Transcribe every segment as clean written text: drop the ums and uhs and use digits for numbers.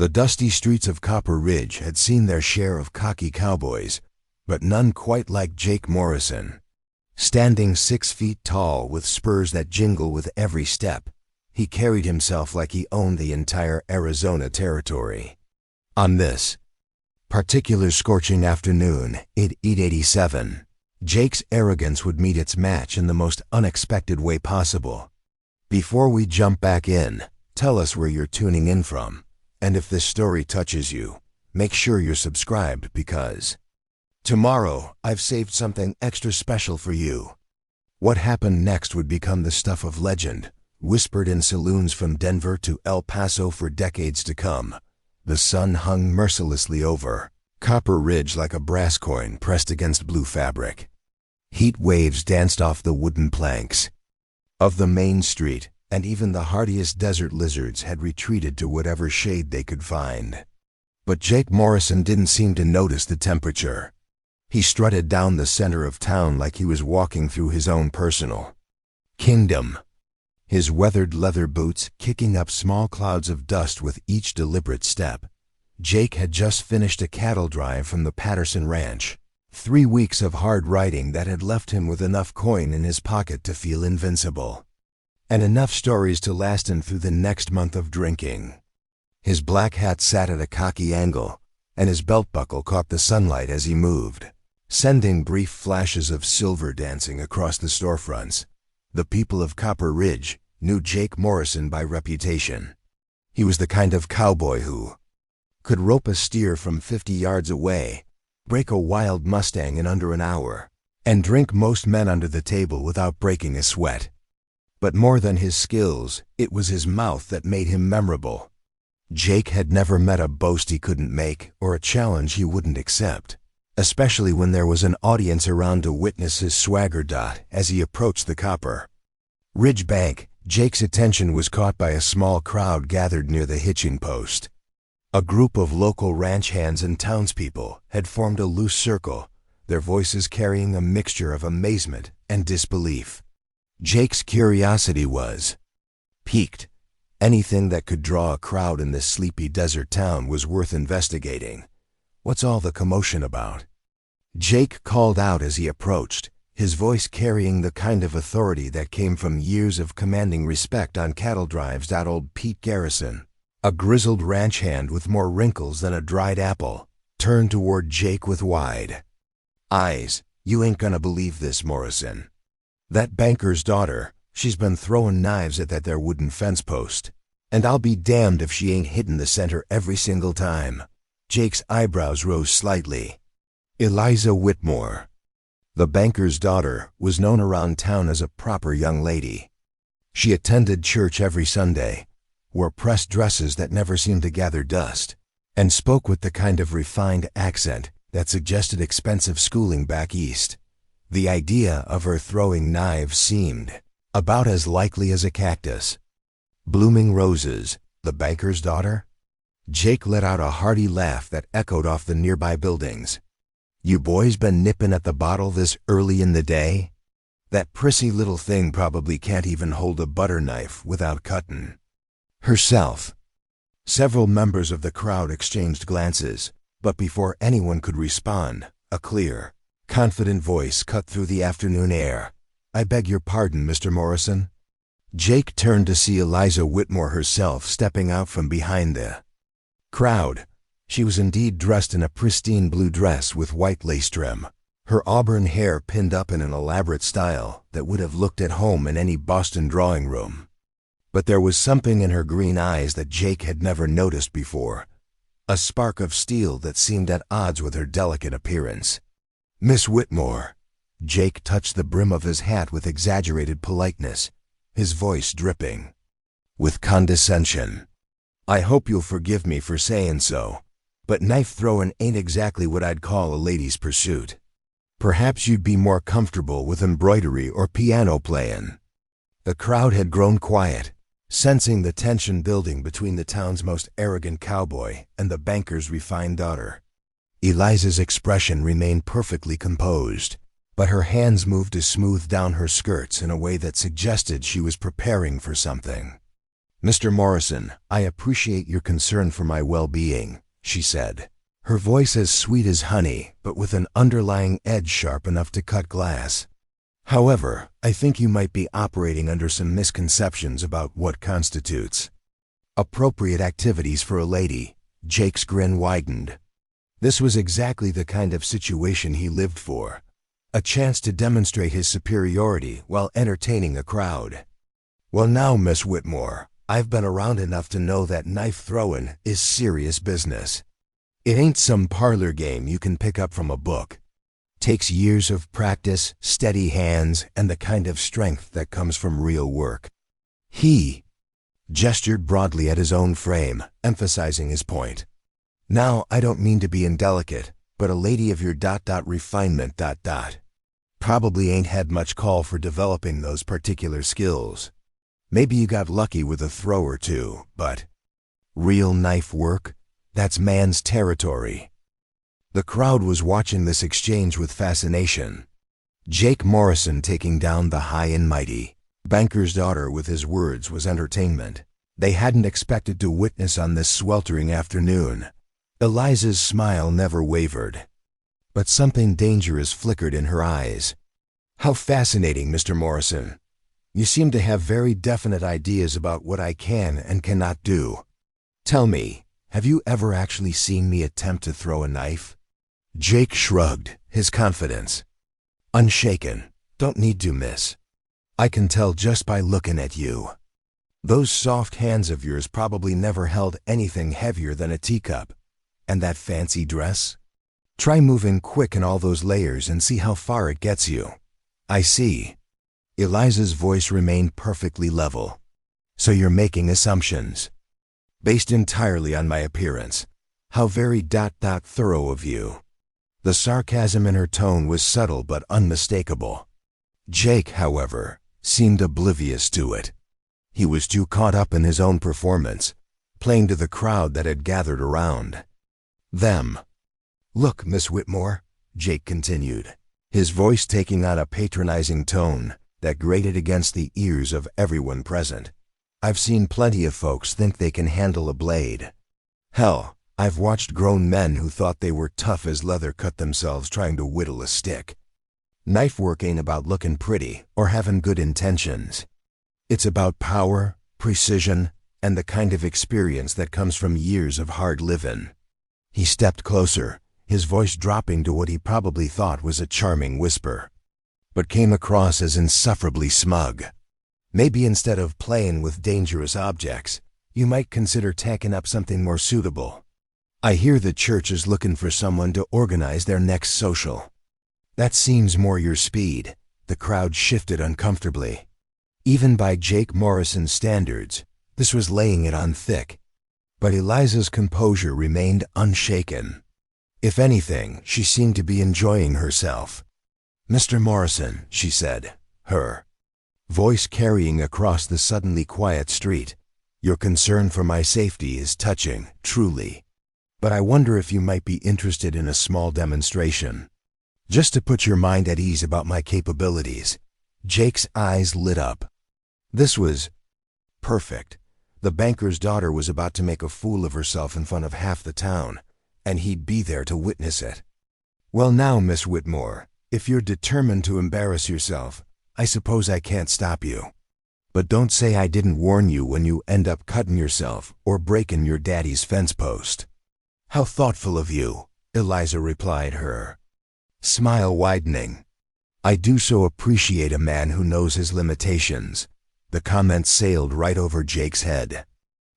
The dusty streets of Copper Ridge had seen their share of cocky cowboys, but none quite like Jake Morrison. Standing 6 feet tall with spurs that jingle with every step, he carried himself like he owned the entire Arizona territory. On this particular scorching afternoon in 887, Jake's arrogance would meet its match in the most unexpected way possible. Before we jump back in, tell us where you're tuning in from, and if this story touches you, make sure you're subscribed because tomorrow I've saved something extra special for you. What happened next would become the stuff of legend, whispered in saloons from Denver to El Paso for decades to come. The sun hung mercilessly over Copper Ridge like a brass coin pressed against blue fabric. Heat waves danced off the wooden planks of the main street, and even the hardiest desert lizards had retreated to whatever shade they could find. But Jake Morrison didn't seem to notice the temperature. He strutted down the center of town like he was walking through his own personal kingdom, his weathered leather boots kicking up small clouds of dust with each deliberate step. Jake had just finished a cattle drive from the Patterson Ranch, 3 weeks of hard riding that had left him with enough coin in his pocket to feel invincible, and enough stories to last him through the next month of drinking. His black hat sat at a cocky angle, and his belt buckle caught the sunlight as he moved, sending brief flashes of silver dancing across the storefronts. The people of Copper Ridge knew Jake Morrison by reputation. He was the kind of cowboy who could rope a steer from 50 yards away, break a wild Mustang in under an hour, and drink most men under the table without breaking a sweat. But more than his skills, it was his mouth that made him memorable. Jake had never met a boast he couldn't make or a challenge he wouldn't accept, especially when there was an audience around to witness his swagger dot as he approached the Copper Ridge Bank. Jake's attention was caught by a small crowd gathered near the hitching post. A group of local ranch hands and townspeople had formed a loose circle, their voices carrying a mixture of amazement and disbelief. Jake's curiosity was piqued. Anything that could draw a crowd in this sleepy desert town was worth investigating. What's all the commotion about? Jake called out as he approached, his voice carrying the kind of authority that came from years of commanding respect on cattle drives. Old Pete Garrison, a grizzled ranch hand with more wrinkles than a dried apple, turned toward Jake with wide eyes. "You ain't gonna believe this, Morrison. That banker's daughter, she's been throwing knives at that there wooden fence post, and I'll be damned if she ain't hitting the center every single time." Jake's eyebrows rose slightly. Eliza Whitmore, the banker's daughter, was known around town as a proper young lady. She attended church every Sunday, wore pressed dresses that never seemed to gather dust, and spoke with the kind of refined accent that suggested expensive schooling back east. The idea of her throwing knives seemed about as likely as a cactus. Blooming roses, the banker's daughter? Jake let out a hearty laugh that echoed off the nearby buildings. "You boys been nipping at the bottle this early in the day? That prissy little thing probably can't even hold a butter knife without cutting herself." Several members of the crowd exchanged glances, but before anyone could respond, a clear, confident voice cut through the afternoon air. "I beg your pardon, Mr. Morrison." Jake turned to see Eliza Whitmore herself stepping out from behind the crowd. She was indeed dressed in a pristine blue dress with white lace trim, her auburn hair pinned up in an elaborate style that would have looked at home in any Boston drawing room. But there was something in her green eyes that Jake had never noticed before, a spark of steel that seemed at odds with her delicate appearance. "Miss Whitmore." Jake touched the brim of his hat with exaggerated politeness, his voice dripping with condescension. "I hope you'll forgive me for saying so, but knife throwing ain't exactly what I'd call a lady's pursuit. Perhaps you'd be more comfortable with embroidery or piano playing." The crowd had grown quiet, sensing the tension building between the town's most arrogant cowboy and the banker's refined daughter. Eliza's expression remained perfectly composed, but her hands moved to smooth down her skirts in a way that suggested she was preparing for something. "Mr. Morrison, I appreciate your concern for my well-being," she said, her voice as sweet as honey, but with an underlying edge sharp enough to cut glass. "However, I think you might be operating under some misconceptions about what constitutes appropriate activities for a lady." Jake's grin widened. This was exactly the kind of situation he lived for. A chance to demonstrate his superiority while entertaining a crowd. "Well now, Miss Whitmore, I've been around enough to know that knife throwing is serious business. It ain't some parlor game you can pick up from a book. Takes years of practice, steady hands, and the kind of strength that comes from real work." He gestured broadly at his own frame, emphasizing his point. "Now, I don't mean to be indelicate, but a lady of your refinement probably ain't had much call for developing those particular skills. Maybe you got lucky with a throw or two, but real knife work? That's man's territory." The crowd was watching this exchange with fascination. Jake Morrison taking down the high and mighty banker's daughter with his words was entertainment they hadn't expected to witness on this sweltering afternoon. Eliza's smile never wavered, but something dangerous flickered in her eyes. "How fascinating, Mr. Morrison. You seem to have very definite ideas about what I can and cannot do. Tell me, have you ever actually seen me attempt to throw a knife?" Jake shrugged, his confidence unshaken. "Don't need to, miss. I can tell just by looking at you. Those soft hands of yours probably never held anything heavier than a teacup. And that fancy dress? Try moving quick in all those layers and see how far it gets you." "I see." Eliza's voice remained perfectly level. "So you're making assumptions based entirely on my appearance. How very thorough of you." The sarcasm in her tone was subtle but unmistakable. Jake, however, seemed oblivious to it. He was too caught up in his own performance, playing to the crowd that had gathered around them. "Look, Miss Whitmore," Jake continued, his voice taking on a patronizing tone that grated against the ears of everyone present. "I've seen plenty of folks think they can handle a blade. Hell, I've watched grown men who thought they were tough as leather cut themselves trying to whittle a stick. Knife work ain't about looking pretty or having good intentions. It's about power, precision, and the kind of experience that comes from years of hard living." He stepped closer, his voice dropping to what he probably thought was a charming whisper, but came across as insufferably smug. "Maybe instead of playing with dangerous objects, you might consider tacking up something more suitable. I hear the church is looking for someone to organize their next social. That seems more your speed." The crowd shifted uncomfortably. Even by Jake Morrison's standards, this was laying it on thick. But Eliza's composure remained unshaken. If anything, she seemed to be enjoying herself. "Mr. Morrison," she said, her voice carrying across the suddenly quiet street, "your concern for my safety is touching, truly. But I wonder if you might be interested in a small demonstration. Just to put your mind at ease about my capabilities." Jake's eyes lit up. This was perfect. The banker's daughter was about to make a fool of herself in front of half the town, and he'd be there to witness it. "Well now, Miss Whitmore, if you're determined to embarrass yourself, I suppose I can't stop you. But don't say I didn't warn you when you end up cutting yourself or breaking your daddy's fence post." "How thoughtful of you," Eliza replied, her smile widening. "I do so appreciate a man who knows his limitations." The comment sailed right over Jake's head.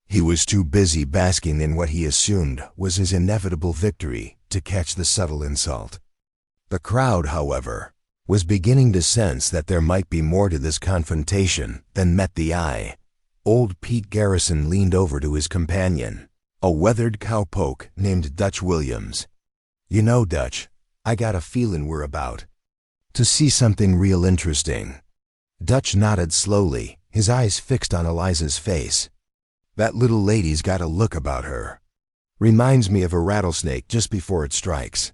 He was too busy basking in what he assumed was his inevitable victory to catch the subtle insult. The crowd, however, was beginning to sense that there might be more to this confrontation than met the eye. Old Pete Garrison leaned over to his companion, a weathered cowpoke named Dutch Williams. "You know, Dutch, I got a feelin' we're about to see something real interesting." Dutch nodded slowly, his eyes fixed on Eliza's face. "That little lady's got a look about her. Reminds me of a rattlesnake just before it strikes."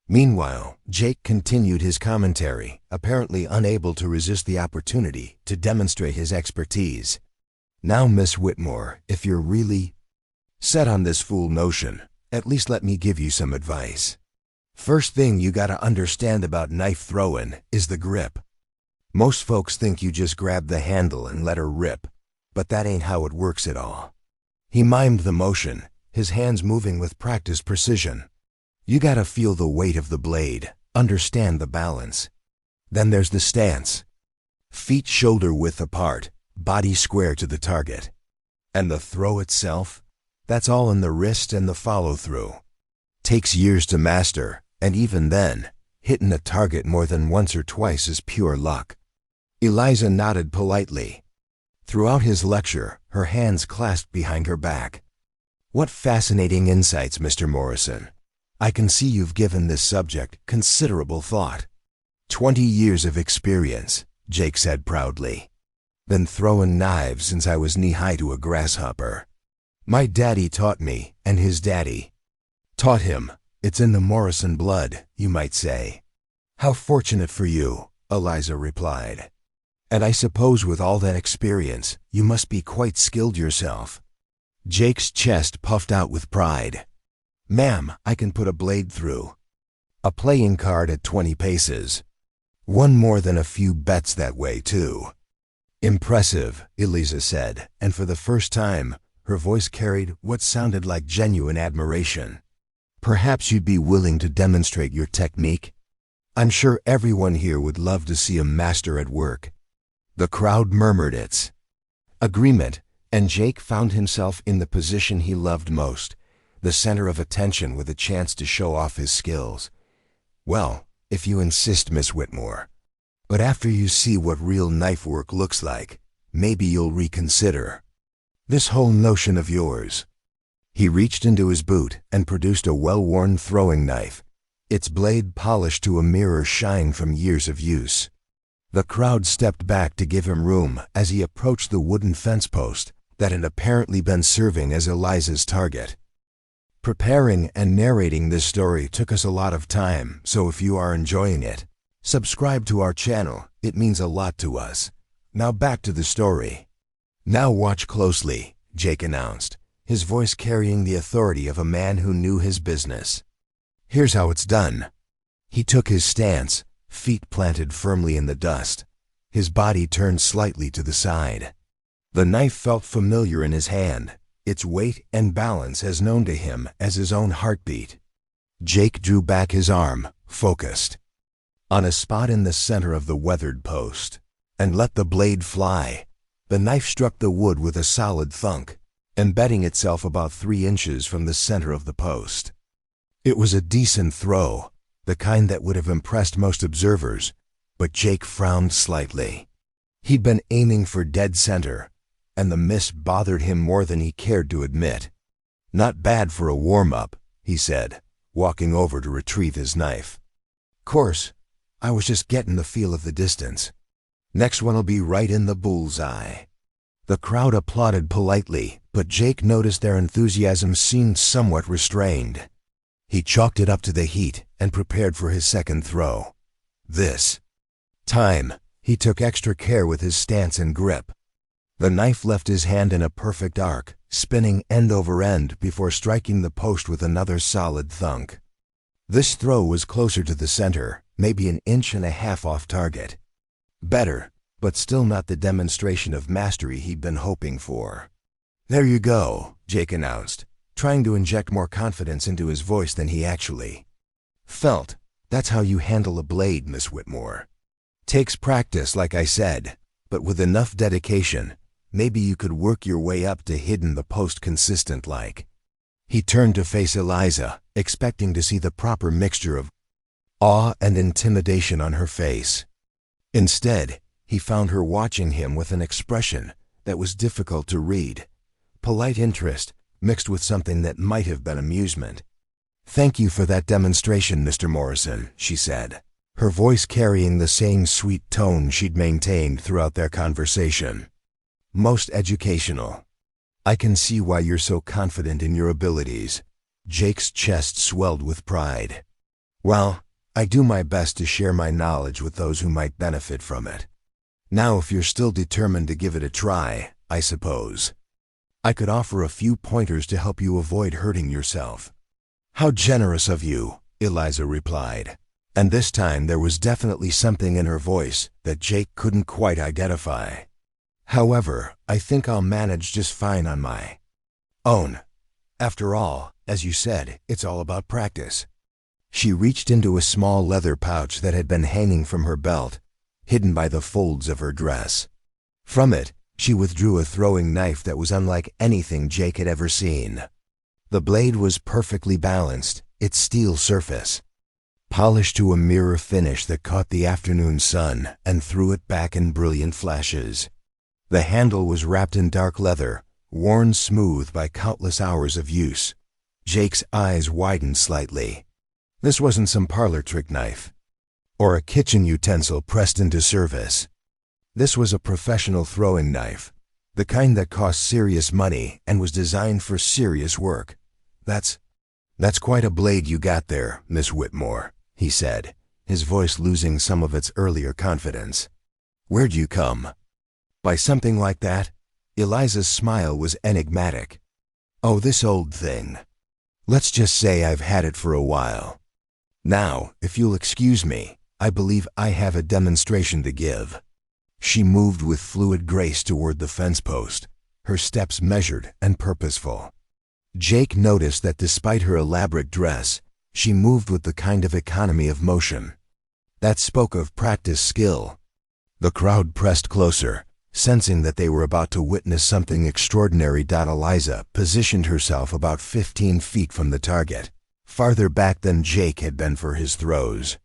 Meanwhile, Jake continued his commentary, apparently unable to resist the opportunity to demonstrate his expertise. Now, Miss Whitmore, if you're really set on this fool notion, at least let me give you some advice. First thing you gotta understand about knife throwing is the grip. Most folks think you just grab the handle and let her rip, but that ain't how it works at all. He mimed the motion, his hands moving with practiced precision. You gotta feel the weight of the blade, understand the balance. Then there's the stance. Feet shoulder width apart, body square to the target. And the throw itself? That's all in the wrist and the follow-through. Takes years to master, and even then, hitting a target more than once or twice is pure luck. Eliza nodded politely. Throughout his lecture, her hands clasped behind her back. What fascinating insights, Mr. Morrison. I can see you've given this subject considerable thought. 20 years of experience, Jake said proudly. Been throwing knives since I was knee-high to a grasshopper. My daddy taught me, and his daddy taught him. It's in the Morrison blood, you might say. How fortunate for you, Eliza replied. And I suppose with all that experience, you must be quite skilled yourself. Jake's chest puffed out with pride. Ma'am, I can put a blade through a playing card at 20 paces. Won more than a few bets that way, too. Impressive, Eliza said, and for the first time, her voice carried what sounded like genuine admiration. Perhaps you'd be willing to demonstrate your technique? I'm sure everyone here would love to see a master at work. The crowd murmured its agreement, and Jake found himself in the position he loved most, the center of attention with a chance to show off his skills. Well, if you insist, Miss Whitmore. But after you see what real knife work looks like, maybe you'll reconsider this whole notion of yours. He reached into his boot and produced a well-worn throwing knife, its blade polished to a mirror shine from years of use. The crowd stepped back to give him room as he approached the wooden fence post that had apparently been serving as Eliza's target. Preparing and narrating this story took us a lot of time, so if you are enjoying it, subscribe to our channel. It means a lot to us. Now back to the story. Now watch closely, Jake announced, his voice carrying the authority of a man who knew his business. Here's how it's done. He took his stance, feet planted firmly in the dust, his body turned slightly to the side. The knife felt familiar in his hand, its weight and balance as known to him as his own heartbeat. Jake drew back his arm, focused on a spot in the center of the weathered post, and let the blade fly. The knife struck the wood with a solid thunk, embedding itself about 3 inches from the center of the post. It was a decent throw, the kind that would have impressed most observers, but Jake frowned slightly. He'd been aiming for dead center, and the miss bothered him more than he cared to admit. Not bad for a warm-up, he said, walking over to retrieve his knife. Course, I was just getting the feel of the distance. Next one'll be right in the bullseye. The crowd applauded politely, but Jake noticed their enthusiasm seemed somewhat restrained. He chalked it up to the heat and prepared for his second throw. This time, he took extra care with his stance and grip. The knife left his hand in a perfect arc, spinning end over end before striking the post with another solid thunk. This throw was closer to the center, maybe 1.5 inches off target. Better, but still not the demonstration of mastery he'd been hoping for. There you go, Jake announced, trying to inject more confidence into his voice than he actually felt. That's how you handle a blade, Miss Whitmore. Takes practice, like I said, but with enough dedication, maybe you could work your way up to hitting the post consistent like. He turned to face Eliza, expecting to see the proper mixture of awe and intimidation on her face. Instead, he found her watching him with an expression that was difficult to read. Polite interest, mixed with something that might have been amusement. Thank you for that demonstration, Mr. Morrison, she said, her voice carrying the same sweet tone she'd maintained throughout their conversation. Most educational. I can see why you're so confident in your abilities. Jake's chest swelled with pride. Well, I do my best to share my knowledge with those who might benefit from it. Now, if you're still determined to give it a try, I suppose. I could offer a few pointers to help you avoid hurting yourself." "How generous of you," Eliza replied. And this time there was definitely something in her voice that Jake couldn't quite identify. "However, I think I'll manage just fine on my own. After all, as you said, it's all about practice." She reached into a small leather pouch that had been hanging from her belt, hidden by the folds of her dress. From it, she withdrew a throwing knife that was unlike anything Jake had ever seen. The blade was perfectly balanced, its steel surface polished to a mirror finish that caught the afternoon sun and threw it back in brilliant flashes. The handle was wrapped in dark leather, worn smooth by countless hours of use. Jake's eyes widened slightly. This wasn't some parlor trick knife or a kitchen utensil pressed into service. This was a professional throwing knife, the kind that cost serious money and was designed for serious work. That's quite a blade you got there, Miss Whitmore," he said, his voice losing some of its earlier confidence. "Where'd you come by something like that?" Eliza's smile was enigmatic. "Oh, this old thing. Let's just say I've had it for a while. Now, if you'll excuse me, I believe I have a demonstration to give." She moved with fluid grace toward the fence post, her steps measured and purposeful. Jake noticed that despite her elaborate dress, she moved with the kind of economy of motion that spoke of practiced skill. The crowd pressed closer, sensing that they were about to witness something extraordinary. Eliza positioned herself about 15 feet from the target, farther back than Jake had been for his throws.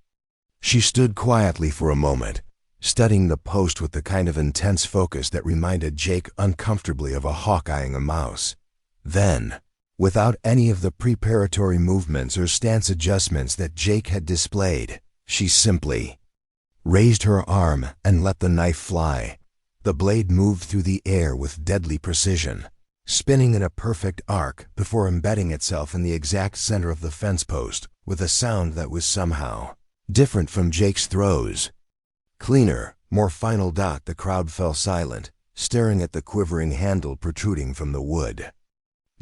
She stood quietly for a moment, studying the post with the kind of intense focus that reminded Jake uncomfortably of a hawk eyeing a mouse. Then, without any of the preparatory movements or stance adjustments that Jake had displayed, she simply raised her arm and let the knife fly. The blade moved through the air with deadly precision, spinning in a perfect arc before embedding itself in the exact center of the fence post with a sound that was somehow different from Jake's throws. Cleaner, more final. The crowd fell silent, staring at the quivering handle protruding from the wood.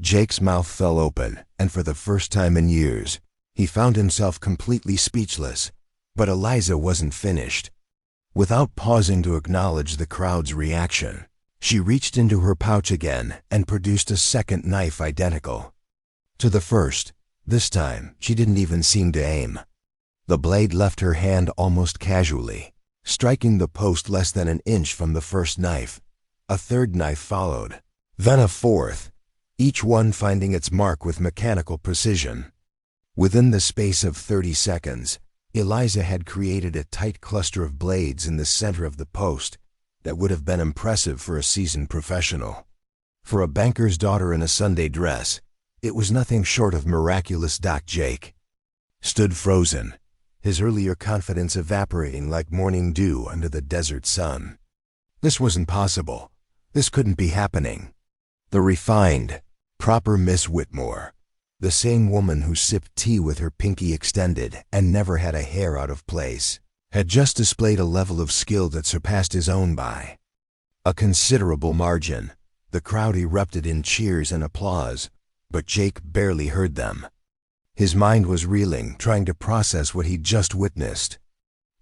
Jake's mouth fell open, and for the first time in years, he found himself completely speechless. But Eliza wasn't finished. Without pausing to acknowledge the crowd's reaction, she reached into her pouch again and produced a second knife identical to the first. This time, she didn't even seem to aim. The blade left her hand almost casually, striking the post less than an inch from the first knife. A third knife followed, then a fourth, each one finding its mark with mechanical precision. Within the space of 30 seconds, Eliza had created a tight cluster of blades in the center of the post that would have been impressive for a seasoned professional. For a banker's daughter in a Sunday dress, it was nothing short of miraculous. Jake stood frozen, his earlier confidence evaporating like morning dew under the desert sun. This wasn't possible. This couldn't be happening. The refined, proper Miss Whitmore, the same woman who sipped tea with her pinky extended and never had a hair out of place, had just displayed a level of skill that surpassed his own by a considerable margin. The crowd erupted in cheers and applause, but Jake barely heard them. His mind was reeling, trying to process what he'd just witnessed.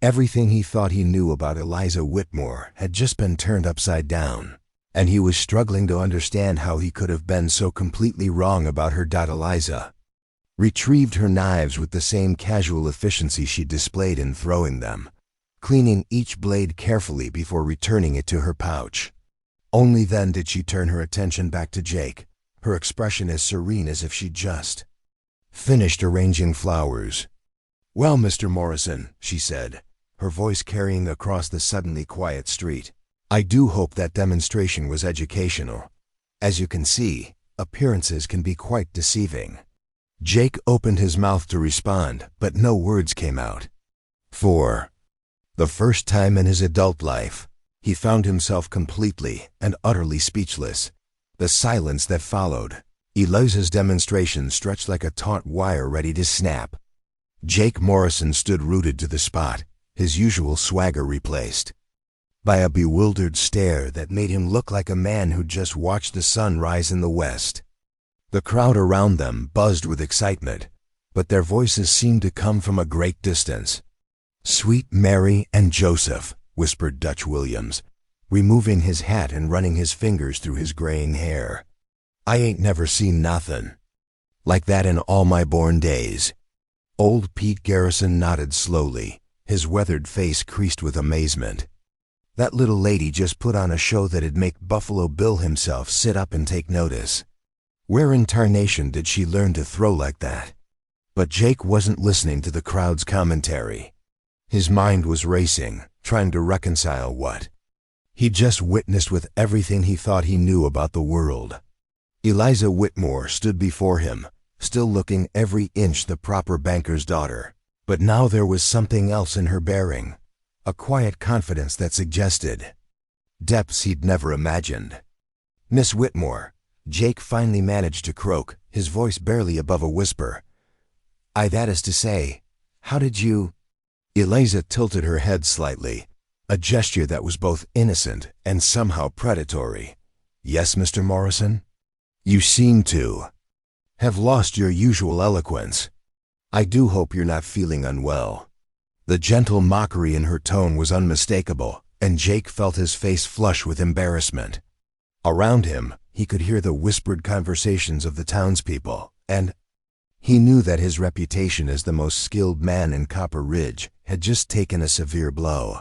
Everything he thought he knew about Eliza Whitmore had just been turned upside down, and he was struggling to understand how he could have been so completely wrong about her. Eliza retrieved her knives with the same casual efficiency she displayed in throwing them, cleaning each blade carefully before returning it to her pouch. Only then did she turn her attention back to Jake, her expression as serene as if she'd just finished arranging flowers. "Well, Mr. Morrison," she said, her voice carrying across the suddenly quiet street, "I do hope that demonstration was educational. As you can see, appearances can be quite deceiving." Jake opened his mouth to respond, but no words came out. For the first time in his adult life, he found himself completely and utterly speechless. The silence that followed, Eliza's demonstration stretched like a taut wire ready to snap. Jake Morrison stood rooted to the spot, his usual swagger replaced. by a bewildered stare that made him look like a man who'd just watched the sun rise in the west. The crowd around them buzzed with excitement, but their voices seemed to come from a great distance. "Sweet Mary and Joseph," whispered Dutch Williams, removing his hat and running his fingers through his graying hair. "I ain't never seen nothin' like that in all my born days." Old Pete Garrison nodded slowly, his weathered face creased with amazement. That little lady just put on a show that'd make Buffalo Bill himself sit up and take notice. Where in tarnation did she learn to throw like that? But Jake wasn't listening to the crowd's commentary. His mind was racing, trying to reconcile what he'd just witnessed with everything he thought he knew about the world. Eliza Whitmore stood before him, still looking every inch the proper banker's daughter. But now there was something else in her bearing, a quiet confidence that suggested depths he'd never imagined. "Miss Whitmore," Jake finally managed to croak, his voice barely above a whisper. That is to say, how did you—" Eliza tilted her head slightly, a gesture that was both innocent and somehow predatory. "Yes, Mr. Morrison? You seem to have lost your usual eloquence. I do hope you're not feeling unwell." The gentle mockery in her tone was unmistakable, and Jake felt his face flush with embarrassment. Around him, he could hear the whispered conversations of the townspeople, and he knew that his reputation as the most skilled man in Copper Ridge had just taken a severe blow.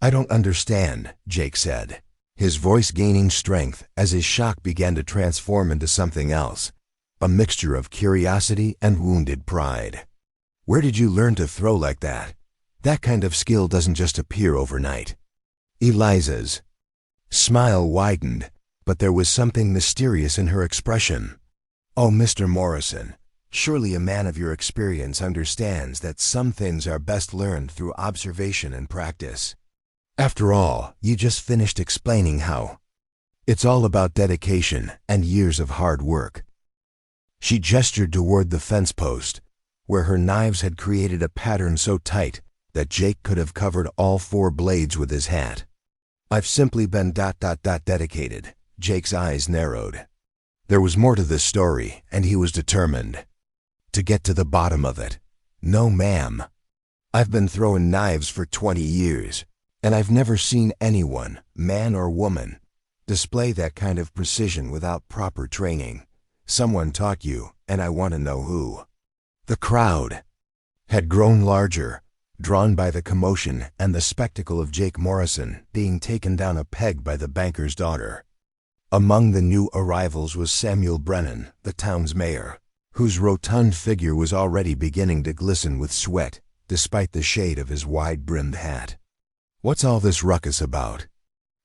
"I don't understand," Jake said, his voice gaining strength as his shock began to transform into something else, a mixture of curiosity and wounded pride. "Where did you learn to throw like that? That kind of skill doesn't just appear overnight." Eliza's smile widened, but there was something mysterious in her expression. "Oh, Mr. Morrison, surely a man of your experience understands that some things are best learned through observation and practice. After all, you just finished explaining how it's all about dedication and years of hard work." She gestured toward the fence post, where her knives had created a pattern so tight that Jake could have covered all 4 blades with his hat. "I've simply been dedicated." Jake's eyes narrowed. There was more to this story, and he was determined to get to the bottom of it. "No, ma'am. I've been throwing knives for 20 years, and I've never seen anyone, man or woman, display that kind of precision without proper training. Someone taught you, and I want to know who." The crowd had grown larger, drawn by the commotion and the spectacle of Jake Morrison being taken down a peg by the banker's daughter. Among the new arrivals was Samuel Brennan, the town's mayor, whose rotund figure was already beginning to glisten with sweat, despite the shade of his wide-brimmed hat. "What's all this ruckus about?"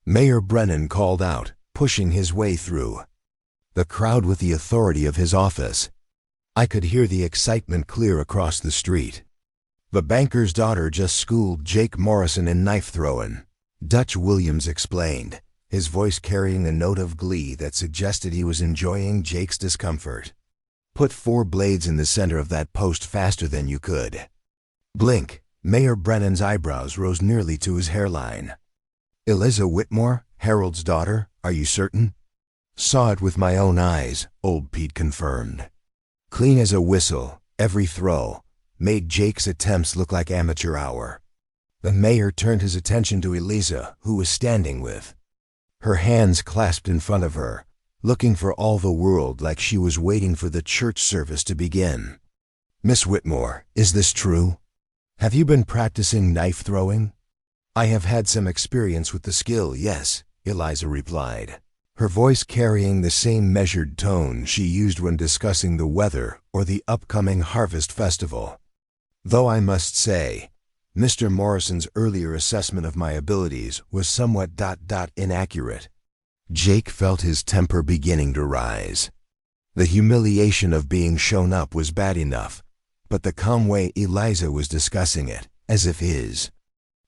Mayor Brennan called out, pushing his way through the crowd with the authority of his office. I could hear the excitement clear across the street. "The banker's daughter just schooled Jake Morrison in knife throwing," Dutch Williams explained, his voice carrying a note of glee that suggested he was enjoying Jake's discomfort. "Put 4 blades in the center of that post faster than you could." Blink. Mayor Brennan's eyebrows rose nearly to his hairline. "Eliza Whitmore, Harold's daughter, are you certain?" "Saw it with my own eyes," old Pete confirmed. Clean as a whistle, every throw made Jake's attempts look like amateur hour. The mayor turned his attention to Eliza, who was standing with her hands clasped in front of her, looking for all the world like she was waiting for the church service to begin. "Miss Whitmore, is this true? Have you been practicing knife throwing?" "I have had some experience with the skill, yes," Eliza replied, her voice carrying the same measured tone she used when discussing the weather or the upcoming harvest festival. "Though I must say, Mr. Morrison's earlier assessment of my abilities was somewhat inaccurate." Jake felt his temper beginning to rise. The humiliation of being shown up was bad enough, but the calm way Eliza was discussing it, as if his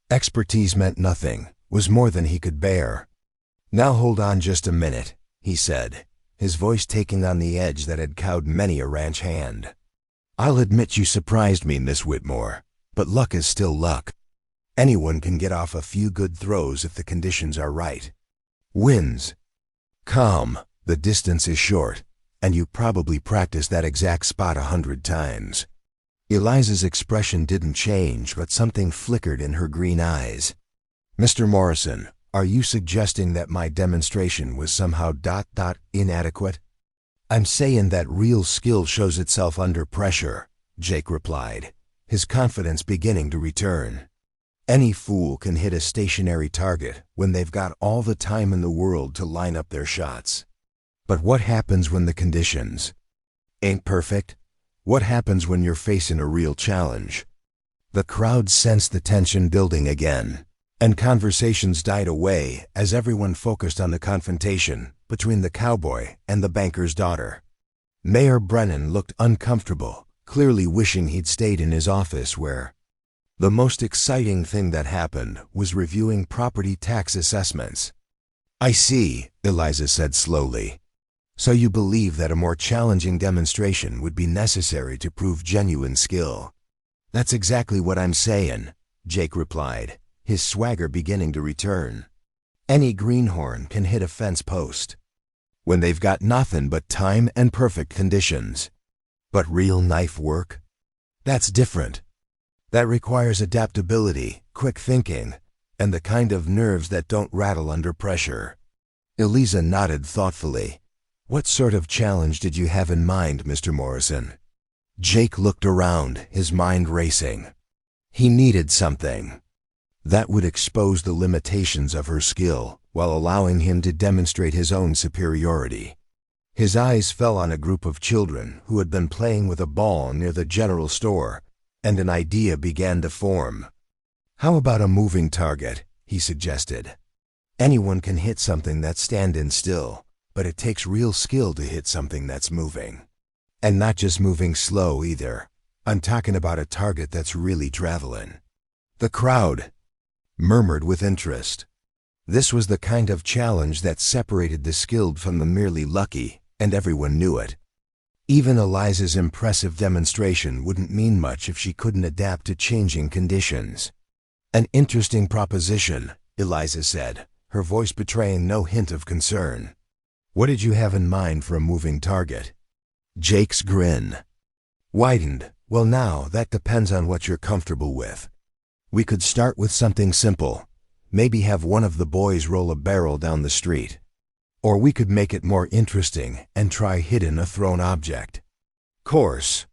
expertise meant nothing, was more than he could bear. "Now hold on just a minute," he said, his voice taking on the edge that had cowed many a ranch hand. "I'll admit you surprised me, Miss Whitmore, but luck is still luck. Anyone can get off a few good throws if the conditions are right. Winds. Calm, the distance is short, and you probably practiced that exact spot 100 times. Eliza's expression didn't change, but something flickered in her green eyes. Mr. Morrison, are you suggesting that my demonstration was somehow inadequate? I'm saying that real skill shows itself under pressure, Jake replied, his confidence beginning to return. Any fool can hit a stationary target when they've got all the time in the world to line up their shots. But what happens when the conditions ain't perfect? What happens when you're facing a real challenge? The crowd sensed the tension building again, and conversations died away as everyone focused on the confrontation between the cowboy and the banker's daughter. Mayor Brennan looked uncomfortable, clearly wishing he'd stayed in his office where the most exciting thing that happened was reviewing property tax assessments. I see, Eliza said slowly. So you believe that a more challenging demonstration would be necessary to prove genuine skill? That's exactly what I'm saying, Jake replied, his swagger beginning to return. Any greenhorn can hit a fence post when they've got nothing but time and perfect conditions. But real knife work? That's different. That requires adaptability, quick thinking, and the kind of nerves that don't rattle under pressure. Eliza nodded thoughtfully. What sort of challenge did you have in mind, Mr. Morrison? Jake looked around, his mind racing. He needed something that would expose the limitations of her skill while allowing him to demonstrate his own superiority. His eyes fell on a group of children who had been playing with a ball near the general store, and an idea began to form. How about a moving target, he suggested. Anyone can hit something that's standing still, but it takes real skill to hit something that's moving. And not just moving slow either. I'm talking about a target that's really traveling. The crowd murmured with interest. This was the kind of challenge that separated the skilled from the merely lucky, and everyone knew it. Even Eliza's impressive demonstration wouldn't mean much if she couldn't adapt to changing conditions. An interesting proposition, Eliza said, her voice betraying no hint of concern. What did you have in mind for a moving target? Jake's grin widened. Well, now, that depends on what you're comfortable with. We could start with something simple. Maybe have one of the boys roll a barrel down the street. Or we could make it more interesting and try hitting a thrown object. Course.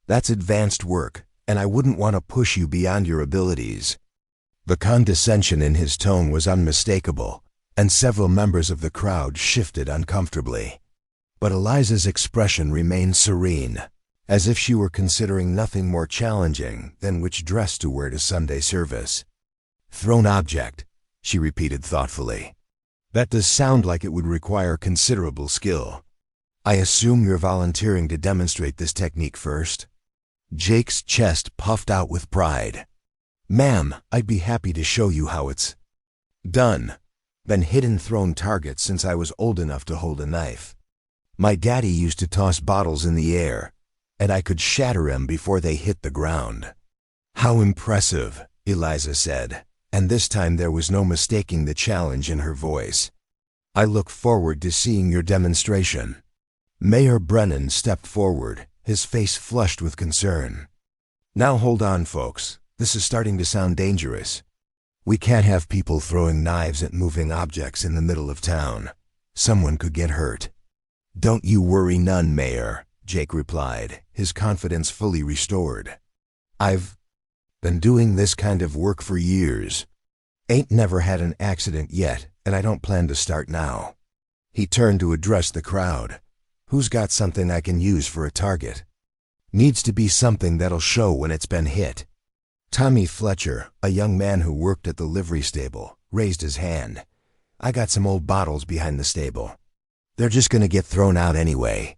That's advanced work, and I wouldn't want to push you beyond your abilities. The condescension in his tone was unmistakable, and several members of the crowd shifted uncomfortably. But Eliza's expression remained serene, as if she were considering nothing more challenging than which dress to wear to Sunday service. Thrown object, she repeated thoughtfully. That does sound like it would require considerable skill. I assume you're volunteering to demonstrate this technique first? Jake's chest puffed out with pride. Ma'am, I'd be happy to show you how it's done. Been hitting thrown targets since I was old enough to hold a knife. My daddy used to toss bottles in the air, and I could shatter 'em before they hit the ground. How impressive, Eliza said, and this time there was no mistaking the challenge in her voice. I look forward to seeing your demonstration. Mayor Brennan stepped forward, his face flushed with concern. Now hold on, folks. This is starting to sound dangerous. We can't have people throwing knives at moving objects in the middle of town. Someone could get hurt. Don't you worry none, Mayor, Jake replied, his confidence fully restored. I've been doing this kind of work for years. Ain't never had an accident yet, and I don't plan to start now. He turned to address the crowd. Who's got something I can use for a target? Needs to be something that'll show when it's been hit. Tommy Fletcher, a young man who worked at the livery stable, raised his hand. I got some old bottles behind the stable. They're just gonna get thrown out anyway.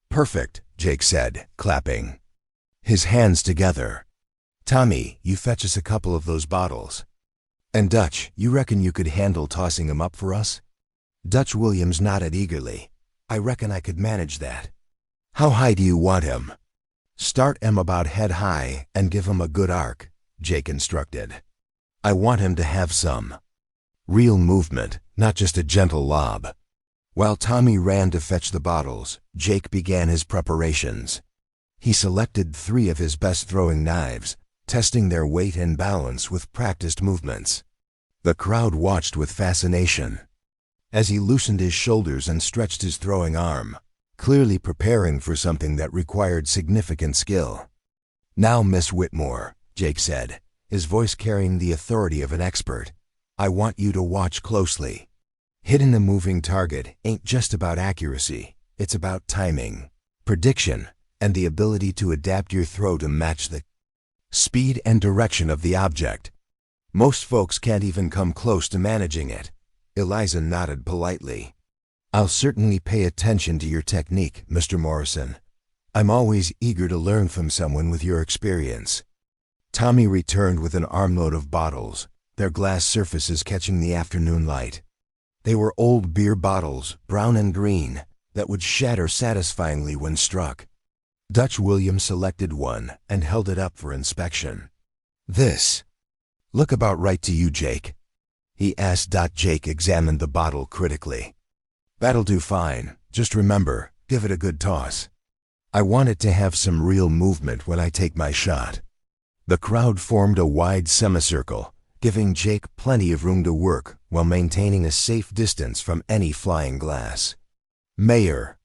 Perfect, Jake said, clapping his hands together. Tommy, you fetch us a couple of those bottles. And Dutch, you reckon you could handle tossing 'em up for us? Dutch Williams nodded eagerly. I reckon I could manage that. How high do you want him? Start 'em about head high and give 'em a good arc, Jake instructed. I want him to have some real movement, not just a gentle lob. While Tommy ran to fetch the bottles, Jake began his preparations. He selected 3 of his best throwing knives, testing their weight and balance with practiced movements. The crowd watched with fascination as he loosened his shoulders and stretched his throwing arm, clearly preparing for something that required significant skill. "Now, Miss Whitmore," Jake said, his voice carrying the authority of an expert, "I want you to watch closely. Hitting a moving target ain't just about accuracy, it's about timing, prediction, and the ability to adapt your throw to match the speed and direction of the object. Most folks can't even come close to managing it." Eliza nodded politely. "I'll certainly pay attention to your technique, Mr. Morrison. I'm always eager to learn from someone with your experience." Tommy returned with an armload of bottles, their glass surfaces catching the afternoon light. They were old beer bottles, brown and green, that would shatter satisfyingly when struck. Dutch William selected one and held it up for inspection. "This look about right to you, Jake?" he asked. Jake examined the bottle critically. "That'll do fine. Just remember, give it a good toss. I want it to have some real movement when I take my shot." The crowd formed a wide semicircle, giving Jake plenty of room to work while maintaining a safe distance from any flying glass. Mayor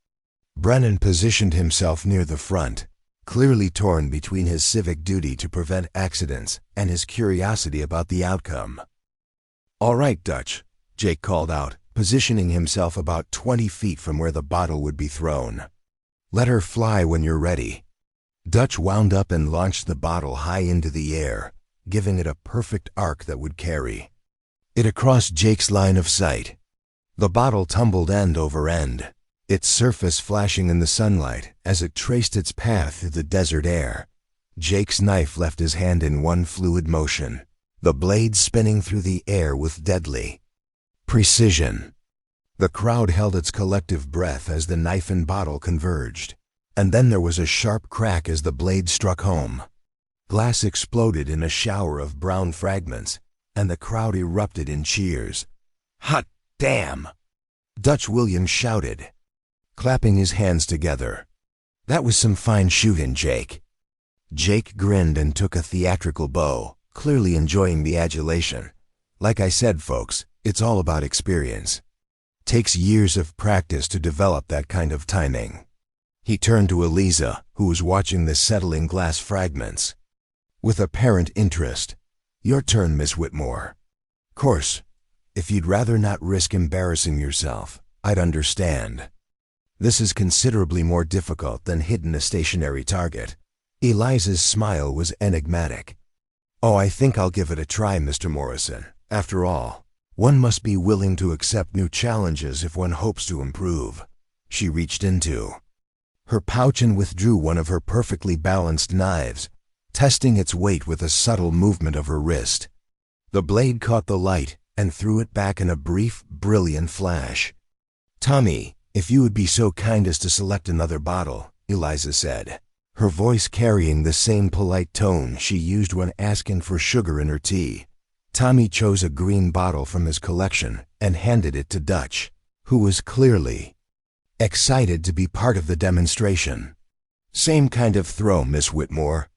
Brennan positioned himself near the front, clearly torn between his civic duty to prevent accidents and his curiosity about the outcome. "All right, Dutch," Jake called out, positioning himself about 20 feet from where the bottle would be thrown. "Let her fly when you're ready." Dutch wound up and launched the bottle high into the air, giving it a perfect arc that would carry it across Jake's line of sight. The bottle tumbled end over end, its surface flashing in the sunlight as it traced its path through the desert air. Jake's knife left his hand in one fluid motion, the blade spinning through the air with deadly precision. The crowd held its collective breath as the knife and bottle converged, and then there was a sharp crack as the blade struck home. Glass exploded in a shower of brown fragments, and the crowd erupted in cheers. "Hot damn!" Dutch William shouted, clapping his hands together. "That was some fine shooting, Jake." Jake grinned and took a theatrical bow, clearly enjoying the adulation. "Like I said, folks, it's all about experience. Takes years of practice to develop that kind of timing." He turned to Eliza, who was watching the settling glass fragments with apparent interest. "Your turn, Miss Whitmore. Course, if you'd rather not risk embarrassing yourself, I'd understand. This is considerably more difficult than hitting a stationary target." Eliza's smile was enigmatic. "Oh, I think I'll give it a try, Mr. Morrison. After all, one must be willing to accept new challenges if one hopes to improve." She reached into her pouch and withdrew one of her perfectly balanced knives, testing its weight with a subtle movement of her wrist. The blade caught the light and threw it back in a brief, brilliant flash. "Tommy, if you would be so kind as to select another bottle," Eliza said, her voice carrying the same polite tone she used when asking for sugar in her tea. Tommy chose a green bottle from his collection and handed it to Dutch, who was clearly excited to be part of the demonstration. "Same kind of throw, Miss Whitmore."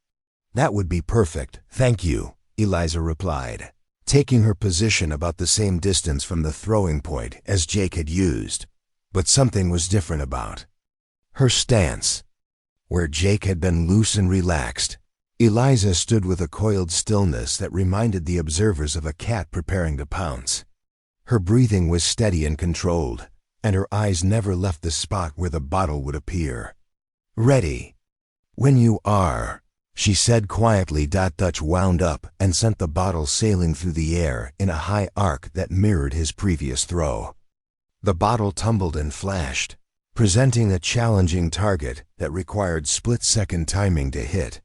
"That would be perfect, thank you," Eliza replied, taking her position about the same distance from the throwing point as Jake had used. But something was different about her stance. Where Jake had been loose and relaxed, Eliza stood with a coiled stillness that reminded the observers of a cat preparing to pounce. Her breathing was steady and controlled, and her eyes never left the spot where the bottle would appear. "Ready when you are," she said quietly. Dutch wound up and sent the bottle sailing through the air in a high arc that mirrored his previous throw. The bottle tumbled and flashed, presenting a challenging target that required split-second timing to hit.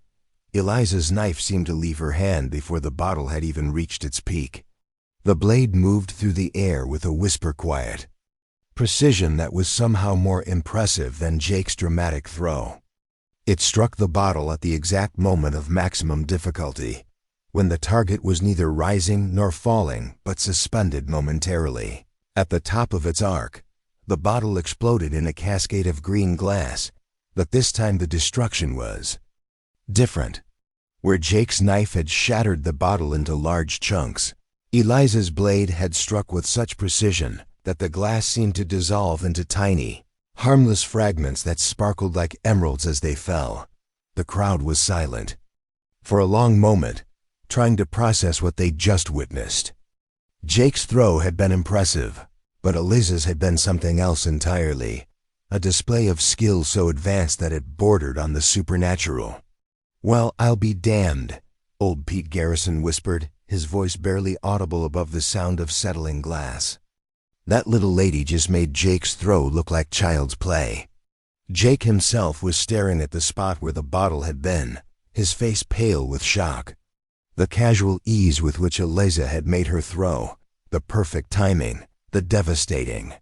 Eliza's knife seemed to leave her hand before the bottle had even reached its peak. The blade moved through the air with a whisper quiet precision that was somehow more impressive than Jake's dramatic throw. It struck the bottle at the exact moment of maximum difficulty, when the target was neither rising nor falling but suspended momentarily. At the top of its arc, the bottle exploded in a cascade of green glass, but this time the destruction was different. Where Jake's knife had shattered the bottle into large chunks, Eliza's blade had struck with such precision that the glass seemed to dissolve into tiny, harmless fragments that sparkled like emeralds as they fell. The crowd was silent for a long moment, trying to process what they'd just witnessed. Jake's throw had been impressive, but Eliza's had been something else entirely, a display of skill so advanced that it bordered on the supernatural. "Well, I'll be damned," old Pete Garrison whispered, his voice barely audible above the sound of settling glass. That little lady just made Jake's throw look like child's play. Jake himself was staring at the spot where the bottle had been, his face pale with shock. The casual ease with which Eliza had made her throw, the perfect timing, the devastating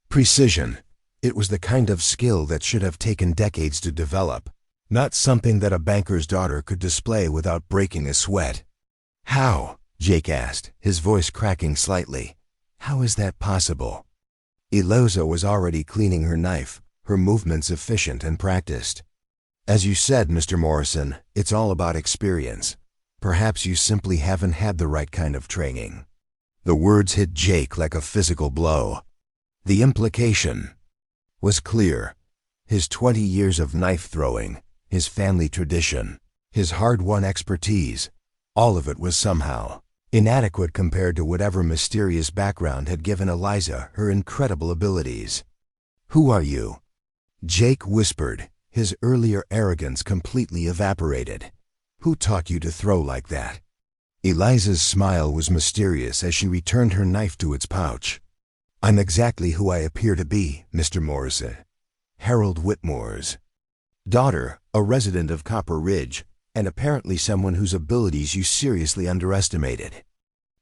precision. It was the kind of skill that should have taken decades to develop, not something that a banker's daughter could display without breaking a sweat. "How?" Jake asked, his voice cracking slightly. "How is that possible?" Eliza was already cleaning her knife, her movements efficient and practiced. "As you said, Mr. Morrison, it's all about experience. Perhaps you simply haven't had the right kind of training." The words hit Jake like a physical blow. The implication was clear. His 20 years of knife throwing, his family tradition, his hard-won expertise, all of it was somehow inadequate compared to whatever mysterious background had given Eliza her incredible abilities. "Who are you?" Jake whispered, his earlier arrogance completely evaporated. "Who taught you to throw like that?" Eliza's smile was mysterious as she returned her knife to its pouch. "I'm exactly who I appear to be, Mr. Morrison. Harold Whitmore's daughter, a resident of Copper Ridge, and apparently someone whose abilities you seriously underestimated."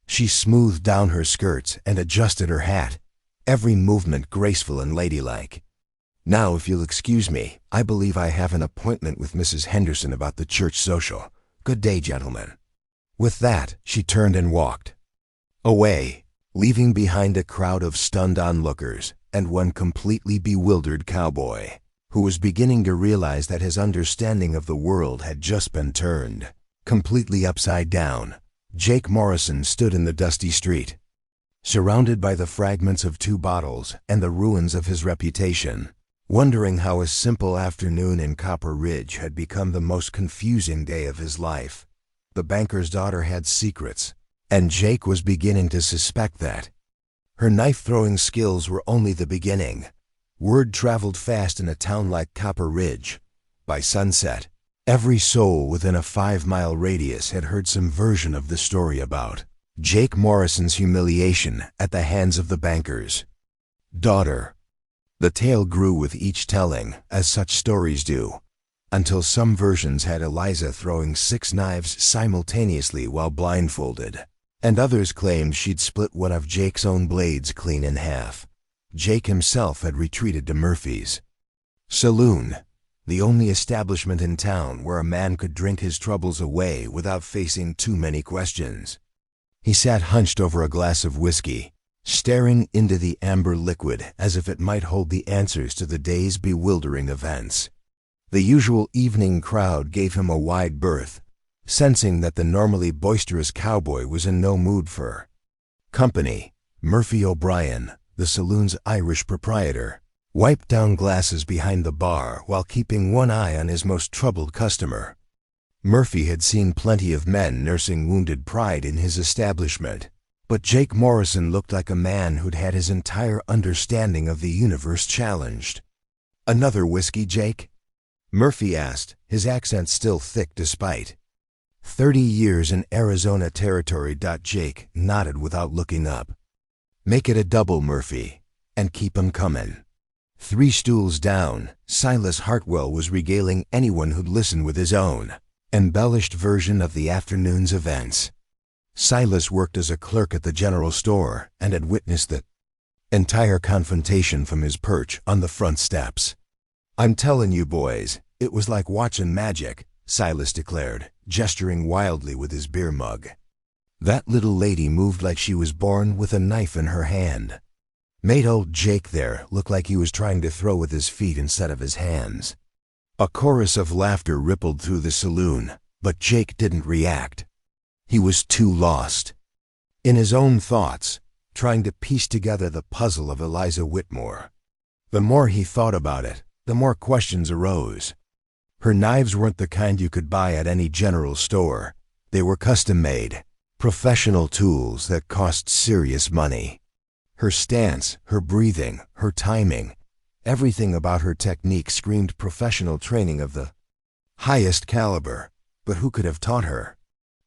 She smoothed down her skirts and adjusted her hat, every movement graceful and ladylike. "Now, if you'll excuse me, I believe I have an appointment with Mrs. Henderson about the church social. Good day, gentlemen." With that, she turned and walked away, leaving behind a crowd of stunned onlookers and one completely bewildered cowboy, who was beginning to realize that his understanding of the world had just been turned completely upside down. Jake Morrison stood in the dusty street, surrounded by the fragments of 2 bottles and the ruins of his reputation, wondering how a simple afternoon in Copper Ridge had become the most confusing day of his life. The banker's daughter had secrets, and Jake was beginning to suspect that her knife-throwing skills were only the beginning. Word traveled fast in a town like Copper Ridge. By sunset, every soul within a 5-mile radius had heard some version of the story about Jake Morrison's humiliation at the hands of the banker's daughter. The tale grew with each telling, as such stories do, until some versions had Eliza throwing 6 knives simultaneously while blindfolded, and others claimed she'd split one of Jake's own blades clean in half. Jake himself had retreated to Murphy's Saloon, the only establishment in town where a man could drink his troubles away without facing too many questions. He sat hunched over a glass of whiskey, staring into the amber liquid as if it might hold the answers to the day's bewildering events. The usual evening crowd gave him a wide berth, sensing that the normally boisterous cowboy was in no mood for company. Murphy O'Brien, the saloon's Irish proprietor, wiped down glasses behind the bar while keeping one eye on his most troubled customer. Murphy had seen plenty of men nursing wounded pride in his establishment, but Jake Morrison looked like a man who'd had his entire understanding of the universe challenged. "Another whiskey, Jake?" Murphy asked, his accent still thick despite 30 years in Arizona territory. Jake nodded without looking up. "Make it a double, Murphy, and keep 'em comin'." 3 stools down, Silas Hartwell was regaling anyone who'd listen with his own embellished version of the afternoon's events. Silas worked as a clerk at the general store and had witnessed the entire confrontation from his perch on the front steps. "I'm tellin' you boys, it was like watchin' magic," Silas declared, gesturing wildly with his beer mug. That little lady moved like she was born with a knife in her hand. Made old Jake there look like he was trying to throw with his feet instead of his hands. A chorus of laughter rippled through the saloon, but Jake didn't react. He was too lost in his own thoughts, trying to piece together the puzzle of Eliza Whitmore. The more he thought about it, the more questions arose. Her knives weren't the kind you could buy at any general store. They were custom-made, professional tools that cost serious money. Her stance, her breathing, her timing, everything about her technique screamed professional training of the highest caliber. But who could have taught her?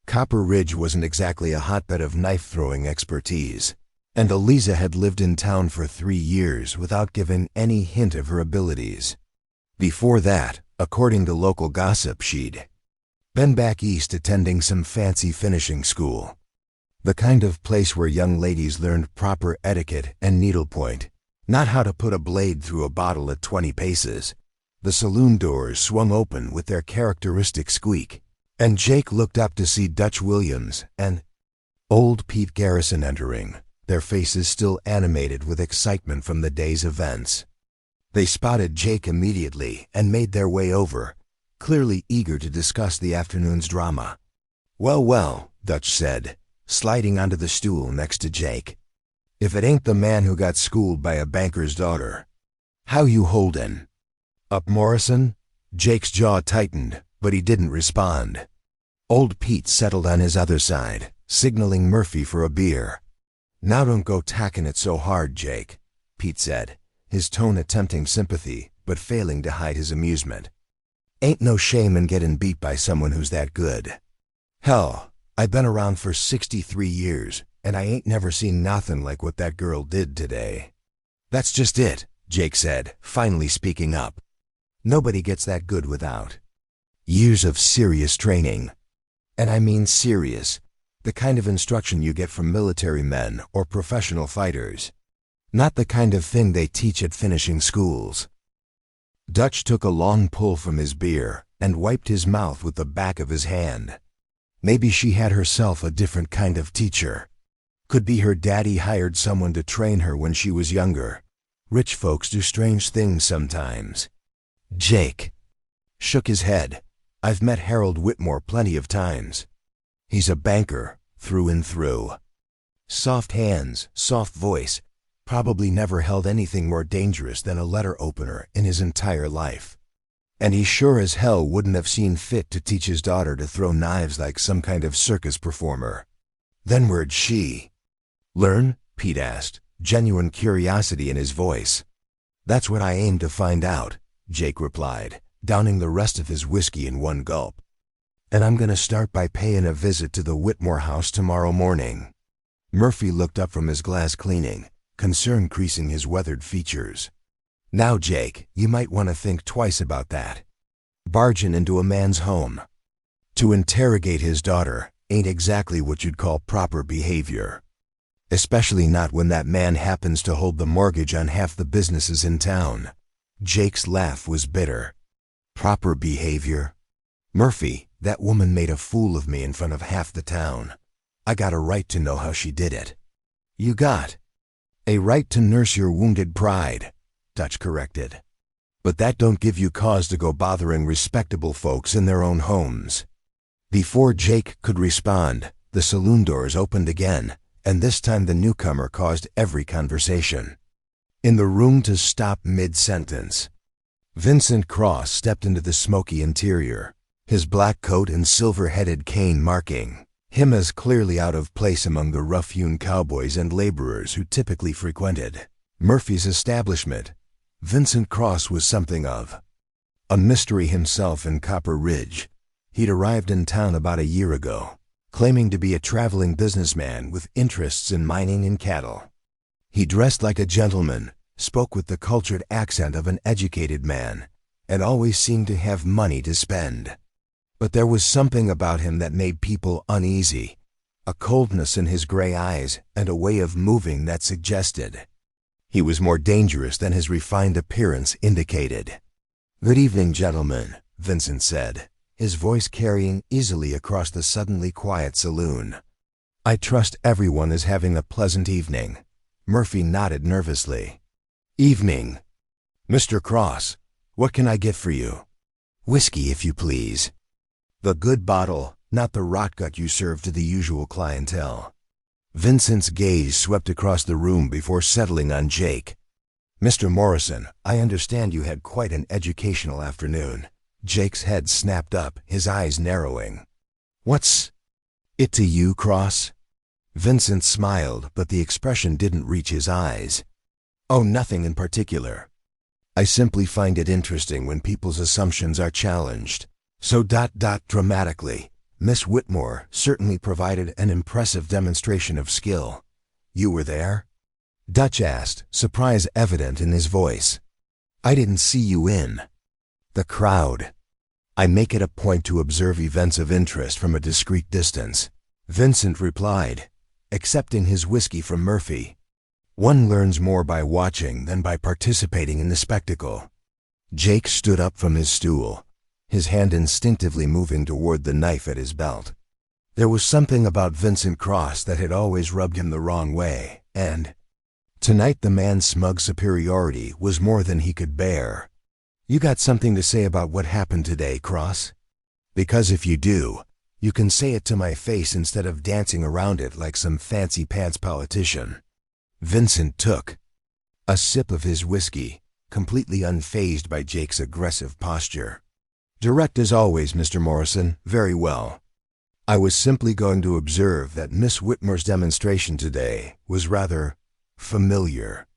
Copper Ridge wasn't exactly a hotbed of knife-throwing expertise, and Eliza had lived in town for 3 years without giving any hint of her abilities. Before that, according to local gossip, she'd been back east attending some fancy finishing school. The kind of place where young ladies learned proper etiquette and needlepoint, not how to put a blade through a bottle at 20 paces. The saloon doors swung open with their characteristic squeak, and Jake looked up to see Dutch Williams and old Pete Garrison entering, their faces still animated with excitement from the day's events. They spotted Jake immediately and made their way over, clearly eager to discuss the afternoon's drama. "Well, well," Dutch said, sliding onto the stool next to Jake. "If it ain't the man who got schooled by a banker's daughter. How you holdin'?" "Up, Morrison?" Jake's jaw tightened, but he didn't respond. Old Pete settled on his other side, signaling Murphy for a beer. "Now don't go tacking it so hard, Jake," Pete said, his tone attempting sympathy, but failing to hide his amusement. "Ain't no shame in getting beat by someone who's that good. Hell, I've been around for 63 years, and I ain't never seen nothing like what that girl did today." "That's just it," Jake said, finally speaking up. "Nobody gets that good without years of serious training. And I mean serious, the kind of instruction you get from military men or professional fighters. Not the kind of thing they teach at finishing schools." Dutch took a long pull from his beer and wiped his mouth with the back of his hand. Maybe she had herself a different kind of teacher. Could be her daddy hired someone to train her when she was younger. Rich folks do strange things sometimes. Jake shook his head. "I've met Harold Whitmore plenty of times. He's a banker, through and through. Soft hands, soft voice, probably never held anything more dangerous than a letter opener in his entire life. And he sure as hell wouldn't have seen fit to teach his daughter to throw knives like some kind of circus performer." "Then where'd she learn?" Pete asked, genuine curiosity in his voice. "That's what I aim to find out," Jake replied, downing the rest of his whiskey in one gulp. "And I'm gonna start by paying a visit to the Whitmore house tomorrow morning." Murphy looked up from his glass cleaning, concern creasing his weathered features. "Now, Jake, you might want to think twice about that. Barging into a man's home to interrogate his daughter ain't exactly what you'd call proper behavior. Especially not when that man happens to hold the mortgage on half the businesses in town." Jake's laugh was bitter. "Proper behavior? Murphy, that woman made a fool of me in front of half the town. I got a right to know how she did it." "You got a right to nurse your wounded pride," Dutch corrected. "But that don't give you cause to go bothering respectable folks in their own homes." Before Jake could respond, the saloon doors opened again, and this time the newcomer caused every conversation in the room to stop mid-sentence. Vincent Cross stepped into the smoky interior, his black coat and silver-headed cane marking him as clearly out of place among the rough-hewn cowboys and laborers who typically frequented Murphy's establishment. Vincent Cross was something of a mystery himself in Copper Ridge. He'd arrived in town about a year ago, claiming to be a traveling businessman with interests in mining and cattle. He dressed like a gentleman, spoke with the cultured accent of an educated man, and always seemed to have money to spend. But there was something about him that made people uneasy, a coldness in his gray eyes and a way of moving that suggested he was more dangerous than his refined appearance indicated. "Good evening, gentlemen," Vincent said, his voice carrying easily across the suddenly quiet saloon. "I trust everyone is having a pleasant evening." Murphy nodded nervously. "Evening. Mr. Cross, what can I get for you?" "Whiskey, if you please." "The good bottle, not the rotgut you serve to the usual clientele." Vincent's gaze swept across the room before settling on Jake. "Mr. Morrison, I understand you had quite an educational afternoon." Jake's head snapped up, his eyes narrowing. "What's it to you, Cross?" Vincent smiled, but the expression didn't reach his eyes. "Oh, nothing in particular. I simply find it interesting when people's assumptions are challenged. So dramatically, Miss Whitmore certainly provided an impressive demonstration of skill." "You were there?" Dutch asked, surprise evident in his voice. "I didn't see you in the crowd. I make it a point to observe events of interest from a discreet distance," Vincent replied, accepting his whiskey from Murphy. "One learns more by watching than by participating in the spectacle." Jake stood up from his stool, his hand instinctively moving toward the knife at his belt. There was something about Vincent Cross that had always rubbed him the wrong way, and tonight the man's smug superiority was more than he could bear. "You got something to say about what happened today, Cross? Because if you do, you can say it to my face instead of dancing around it like some fancy-pants politician." Vincent took a sip of his whiskey, completely unfazed by Jake's aggressive posture. "Direct as always, Mr. Morrison. Very well. I was simply going to observe that Miss Whitmore's demonstration today was rather familiar."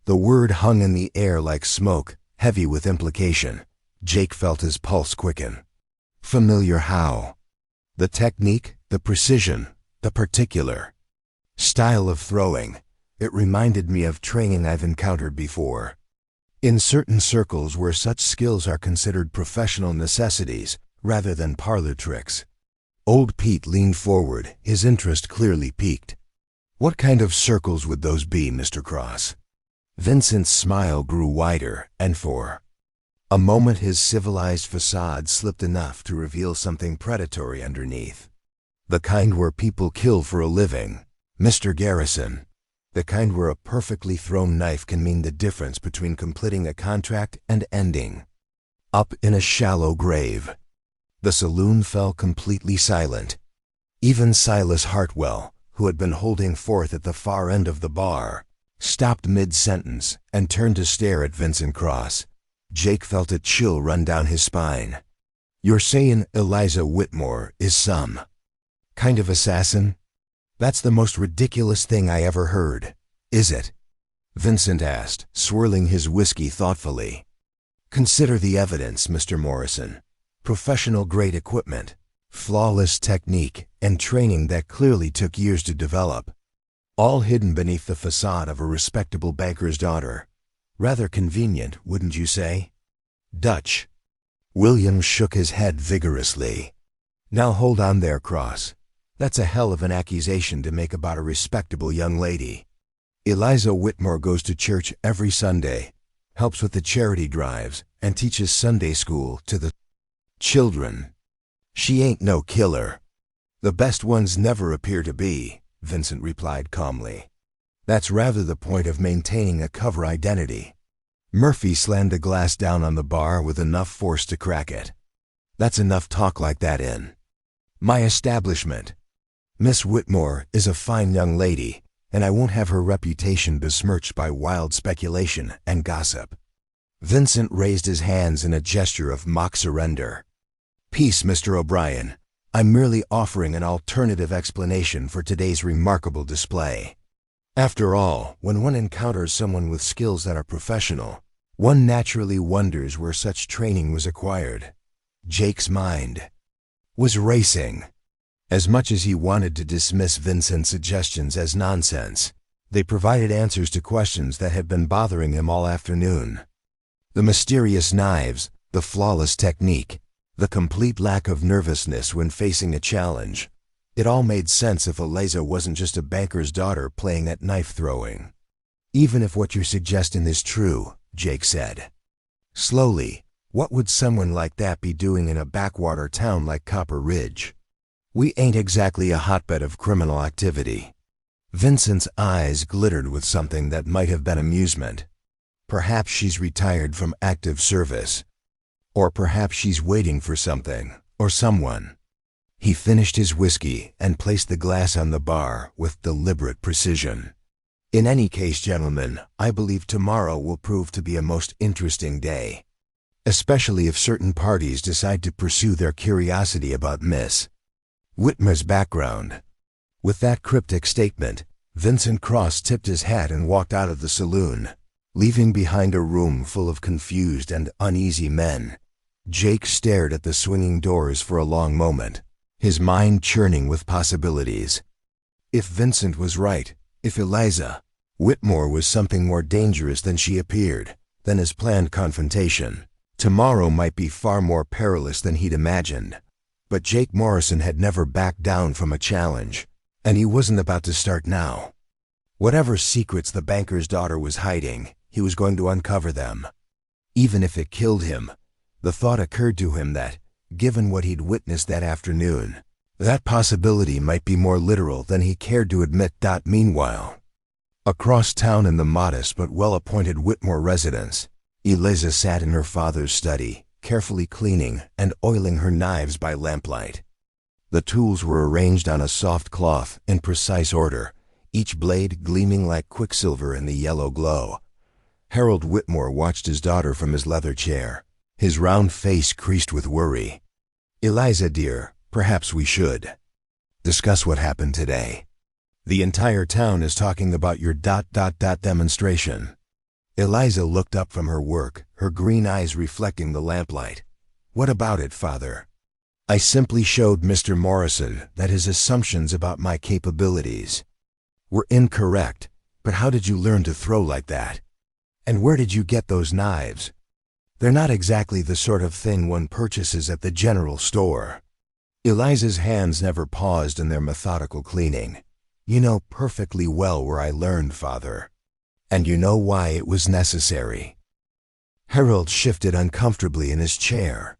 The word hung in the air like smoke, heavy with implication. Jake felt his pulse quicken. "Familiar how?" "The technique, the precision, the particular style of throwing. It reminded me of training I've encountered before. In certain circles where such skills are considered professional necessities rather than parlor tricks." Old Pete leaned forward, his interest clearly piqued. "What kind of circles would those be, Mr. Cross?" Vincent's smile grew wider, and for a moment his civilized facade slipped enough to reveal something predatory underneath. "The kind where people kill for a living, Mr. Garrison. The kind where a perfectly thrown knife can mean the difference between completing a contract and ending up in a shallow grave." The saloon fell completely silent. Even Silas Hartwell, who had been holding forth at the far end of the bar, stopped mid-sentence and turned to stare at Vincent Cross. Jake felt a chill run down his spine. "You're saying Eliza Whitmore is some kind of assassin? That's the most ridiculous thing I ever heard. Is it?" Vincent asked, swirling his whiskey thoughtfully. "Consider the evidence, Mr. Morrison. Professional-grade equipment, flawless technique, and training that clearly took years to develop. All hidden beneath the facade of a respectable banker's daughter. Rather convenient, wouldn't you say?" "Dutch." Williams shook his head vigorously. "Now hold on there, Cross. That's a hell of an accusation to make about a respectable young lady. Eliza Whitmore goes to church every Sunday, helps with the charity drives, and teaches Sunday school to the children. She ain't no killer." "The best ones never appear to be," Vincent replied calmly. "That's rather the point of maintaining a cover identity." Murphy slammed a glass down on the bar with enough force to crack it. "That's enough talk like that in my establishment. Miss Whitmore is a fine young lady, and I won't have her reputation besmirched by wild speculation and gossip." Vincent raised his hands in a gesture of mock surrender. "Peace, Mr. O'Brien. I'm merely offering an alternative explanation for today's remarkable display. After all, when one encounters someone with skills that are professional, one naturally wonders where such training was acquired." Jake's mind was racing. As much as he wanted to dismiss Vincent's suggestions as nonsense, they provided answers to questions that had been bothering him all afternoon. The mysterious knives, the flawless technique, the complete lack of nervousness when facing a challenge. It all made sense if Eliza wasn't just a banker's daughter playing at knife throwing. "Even if what you're suggesting is true," Jake said. Slowly, What would someone like that be doing in a backwater town like Copper Ridge? We ain't exactly a hotbed of criminal activity. Vincent's eyes glittered with something that might have been amusement. Perhaps she's retired from active service. Or perhaps she's waiting for something, or someone. He finished his whiskey and placed the glass on the bar with deliberate precision. In any case, gentlemen, I believe tomorrow will prove to be a most interesting day. Especially if certain parties decide to pursue their curiosity about Miss Whitmer's background. With that cryptic statement, Vincent Cross tipped his hat and walked out of the saloon, leaving behind a room full of confused and uneasy men. Jake stared at the swinging doors for a long moment, his mind churning with possibilities. If Vincent was right, if Eliza Whitmore was something more dangerous than she appeared, than his planned confrontation, tomorrow might be far more perilous than he'd imagined. But Jake Morrison had never backed down from a challenge, and he wasn't about to start now. Whatever secrets the banker's daughter was hiding, he was going to uncover them. Even if it killed him, the thought occurred to him that, given what he'd witnessed that afternoon, that possibility might be more literal than he cared to admit. Meanwhile, across town in the modest but well-appointed Whitmore residence, Eliza sat in her father's study, carefully cleaning and oiling her knives by lamplight. The tools were arranged on a soft cloth in precise order, each blade gleaming like quicksilver in the yellow glow. Harold Whitmore watched his daughter from his leather chair, his round face creased with worry. "Eliza, dear, perhaps we should discuss what happened today. The entire town is talking about your demonstration." Eliza looked up from her work, her green eyes reflecting the lamplight. "What about it, Father?" "I simply showed Mr. Morrison that his assumptions about my capabilities were incorrect. But how did you learn to throw like that? And where did you get those knives? They're not exactly the sort of thing one purchases at the general store." Eliza's hands never paused in their methodical cleaning. "You know perfectly well where I learned, Father. And you know why it was necessary." Harold shifted uncomfortably in his chair.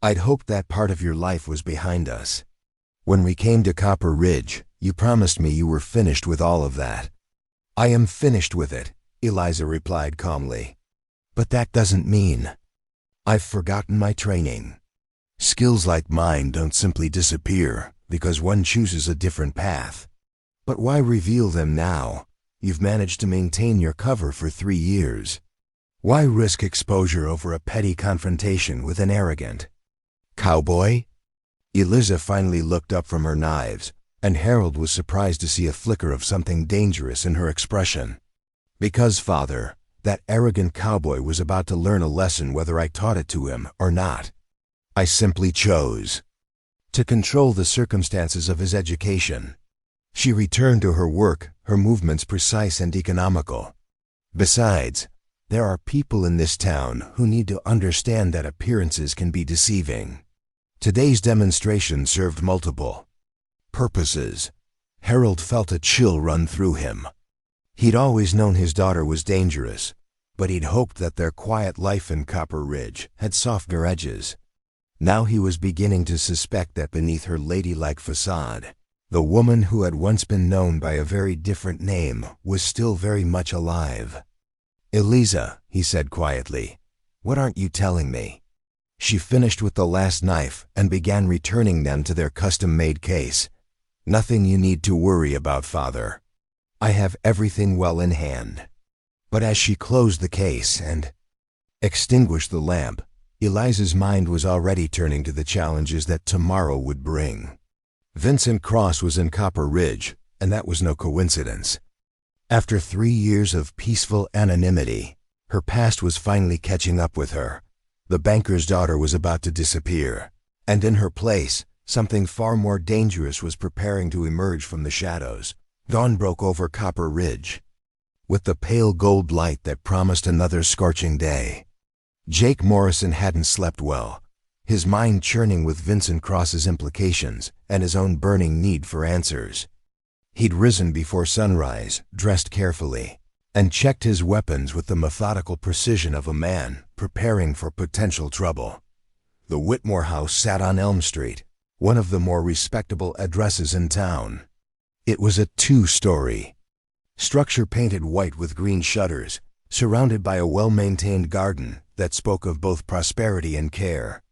"I'd hoped that part of your life was behind us. When we came to Copper Ridge, you promised me you were finished with all of that." "I am finished with it," Eliza replied calmly. "But that doesn't mean I've forgotten my training. Skills like mine don't simply disappear because one chooses a different path. But why reveal them now? You've managed to maintain your cover for 3 years. Why risk exposure over a petty confrontation with an arrogant cowboy?" Eliza finally looked up from her knives, and Harold was surprised to see a flicker of something dangerous in her expression. "Because, Father, that arrogant cowboy was about to learn a lesson whether I taught it to him or not. I simply chose to control the circumstances of his education." She returned to her work, her movements precise and economical. "Besides, there are people in this town who need to understand that appearances can be deceiving." Today's demonstration served multiple purposes. Harold felt a chill run through him. He'd always known his daughter was dangerous, but he'd hoped that their quiet life in Copper Ridge had softer edges. Now he was beginning to suspect that beneath her ladylike facade, the woman who had once been known by a very different name was still very much alive. "Eliza," he said quietly, "what aren't you telling me?" She finished with the last knife and began returning them to their custom-made case. "Nothing you need to worry about, Father. I have everything well in hand." But as she closed the case and extinguished the lamp, Eliza's mind was already turning to the challenges that tomorrow would bring. Vincent Cross was in Copper Ridge, and that was no coincidence. After 3 years of peaceful anonymity, her past was finally catching up with her. The banker's daughter was about to disappear, and in her place, something far more dangerous was preparing to emerge from the shadows. Dawn broke over Copper Ridge, with the pale gold light that promised another scorching day. Jake Morrison hadn't slept well, his mind churning with Vincent Cross's implications and his own burning need for answers. He'd risen before sunrise, dressed carefully, and checked his weapons with the methodical precision of a man preparing for potential trouble. The Whitmore house sat on Elm Street, one of the more respectable addresses in town. It was a two-story structure painted white with green shutters, surrounded by a well-maintained garden that spoke of both prosperity and care.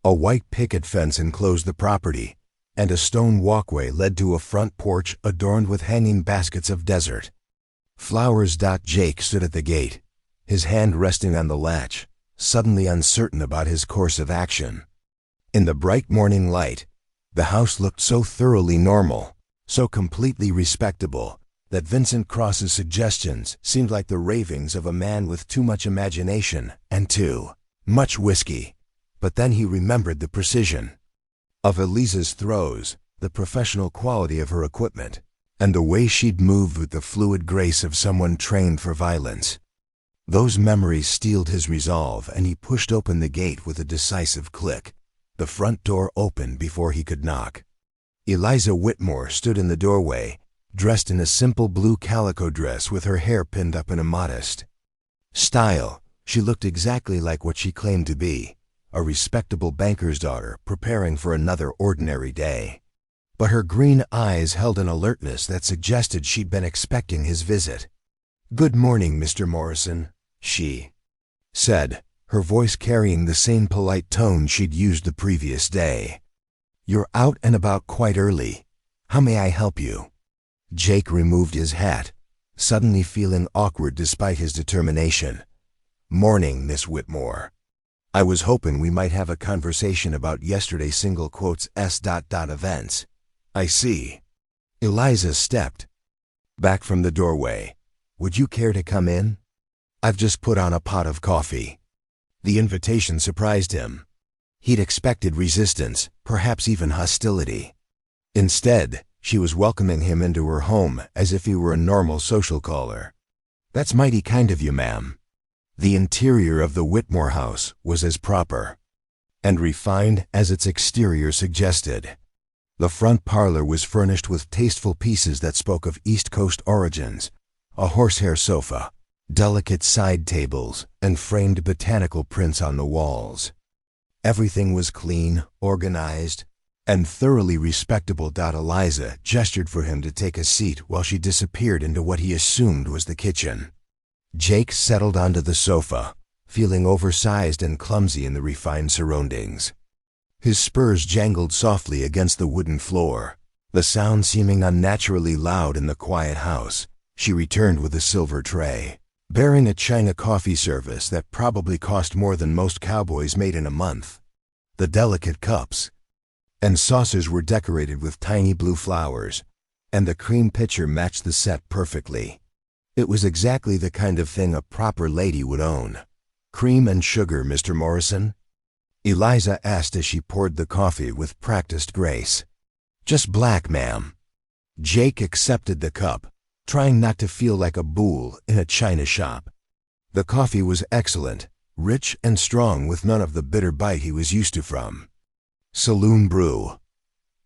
A white picket fence enclosed the property, and a stone walkway led to a front porch adorned with hanging baskets of desert flowers. Jake stood at the gate, his hand resting on the latch, suddenly uncertain about his course of action. In the bright morning light, the house looked so thoroughly normal, so completely respectable, that Vincent Cross's suggestions seemed like the ravings of a man with too much imagination and too much whiskey. But then he remembered the precision of Eliza's throws, the professional quality of her equipment, and the way she'd moved with the fluid grace of someone trained for violence. Those memories steeled his resolve, and he pushed open the gate with a decisive click. The front door opened before he could knock. Eliza Whitmore stood in the doorway, dressed in a simple blue calico dress with her hair pinned up in a modest style. She looked exactly like what she claimed to be, a respectable banker's daughter preparing for another ordinary day. But her green eyes held an alertness that suggested she'd been expecting his visit. "Good morning, Mr. Morrison," she said, her voice carrying the same polite tone she'd used the previous day. "You're out and about quite early. How may I help you?" Jake removed his hat, suddenly feeling awkward despite his determination. "Morning, Miss Whitmore. I was hoping we might have a conversation about yesterday's single quotes events." "I see." Eliza stepped back from the doorway. "Would you care to come in? I've just put on a pot of coffee." The invitation surprised him. He'd expected resistance, perhaps even hostility. Instead, she was welcoming him into her home as if he were a normal social caller. "That's mighty kind of you, ma'am." The interior of the Whitmore house was as proper and refined as its exterior suggested. The front parlor was furnished with tasteful pieces that spoke of East Coast origins: a horsehair sofa, delicate side tables, and framed botanical prints on the walls. Everything was clean, organized, and thoroughly respectable. Eliza gestured for him to take a seat while she disappeared into what he assumed was the kitchen. Jake settled onto the sofa, feeling oversized and clumsy in the refined surroundings. His spurs jangled softly against the wooden floor, the sound seeming unnaturally loud in the quiet house. She returned with a silver tray, bearing a China coffee service that probably cost more than most Cowboys made in a month. The delicate cups and saucers were decorated with tiny blue flowers, and the cream pitcher matched the set perfectly. It was exactly the kind of thing a proper lady would own. "Cream and sugar, Mr. Morrison?" Eliza asked as she poured the coffee with practiced grace. "Just black, ma'am." Jake accepted the cup, trying not to feel like a bull in a china shop. The coffee was excellent, rich and strong, with none of the bitter bite he was used to from Saloon brew.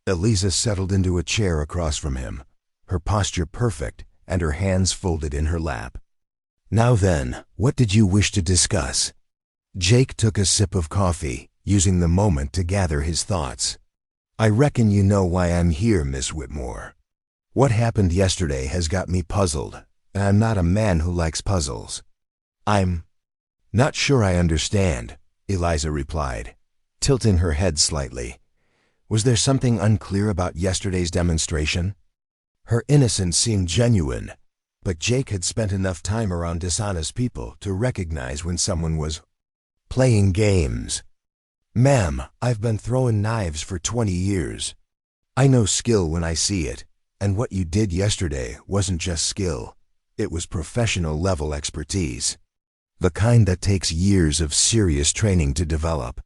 Eliza settled into a chair across from him, her posture perfect and her hands folded in her lap. "Now then, what did you wish to discuss?" Jake took a sip of coffee, using the moment to gather his thoughts. "I reckon you know why I'm here, Miss Whitmore. What happened yesterday has got me puzzled, and I'm not a man who likes puzzles." "I'm not sure I understand," Eliza replied, tilting her head slightly. "Was there something unclear about yesterday's demonstration?" Her innocence seemed genuine, but Jake had spent enough time around dishonest people to recognize when someone was playing games. "Ma'am, I've been throwing knives for 20 years. I know skill when I see it, and what you did yesterday wasn't just skill. It was professional-level expertise, the kind that takes years of serious training to develop.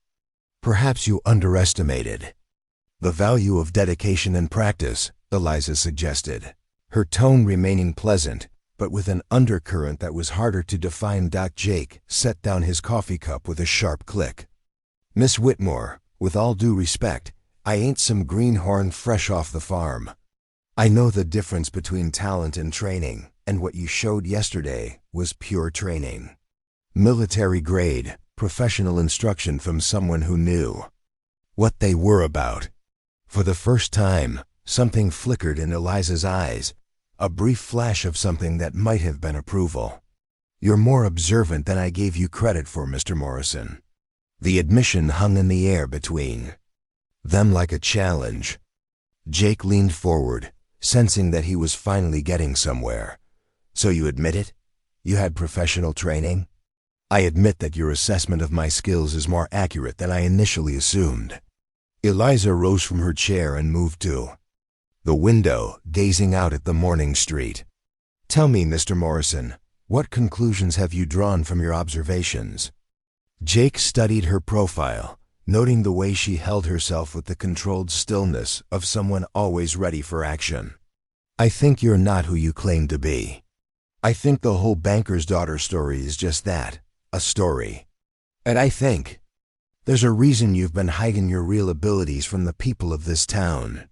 Perhaps you underestimated the value of dedication and practice," Eliza suggested, her tone remaining pleasant, but with an undercurrent that was harder to define. Jake set down his coffee cup with a sharp click. "Miss Whitmore, with all due respect, I ain't some greenhorn fresh off the farm. I know the difference between talent and training, and what you showed yesterday was pure training. Military grade, professional instruction from someone who knew what they were about. For the first time, something flickered in Eliza's eyes, a brief flash of something that might have been approval. You're more observant than I gave you credit for, Mr. Morrison. The admission hung in the air between them like a challenge. Jake leaned forward, sensing that he was finally getting somewhere. So you admit it? You had professional training? I admit that your assessment of my skills is more accurate than I initially assumed. Eliza rose from her chair and moved to the window, gazing out at the morning street. Tell me, Mr. Morrison, what conclusions have you drawn from your observations? Jake studied her profile, noting the way she held herself with the controlled stillness of someone always ready for action. I think you're not who you claim to be. I think the whole banker's daughter story is just that, a story. And I think there's a reason you've been hiding your real abilities from the people of this town.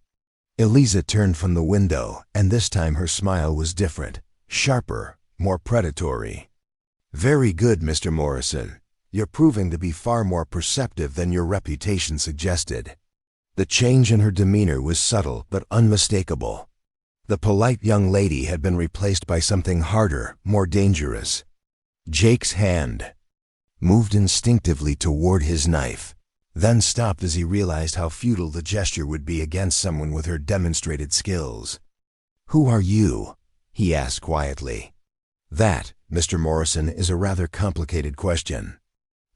Eliza turned from the window, and this time her smile was different, sharper, more predatory. Very good, Mr. Morrison. You're proving to be far more perceptive than your reputation suggested. The change in her demeanor was subtle but unmistakable. The polite young lady had been replaced by something harder, more dangerous. Jake's hand moved instinctively toward his knife, then stopped as he realized how futile the gesture would be against someone with her demonstrated skills. Who are you? He asked quietly. That, Mr. Morrison, is a rather complicated question.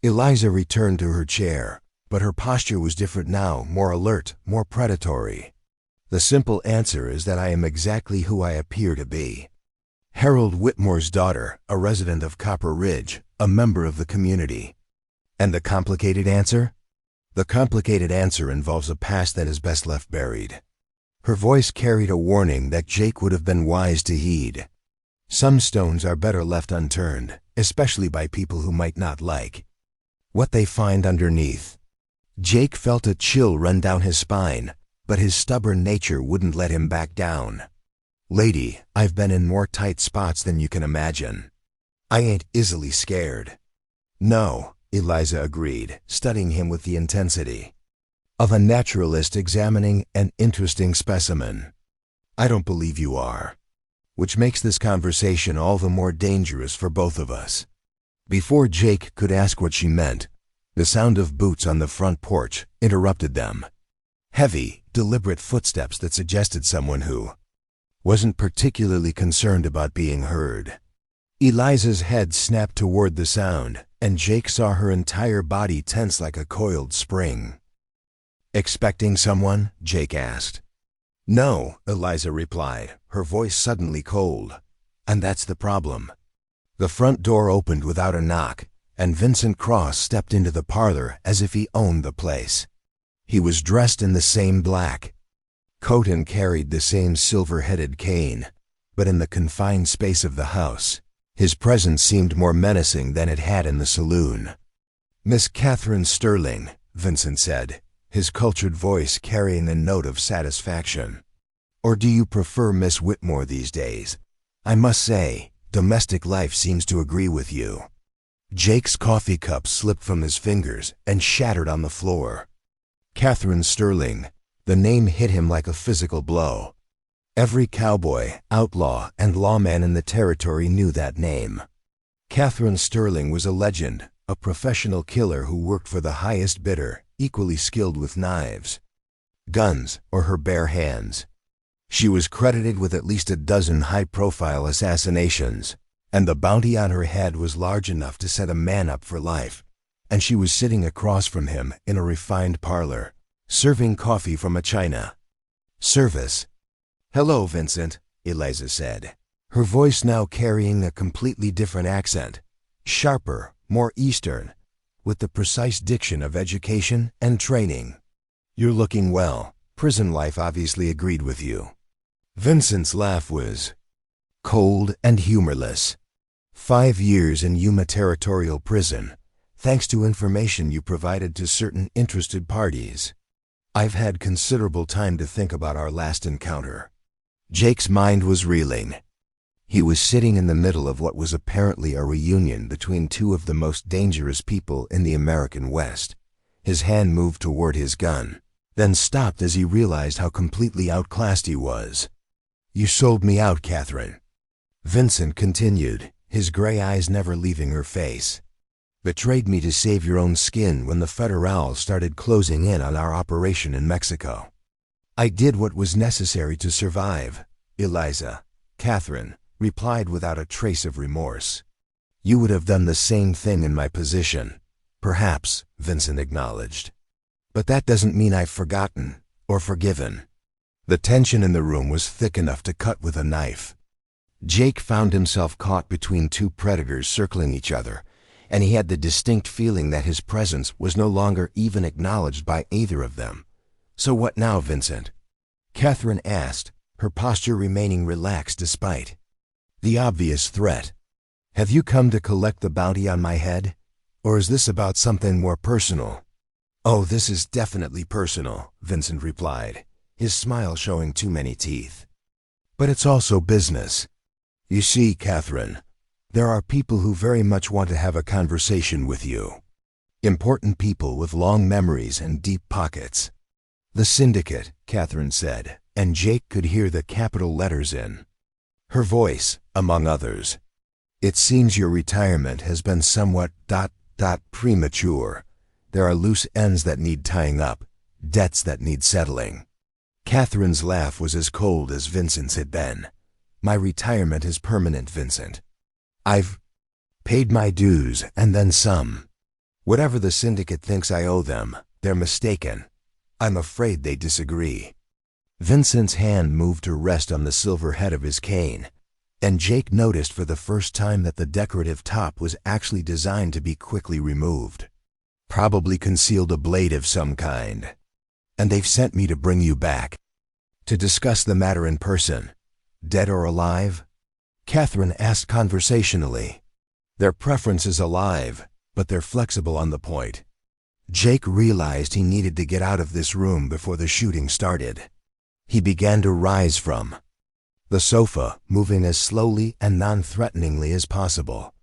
Eliza returned to her chair, but her posture was different now, more alert, more predatory. The simple answer is that I am exactly who I appear to be. Harold Whitmore's daughter, a resident of Copper Ridge, a member of the community. And the complicated answer? The complicated answer involves a past that is best left buried. Her voice carried a warning that Jake would have been wise to heed. Some stones are better left unturned, especially by people who might not like what they find underneath. Jake felt a chill run down his spine, but his stubborn nature wouldn't let him back down. Lady, I've been in more tight spots than you can imagine. I ain't easily scared. No, Eliza agreed, studying him with the intensity of a naturalist examining an interesting specimen. I don't believe you are. Which makes this conversation all the more dangerous for both of us. Before Jake could ask what she meant, the sound of boots on the front porch interrupted them. Heavy, deliberate footsteps that suggested someone who wasn't particularly concerned about being heard. Eliza's head snapped toward the sound, and Jake saw her entire body tense like a coiled spring. Expecting someone? Jake asked. No, Eliza replied, her voice suddenly cold. And that's the problem. The front door opened without a knock, and Vincent Cross stepped into the parlor as if he owned the place. He was dressed in the same black coat and carried the same silver-headed cane, but in the confined space of the house, his presence seemed more menacing than it had in the saloon. Miss Catherine Sterling, Vincent said, his cultured voice carrying a note of satisfaction. Or do you prefer Miss Whitmore these days? I must say, domestic life seems to agree with you. Jake's coffee cup slipped from his fingers and shattered on the floor. Catherine Sterling. The name hit him like a physical blow. Every cowboy, outlaw, and lawman in the territory knew that name. Catherine Sterling was a legend, a professional killer who worked for the highest bidder, equally skilled with knives, guns, or her bare hands. She was credited with at least a dozen high-profile assassinations, and the bounty on her head was large enough to set a man up for life, and she was sitting across from him in a refined parlor, serving coffee from a china service. Hello, Vincent, Eliza said, her voice now carrying a completely different accent, sharper, more Eastern, with the precise diction of education and training. You're looking well. Prison life obviously agreed with you. Vincent's laugh was cold and humorless. 5 years in Yuma Territorial Prison, thanks to information you provided to certain interested parties. I've had considerable time to think about our last encounter. Jake's mind was reeling. He was sitting in the middle of what was apparently a reunion between two of the most dangerous people in the American West. His hand moved toward his gun, then stopped as he realized how completely outclassed he was. "You sold me out, Catherine," Vincent continued, his gray eyes never leaving her face. "Betrayed me to save your own skin when the Federals started closing in on our operation in Mexico. I did what was necessary to survive, Eliza," Catherine replied without a trace of remorse. "You would have done the same thing in my position." "Perhaps," Vincent acknowledged. "But that doesn't mean I've forgotten or forgiven." The tension in the room was thick enough to cut with a knife. Jake found himself caught between two predators circling each other, and he had the distinct feeling that his presence was no longer even acknowledged by either of them. "So what now, Vincent?" Catherine asked, her posture remaining relaxed despite the obvious threat. "Have you come to collect the bounty on my head? Or is this about something more personal?" "Oh, this is definitely personal," Vincent replied, his smile showing too many teeth. "But it's also business. You see, Catherine, there are people who very much want to have a conversation with you. Important people with long memories and deep pockets." "The syndicate," Catherine said, and Jake could hear the capital letters in her voice, among others. "It seems your retirement has been somewhat premature. There are loose ends that need tying up, debts that need settling." Catherine's laugh was as cold as Vincent's had been. "My retirement is permanent, Vincent. I've paid my dues and then some. Whatever the syndicate thinks I owe them, they're mistaken. I'm afraid they disagree." Vincent's hand moved to rest on the silver head of his cane, and Jake noticed for the first time that the decorative top was actually designed to be quickly removed. "Probably concealed a blade of some kind. And they've sent me to bring you back. To discuss the matter in person. Dead or alive?" Catherine asked conversationally. "Their preference is alive, but they're flexible on the point." Jake realized he needed to get out of this room before the shooting started. He began to rise from the sofa, moving as slowly and non-threateningly as possible.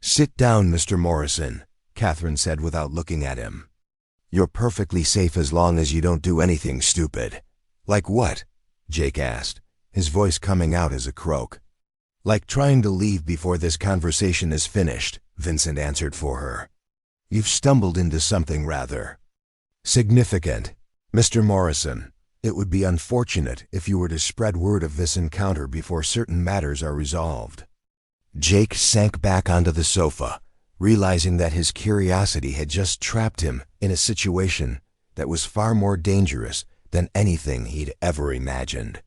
"Sit down, Mr. Morrison," Catherine said without looking at him. "You're perfectly safe as long as you don't do anything stupid." "Like what?" Jake asked, his voice coming out as a croak. "Like trying to leave before this conversation is finished," Vincent answered for her. "You've stumbled into something rather significant, Mr. Morrison. It would be unfortunate if you were to spread word of this encounter before certain matters are resolved." Jake sank back onto the sofa, realizing that his curiosity had just trapped him in a situation that was far more dangerous than anything he'd ever imagined.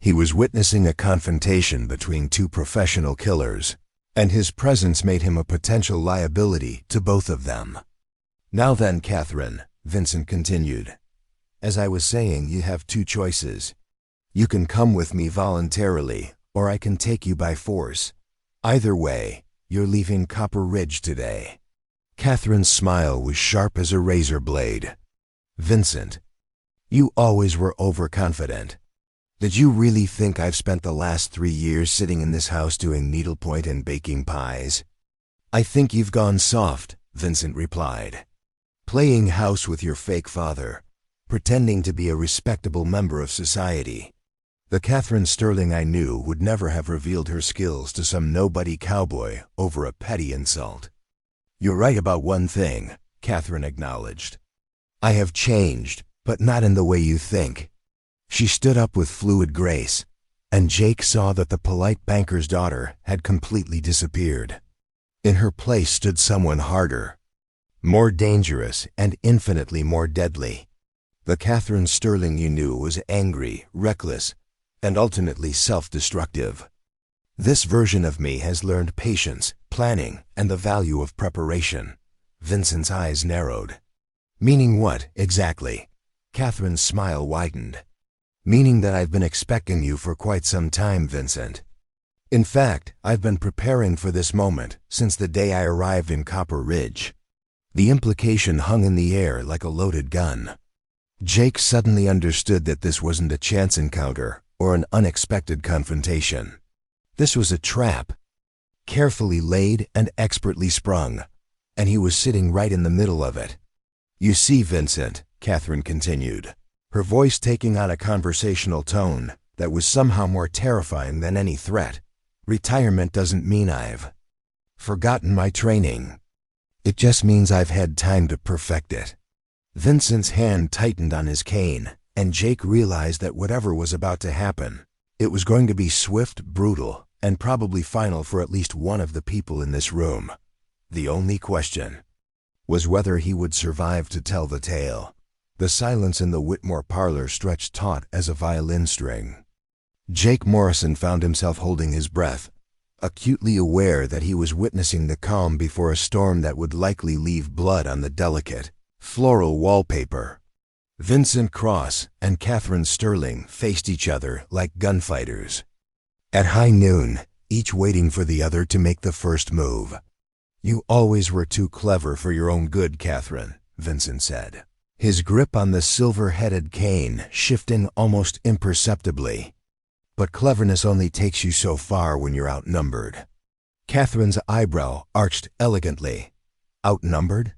He was witnessing a confrontation between two professional killers, and his presence made him a potential liability to both of them. "Now then, Catherine," Vincent continued, "as I was saying, you have two choices. You can come with me voluntarily, or I can take you by force. Either way, you're leaving Copper Ridge today." Catherine's smile was sharp as a razor blade. "Vincent, you always were overconfident. Did you really think I've spent the last 3 years sitting in this house doing needlepoint and baking pies?" "I think you've gone soft," Vincent replied. "Playing house with your fake father, pretending to be a respectable member of society. The Catherine Sterling I knew would never have revealed her skills to some nobody cowboy over a petty insult." "You're right about one thing," Catherine acknowledged. "I have changed, but not in the way you think." She stood up with fluid grace, and Jake saw that the polite banker's daughter had completely disappeared. In her place stood someone harder, more dangerous, and infinitely more deadly. The Catherine Sterling you knew was angry, reckless, and ultimately self-destructive. This version of me has learned patience, planning, and the value of preparation. Vincent's eyes narrowed. "Meaning what, exactly?" Catherine's smile widened. "Meaning that I've been expecting you for quite some time, Vincent. In fact, I've been preparing for this moment since the day I arrived in Copper Ridge." The implication hung in the air like a loaded gun. Jake suddenly understood that this wasn't a chance encounter or an unexpected confrontation. This was a trap, carefully laid and expertly sprung, and he was sitting right in the middle of it. "You see, Vincent," Catherine continued, her voice taking on a conversational tone that was somehow more terrifying than any threat, "retirement doesn't mean I've forgotten my training. It just means I've had time to perfect it." Vincent's hand tightened on his cane, and Jake realized that whatever was about to happen, it was going to be swift, brutal, and probably final for at least one of the people in this room. The only question was whether he would survive to tell the tale. The silence in the Whitmore parlor stretched taut as a violin string. Jake Morrison found himself holding his breath, acutely aware that he was witnessing the calm before a storm that would likely leave blood on the delicate, floral wallpaper. Vincent Cross and Catherine Sterling faced each other like gunfighters. At high noon, each waiting for the other to make the first move. "You always were too clever for your own good, Catherine," Vincent said, his grip on the silver-headed cane shifting almost imperceptibly. "But cleverness only takes you so far when you're outnumbered." Catherine's eyebrow arched elegantly. "Outnumbered?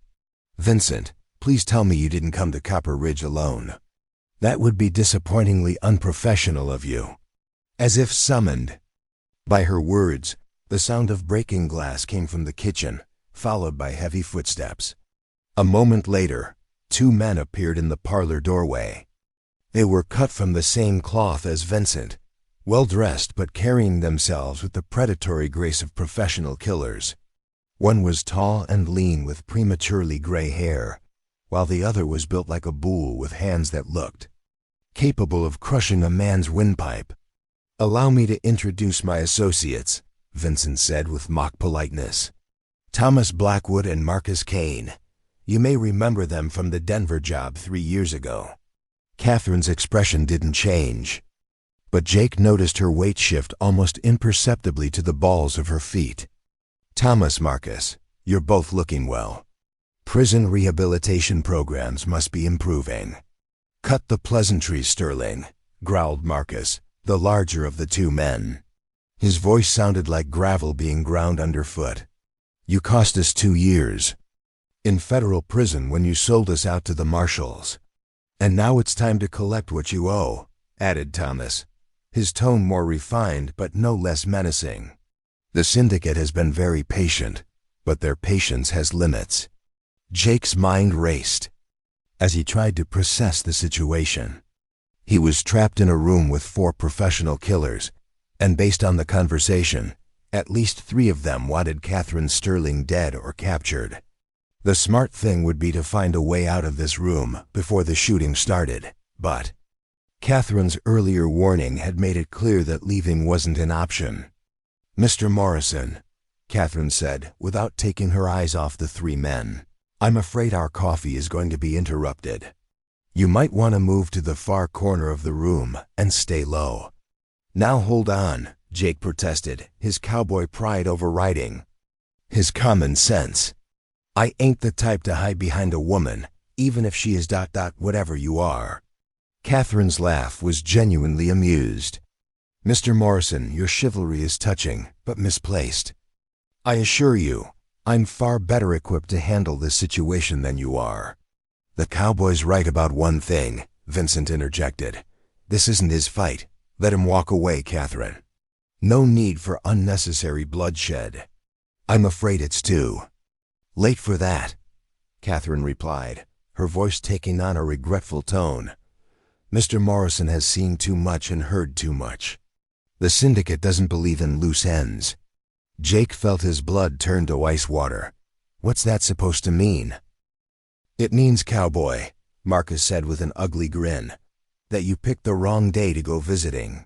Vincent, please tell me you didn't come to Copper Ridge alone. That would be disappointingly unprofessional of you." As if summoned by her words, the sound of breaking glass came from the kitchen, followed by heavy footsteps. A moment later, two men appeared in the parlor doorway. They were cut from the same cloth as Vincent, well-dressed but carrying themselves with the predatory grace of professional killers. One was tall and lean with prematurely gray hair, while the other was built like a bull with hands that looked capable of crushing a man's windpipe. "Allow me to introduce my associates," Vincent said with mock politeness. "Thomas Blackwood and Marcus Kane. You may remember them from the Denver job 3 years ago." Catherine's expression didn't change, but Jake noticed her weight shift almost imperceptibly to the balls of her feet. "Thomas, Marcus, you're both looking well. Prison rehabilitation programs must be improving." "Cut the pleasantries, Sterling," growled Marcus, the larger of the two men. His voice sounded like gravel being ground underfoot. "You cost us 2 years in federal prison when you sold us out to the marshals. And now it's time to collect what you owe," added Thomas, his tone more refined but no less menacing. "The syndicate has been very patient, but their patience has limits." Jake's mind raced as he tried to process the situation. He was trapped in a room with 4 professional killers, and based on the conversation, at least 3 of them wanted Catherine Sterling dead or captured. The smart thing would be to find a way out of this room before the shooting started, but Catherine's earlier warning had made it clear that leaving wasn't an option. "Mr. Morrison," Catherine said without taking her eyes off the 3 men, "I'm afraid our coffee is going to be interrupted. You might want to move to the far corner of the room and stay low." "Now hold on," Jake protested, his cowboy pride overriding his common sense. "I ain't the type to hide behind a woman, even if she is ... whatever you are." Catherine's laugh was genuinely amused. "Mr. Morrison, your chivalry is touching, but misplaced. I assure you, I'm far better equipped to handle this situation than you are." "The cowboy's right about one thing," Vincent interjected. "This isn't his fight. Let him walk away, Catherine. No need for unnecessary bloodshed." "I'm afraid it's too late for that," Catherine replied, her voice taking on a regretful tone. "Mr. Morrison has seen too much and heard too much. The syndicate doesn't believe in loose ends." Jake felt his blood turn to ice water. "What's that supposed to mean?" "It means, Cowboy," Marcus said with an ugly grin, "that you picked the wrong day to go visiting.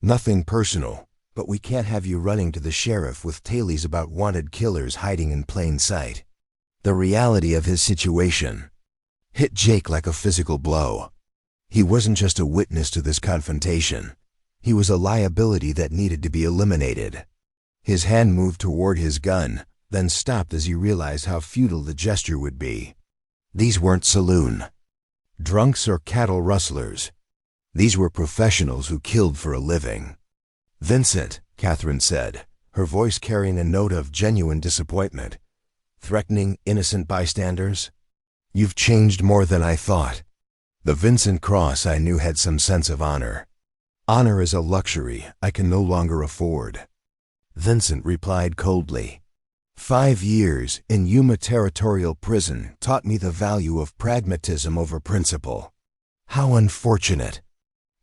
Nothing personal, but we can't have you running to the sheriff with tales about wanted killers hiding in plain sight." The reality of his situation hit Jake like a physical blow. He wasn't just a witness to this confrontation. He was a liability that needed to be eliminated. His hand moved toward his gun, then stopped as he realized how futile the gesture would be. These weren't saloon drunks or cattle rustlers. These were professionals who killed for a living. "Vincent," Catherine said, her voice carrying a note of genuine disappointment. Threatening innocent bystanders? You've changed more than I thought. The Vincent Cross I knew had some sense of honor. Honor is a luxury I can no longer afford. Vincent replied coldly. 5 years in Yuma Territorial Prison taught me the value of pragmatism over principle. How unfortunate.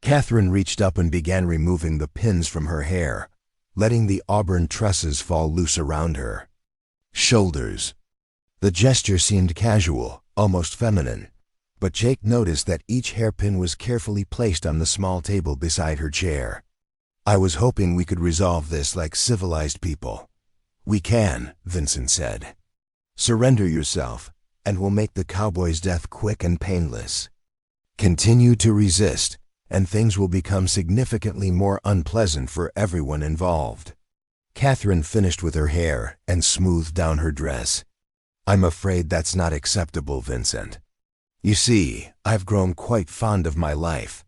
Catherine reached up and began removing the pins from her hair, letting the auburn tresses fall loose around her shoulders. The gesture seemed casual, almost feminine, but Jake noticed that each hairpin was carefully placed on the small table beside her chair. I was hoping we could resolve this like civilized people. We can, Vincent said. Surrender yourself, and we'll make the cowboy's death quick and painless. Continue to resist, and things will become significantly more unpleasant for everyone involved. Catherine finished with her hair and smoothed down her dress. I'm afraid that's not acceptable, Vincent. You see, I've grown quite fond of my life.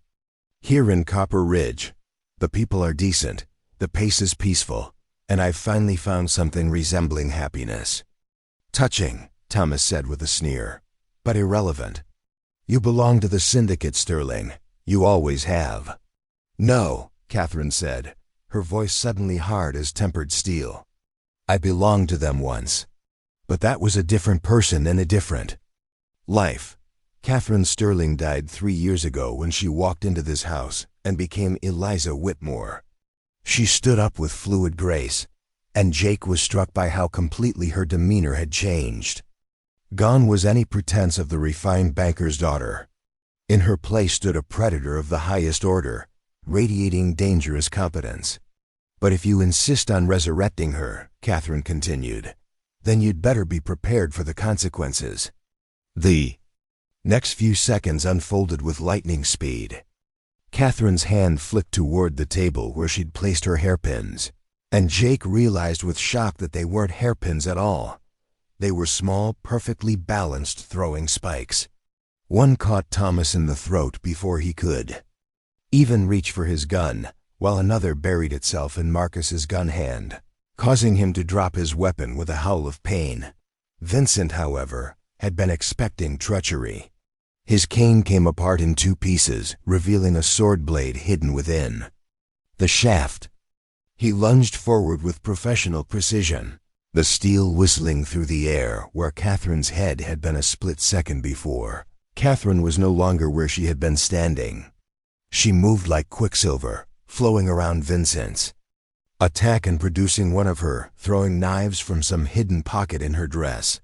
Here in Copper Ridge, the people are decent, the pace is peaceful, and I've finally found something resembling happiness. Touching, Thomas said with a sneer, but irrelevant. You belong to the syndicate, Sterling. You always have. No, Catherine said, her voice suddenly hard as tempered steel. I belonged to them once. But that was a different person in a different life. Catherine Sterling died 3 years ago when she walked into this house and became Eliza Whitmore. She stood up with fluid grace, and Jake was struck by how completely her demeanor had changed. Gone was any pretense of the refined banker's daughter. In her place stood a predator of the highest order, radiating dangerous competence. But if you insist on resurrecting her, Catherine continued, then you'd better be prepared for the consequences. The next few seconds unfolded with lightning speed. Catherine's hand flicked toward the table where she'd placed her hairpins, and Jake realized with shock that they weren't hairpins at all. They were small, perfectly balanced throwing spikes. One caught Thomas in the throat before he could even reach for his gun, while another buried itself in Marcus's gun hand, causing him to drop his weapon with a howl of pain. Vincent, however, had been expecting treachery. His cane came apart in 2 pieces, revealing a sword blade hidden within the shaft. He lunged forward with professional precision, the steel whistling through the air where Catherine's head had been a split second before. Catherine was no longer where she had been standing. She moved like quicksilver, flowing around Vincent's attack and producing one of her, throwing knives from some hidden pocket in her dress.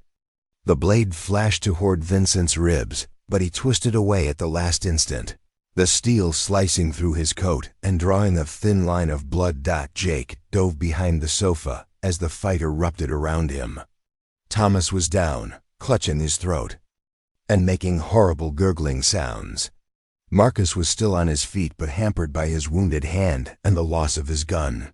The blade flashed toward Vincent's ribs, but he twisted away at the last instant, the steel slicing through his coat and drawing a thin line of blood. Jake dove behind the sofa as the fight erupted around him. Thomas was down, clutching his throat and making horrible gurgling sounds. Marcus was still on his feet but hampered by his wounded hand and the loss of his gun.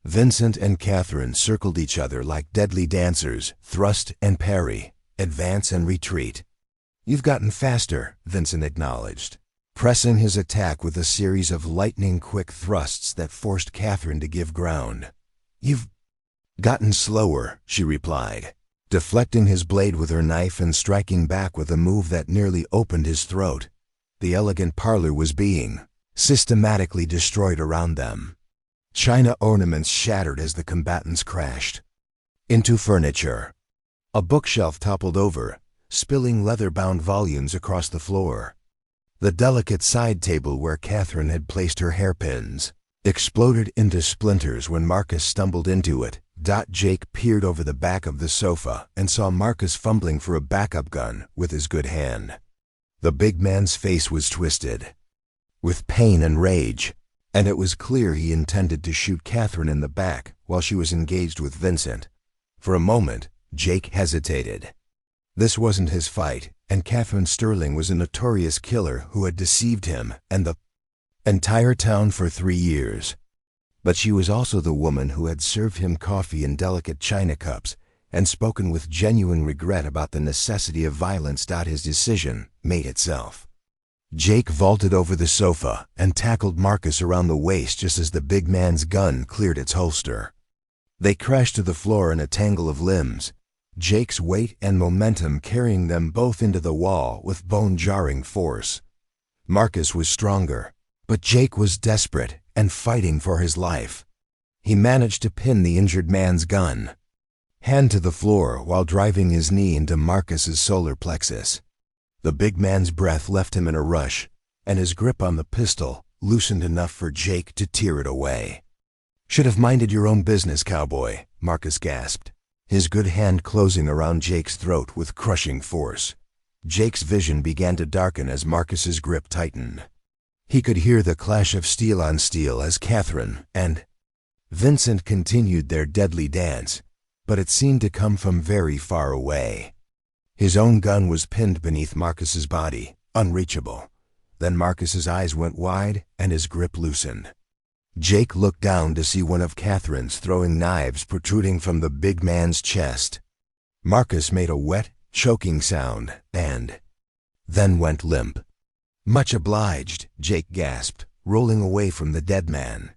Vincent and Catherine circled each other like deadly dancers, thrust and parry, advance and retreat. You've gotten faster, Vincent acknowledged, pressing his attack with a series of lightning-quick thrusts that forced Catherine to give ground. You've gotten slower, she replied, deflecting his blade with her knife and striking back with a move that nearly opened his throat. The elegant parlor was being systematically destroyed around them. China ornaments shattered as the combatants crashed into furniture. A bookshelf toppled over, spilling leather-bound volumes across the floor. The delicate side table where Catherine had placed her hairpins exploded into splinters when Marcus stumbled into it. Jake peered over the back of the sofa and saw Marcus fumbling for a backup gun with his good hand. The big man's face was twisted with pain and rage, and it was clear he intended to shoot Catherine in the back while she was engaged with Vincent. For a moment, Jake hesitated. This wasn't his fight, and Catherine Sterling was a notorious killer who had deceived him and the entire town for 3 years. But she was also the woman who had served him coffee in delicate china cups and spoken with genuine regret about the necessity of violence. His decision made itself. Jake vaulted over the sofa and tackled Marcus around the waist just as the big man's gun cleared its holster. They crashed to the floor in a tangle of limbs, Jake's weight and momentum carrying them both into the wall with bone-jarring force. Marcus was stronger, but Jake was desperate and fighting for his life. He managed to pin the injured man's gun, hand to the floor while driving his knee into Marcus's solar plexus. The big man's breath left him in a rush, and his grip on the pistol loosened enough for Jake to tear it away. "Should have minded your own business, Cowboy," Marcus gasped, his good hand closing around Jake's throat with crushing force. Jake's vision began to darken as Marcus's grip tightened. He could hear the clash of steel on steel as Catherine and Vincent continued their deadly dance, but it seemed to come from very far away. His own gun was pinned beneath Marcus's body, unreachable. Then Marcus's eyes went wide and his grip loosened. Jake looked down to see one of Catherine's throwing knives protruding from the big man's chest. Marcus made a wet, choking sound and then went limp. "Much obliged," Jake gasped, rolling away from the dead man.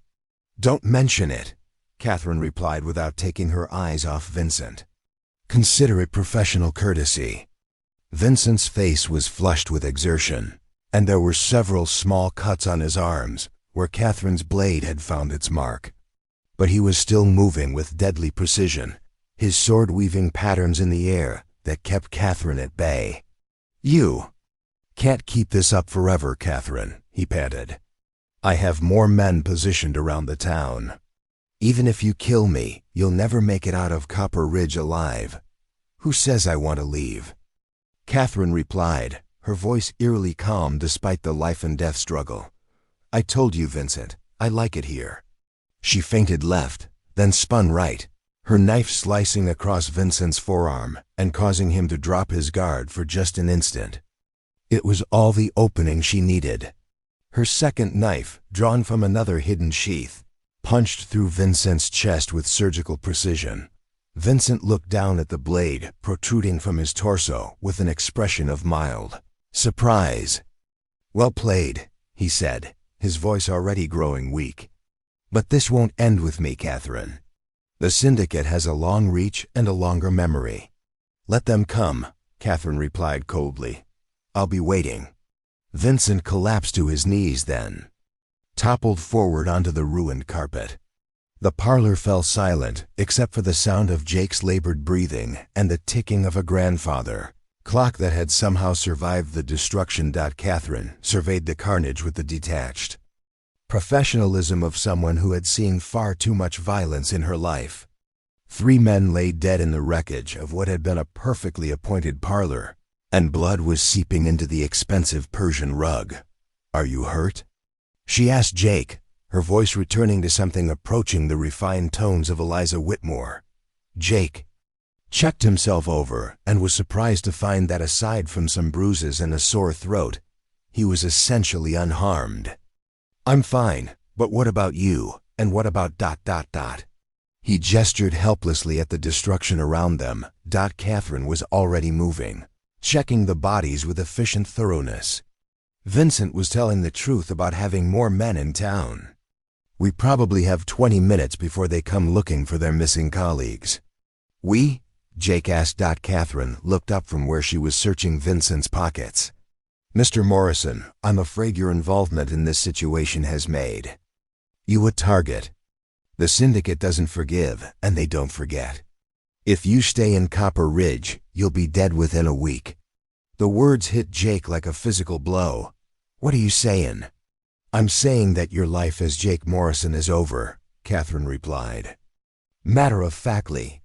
"Don't mention it," Catherine replied without taking her eyes off Vincent. "Consider it professional courtesy." Vincent's face was flushed with exertion, and there were several small cuts on his arms where Catherine's blade had found its mark. But he was still moving with deadly precision, his sword weaving patterns in the air that kept Catherine at bay. "You can't keep this up forever, Catherine," he panted. "I have more men positioned around the town. Even if you kill me, you'll never make it out of Copper Ridge alive. Who says I want to leave?" Catherine replied, her voice eerily calm despite the life-and-death struggle. "I told you, Vincent, I like it here." She feinted left, then spun right, her knife slicing across Vincent's forearm and causing him to drop his guard for just an instant. It was all the opening she needed. Her second knife, drawn from another hidden sheath, punched through Vincent's chest with surgical precision. Vincent looked down at the blade protruding from his torso with an expression of mild surprise. "Well played," he said, his voice already growing weak. "But this won't end with me, Catherine. The Syndicate has a long reach and a longer memory." "Let them come," Catherine replied coldly. "I'll be waiting." Vincent collapsed to his knees then, toppled forward onto the ruined carpet. The parlor fell silent except for the sound of Jake's labored breathing and the ticking of a grandfather clock that had somehow survived the destruction. Catherine surveyed the carnage with the detached professionalism of someone who had seen far too much violence in her life. 3 men lay dead in the wreckage of what had been a perfectly appointed parlor, and blood was seeping into the expensive Persian rug. "Are you hurt?" she asked Jake, her voice returning to something approaching the refined tones of Eliza Whitmore. Jake checked himself over and was surprised to find that aside from some bruises and a sore throat, he was essentially unharmed. "I'm fine, but what about you, and what about ... He gestured helplessly at the destruction around them. Catherine was already moving, checking the bodies with efficient thoroughness. Vincent was telling the truth about having more men in town. "We probably have 20 minutes before they come looking for their missing colleagues." "We?" Jake asked. Catherine looked up from where she was searching Vincent's pockets. "Mr. Morrison, I'm afraid your involvement in this situation has made you a target. The Syndicate doesn't forgive, and they don't forget. If you stay in Copper Ridge, you'll be dead within a week." The words hit Jake like a physical blow. "What are you saying?" "I'm saying that your life as Jake Morrison is over," Catherine replied, matter-of-factly.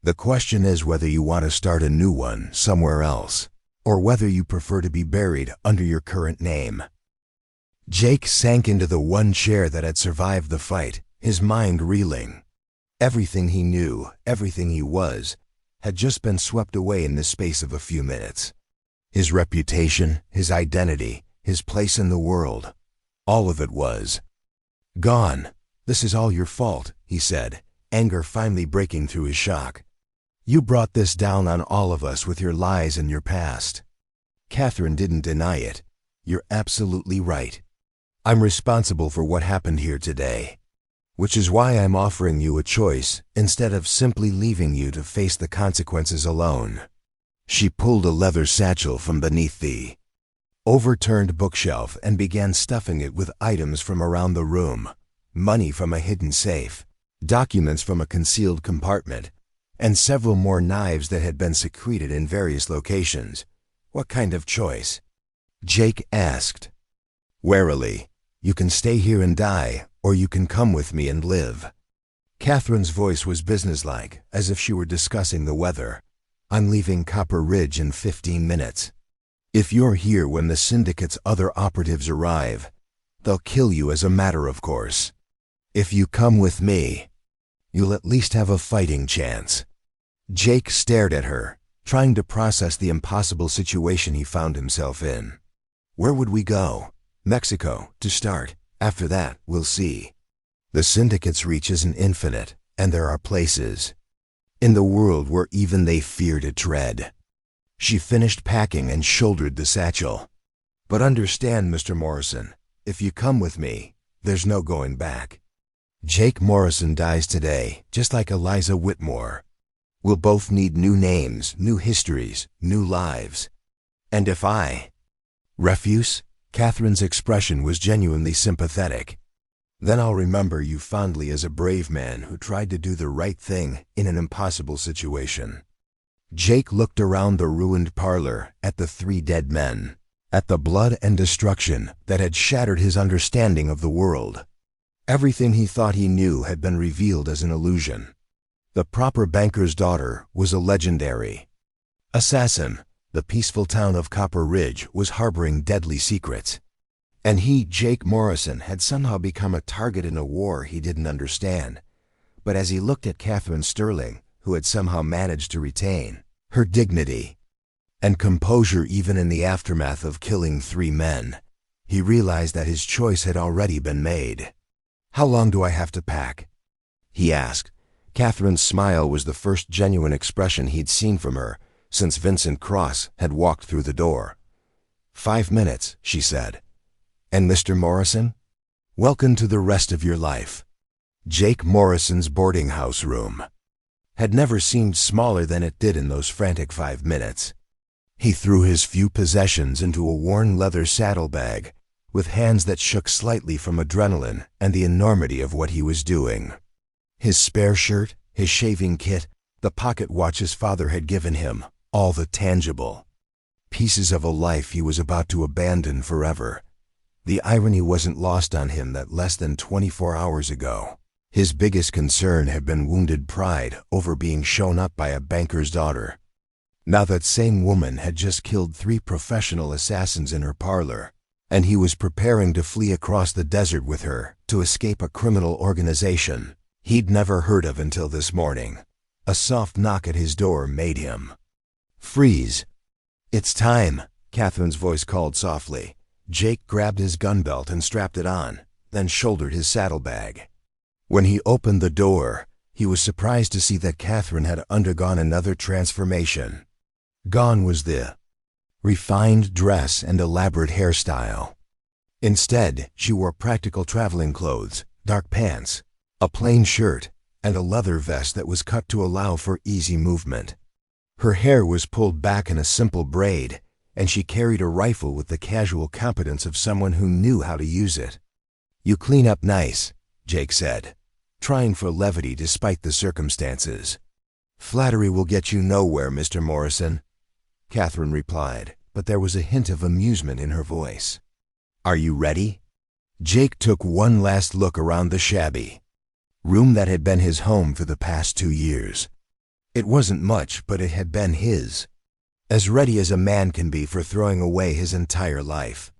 "The question is whether you want to start a new one somewhere else, or whether you prefer to be buried under your current name." Jake sank into the one chair that had survived the fight, his mind reeling. Everything he knew, everything he was, had just been swept away in the space of a few minutes. His reputation, his identity, his place in the world, all of it was gone. "This is all your fault," he said, anger finally breaking through his shock. "You brought this down on all of us with your lies and your past." Catherine didn't deny it. You're absolutely right. I'm responsible for what happened here today, which is why I'm offering you a choice instead of simply leaving you to face the consequences alone." She pulled a leather satchel from beneath the overturned bookshelf and began stuffing it with items from around the room: money from a hidden safe, documents from a concealed compartment, and several more knives that had been secreted in various locations. "What kind of choice?" Jake asked. Warily, "You can stay here and die, or you can come with me and live." Catherine's voice was businesslike, as if she were discussing the weather. "I'm leaving Copper Ridge in 15 minutes. If you're here when the syndicate's other operatives arrive, they'll kill you as a matter of course. If you come with me, you'll at least have a fighting chance." Jake stared at her, trying to process the impossible situation he found himself in. "Where would we go?" "Mexico, to start. After that, we'll see. The syndicate's reach isn't infinite, and there are places in the world where even they fear to tread." She finished packing and shouldered the satchel. "But understand, Mr. Morrison, if you come with me, there's no going back. Jake Morrison dies today, just like Eliza Whitmore. We'll both need new names, new histories, new lives. And if I refuse," Catherine's expression was genuinely sympathetic, "then I'll remember you fondly as a brave man who tried to do the right thing in an impossible situation." Jake looked around the ruined parlor at the 3 dead men, at the blood and destruction that had shattered his understanding of the world. Everything he thought he knew had been revealed as an illusion. The proper banker's daughter was a legendary assassin. The peaceful town of Copper Ridge was harboring deadly secrets. And he, Jake Morrison, had somehow become a target in a war he didn't understand. But as he looked at Catherine Sterling, who had somehow managed to retain her dignity and composure even in the aftermath of killing 3 men, he realized that his choice had already been made. "How long do I have to pack?" he asked. Catherine's smile was the first genuine expression he'd seen from her since Vincent Cross had walked through the door. 5 minutes, she said. "And Mr. Morrison? Welcome to the rest of your life." Jake Morrison's boarding house room had never seemed smaller than it did in those frantic 5 minutes. He threw his few possessions into a worn leather saddlebag, with hands that shook slightly from adrenaline and the enormity of what he was doing. His spare shirt, his shaving kit, the pocket watch his father had given him, all the tangible pieces of a life he was about to abandon forever. The irony wasn't lost on him that less than 24 hours ago, his biggest concern had been wounded pride over being shown up by a banker's daughter. Now that same woman had just killed 3 professional assassins in her parlor, and he was preparing to flee across the desert with her to escape a criminal organization he'd never heard of until this morning. A soft knock at his door made him freeze. "It's time," Catherine's voice called softly. Jake grabbed his gun belt and strapped it on, then shouldered his saddlebag. When he opened the door, he was surprised to see that Catherine had undergone another transformation. Gone was the refined dress and elaborate hairstyle. Instead, she wore practical traveling clothes, dark pants, a plain shirt, and a leather vest that was cut to allow for easy movement. Her hair was pulled back in a simple braid, and she carried a rifle with the casual competence of someone who knew how to use it. "You clean up nice," Jake said, trying for levity despite the circumstances. "Flattery will get you nowhere, Mr. Morrison," Catherine replied, but there was a hint of amusement in her voice. "Are you ready?" Jake took one last look around the shabby room that had been his home for the past 2 years. It wasn't much, but it had been his. As ready as a man can be for throwing away his entire life.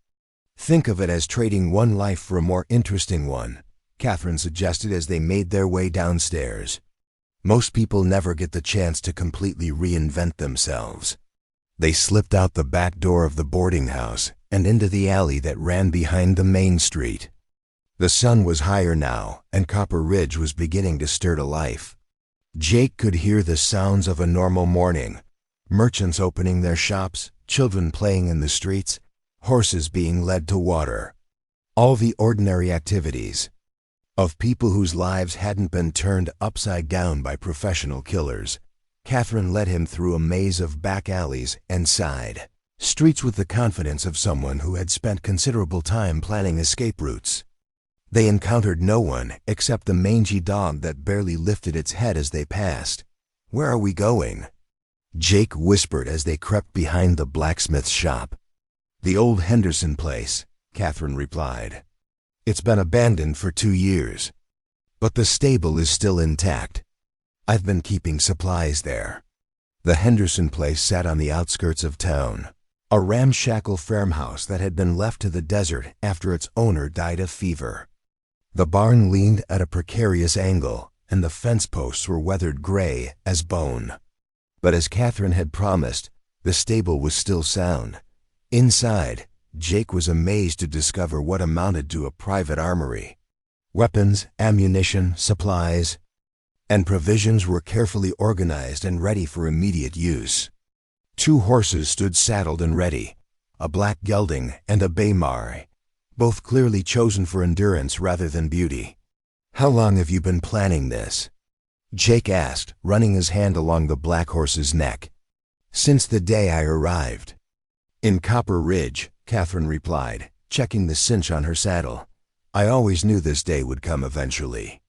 "Think of it as trading one life for a more interesting one," Catherine suggested as they made their way downstairs. "Most people never get the chance to completely reinvent themselves." They slipped out the back door of the boarding house and into the alley that ran behind the main street. The sun was higher now, and Copper Ridge was beginning to stir to life. Jake could hear the sounds of a normal morning: merchants opening their shops, children playing in the streets, horses being led to water. All the ordinary activities of people whose lives hadn't been turned upside down by professional killers. Catherine led him through a maze of back alleys and side streets with the confidence of someone who had spent considerable time planning escape routes. They encountered no one except the mangy dog that barely lifted its head as they passed. "Where are we going?" Jake whispered as they crept behind the blacksmith's shop. "The old Henderson place," Catherine replied. "It's been abandoned for 2 years, but the stable is still intact. I've been keeping supplies there." The Henderson place sat on the outskirts of town, a ramshackle farmhouse that had been left to the desert after its owner died of fever. The barn leaned at a precarious angle, and the fence posts were weathered gray as bone. But as Catherine had promised, the stable was still sound. Inside, Jake was amazed to discover what amounted to a private armory. Weapons, ammunition, supplies, and provisions were carefully organized and ready for immediate use. 2 horses stood saddled and ready, a black gelding and a bay mare, both clearly chosen for endurance rather than beauty. "How long have you been planning this?" Jake asked, running his hand along the black horse's neck. "Since the day I arrived." "In Copper Ridge," Catherine replied, checking the cinch on her saddle. "I always knew this day would come eventually.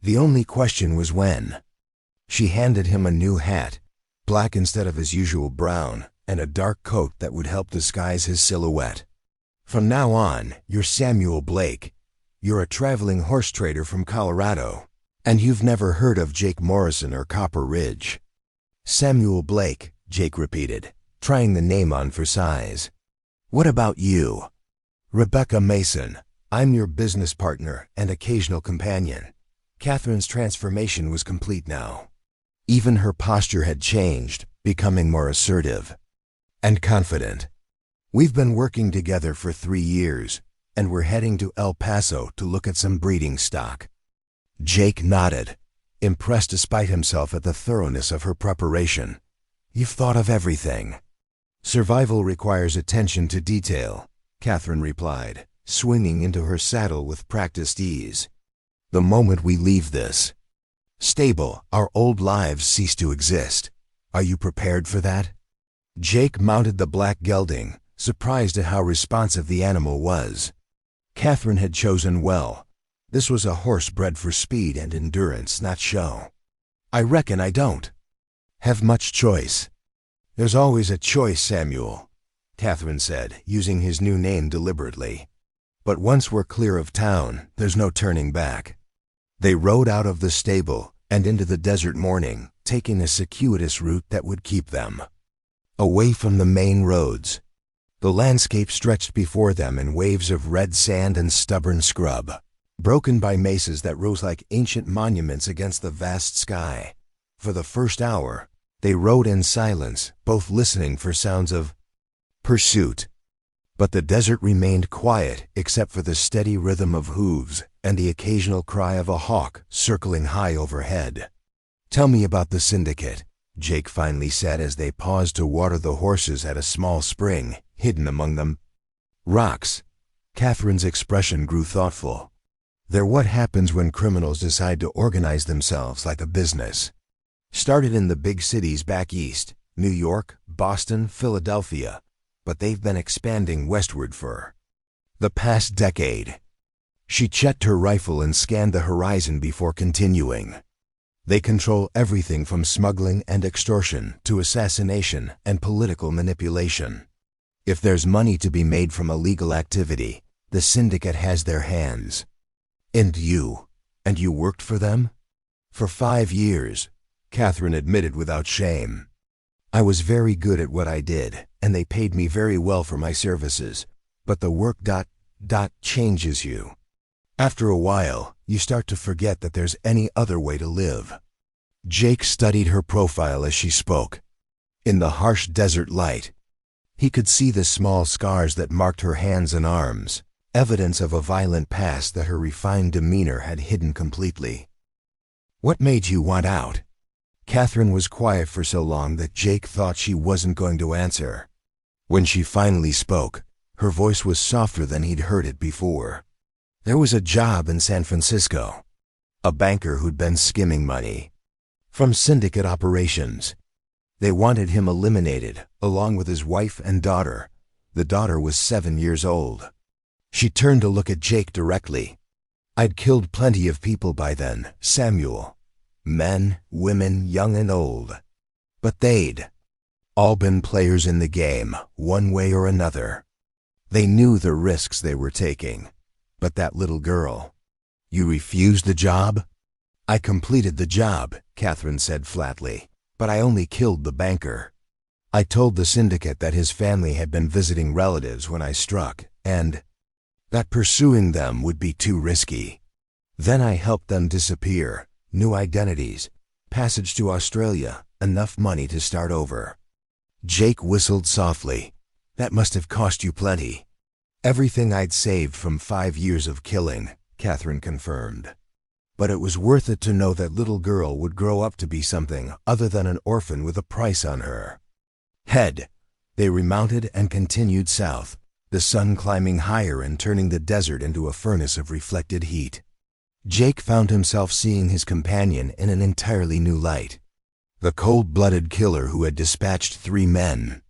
The only question was when." She handed him a new hat, black instead of his usual brown, and a dark coat that would help disguise his silhouette. "From now on, you're Samuel Blake. You're a traveling horse trader from Colorado, and you've never heard of Jake Morrison or Copper Ridge." "Samuel Blake," Jake repeated, trying the name on for size. "What about you?" "Rebecca Mason. I'm your business partner and occasional companion." Catherine's transformation was complete now. Even her posture had changed, becoming more assertive and confident. "We've been working together for 3 years, and we're heading to El Paso to look at some breeding stock." Jake nodded, impressed despite himself at the thoroughness of her preparation. "You've thought of everything." "Survival requires attention to detail," Catherine replied, swinging into her saddle with practiced ease. "The moment we leave this stable, our old lives cease to exist. Are you prepared for that?" Jake mounted the black gelding, surprised at how responsive the animal was. Catherine had chosen well. This was a horse bred for speed and endurance, not show. "I reckon I don't have much choice." "There's always a choice, Samuel," Catherine said, using his new name deliberately. "But once we're clear of town, there's no turning back." They rode out of the stable and into the desert morning, taking a circuitous route that would keep them away from the main roads. The landscape stretched before them in waves of red sand and stubborn scrub, broken by mesas that rose like ancient monuments against the vast sky. For the first hour, they rode in silence, both listening for sounds of pursuit. But the desert remained quiet except for the steady rhythm of hooves and the occasional cry of a hawk circling high overhead. "Tell me about the syndicate," Jake finally said as they paused to water the horses at a small spring hidden among them rocks. Catherine's expression grew thoughtful. "They're what happens when criminals decide to organize themselves like a business. Started in the big cities back east, New York, Boston, Philadelphia, but they've been expanding westward for the past decade." She checked her rifle and scanned the horizon before continuing. "They control everything from smuggling and extortion to assassination and political manipulation. If there's money to be made from illegal activity, the syndicate has their hands." And you worked for them?" "For 5 years," Catherine admitted without shame. "I was very good at what I did, and they paid me very well for my services. But the work changes you. After a while, you start to forget that there's any other way to live." Jake studied her profile as she spoke. In the harsh desert light, he could see the small scars that marked her hands and arms, evidence of a violent past that her refined demeanor had hidden completely. "What made you want out?" Catherine was quiet for so long that Jake thought she wasn't going to answer. When she finally spoke, Her voice was softer than he'd heard it before. There was a job in San Francisco. A banker who'd been skimming money from syndicate operations. They wanted him eliminated, along with his wife and daughter. The daughter was 7 years old. She turned to look at Jake directly. I'd killed plenty of people by then, Samuel. Men, women, young and old. But they'd all been players in the game, one way or another. They knew the risks they were taking. But that little girl. You refused the job? I completed the job, Catherine said flatly, but I only killed the banker. I told the syndicate that his family had been visiting relatives when I struck, and that pursuing them would be too risky. Then I helped them disappear, new identities, passage to Australia, enough money to start over. Jake whistled softly. That must have cost you plenty. Everything I'd saved from 5 years of killing, Catherine confirmed. But it was worth it to know that little girl would grow up to be something other than an orphan with a price on her head. They remounted and continued south, the sun climbing higher and turning the desert into a furnace of reflected heat. Jake found himself seeing his companion in an entirely new light. The cold-blooded killer who had dispatched 3 men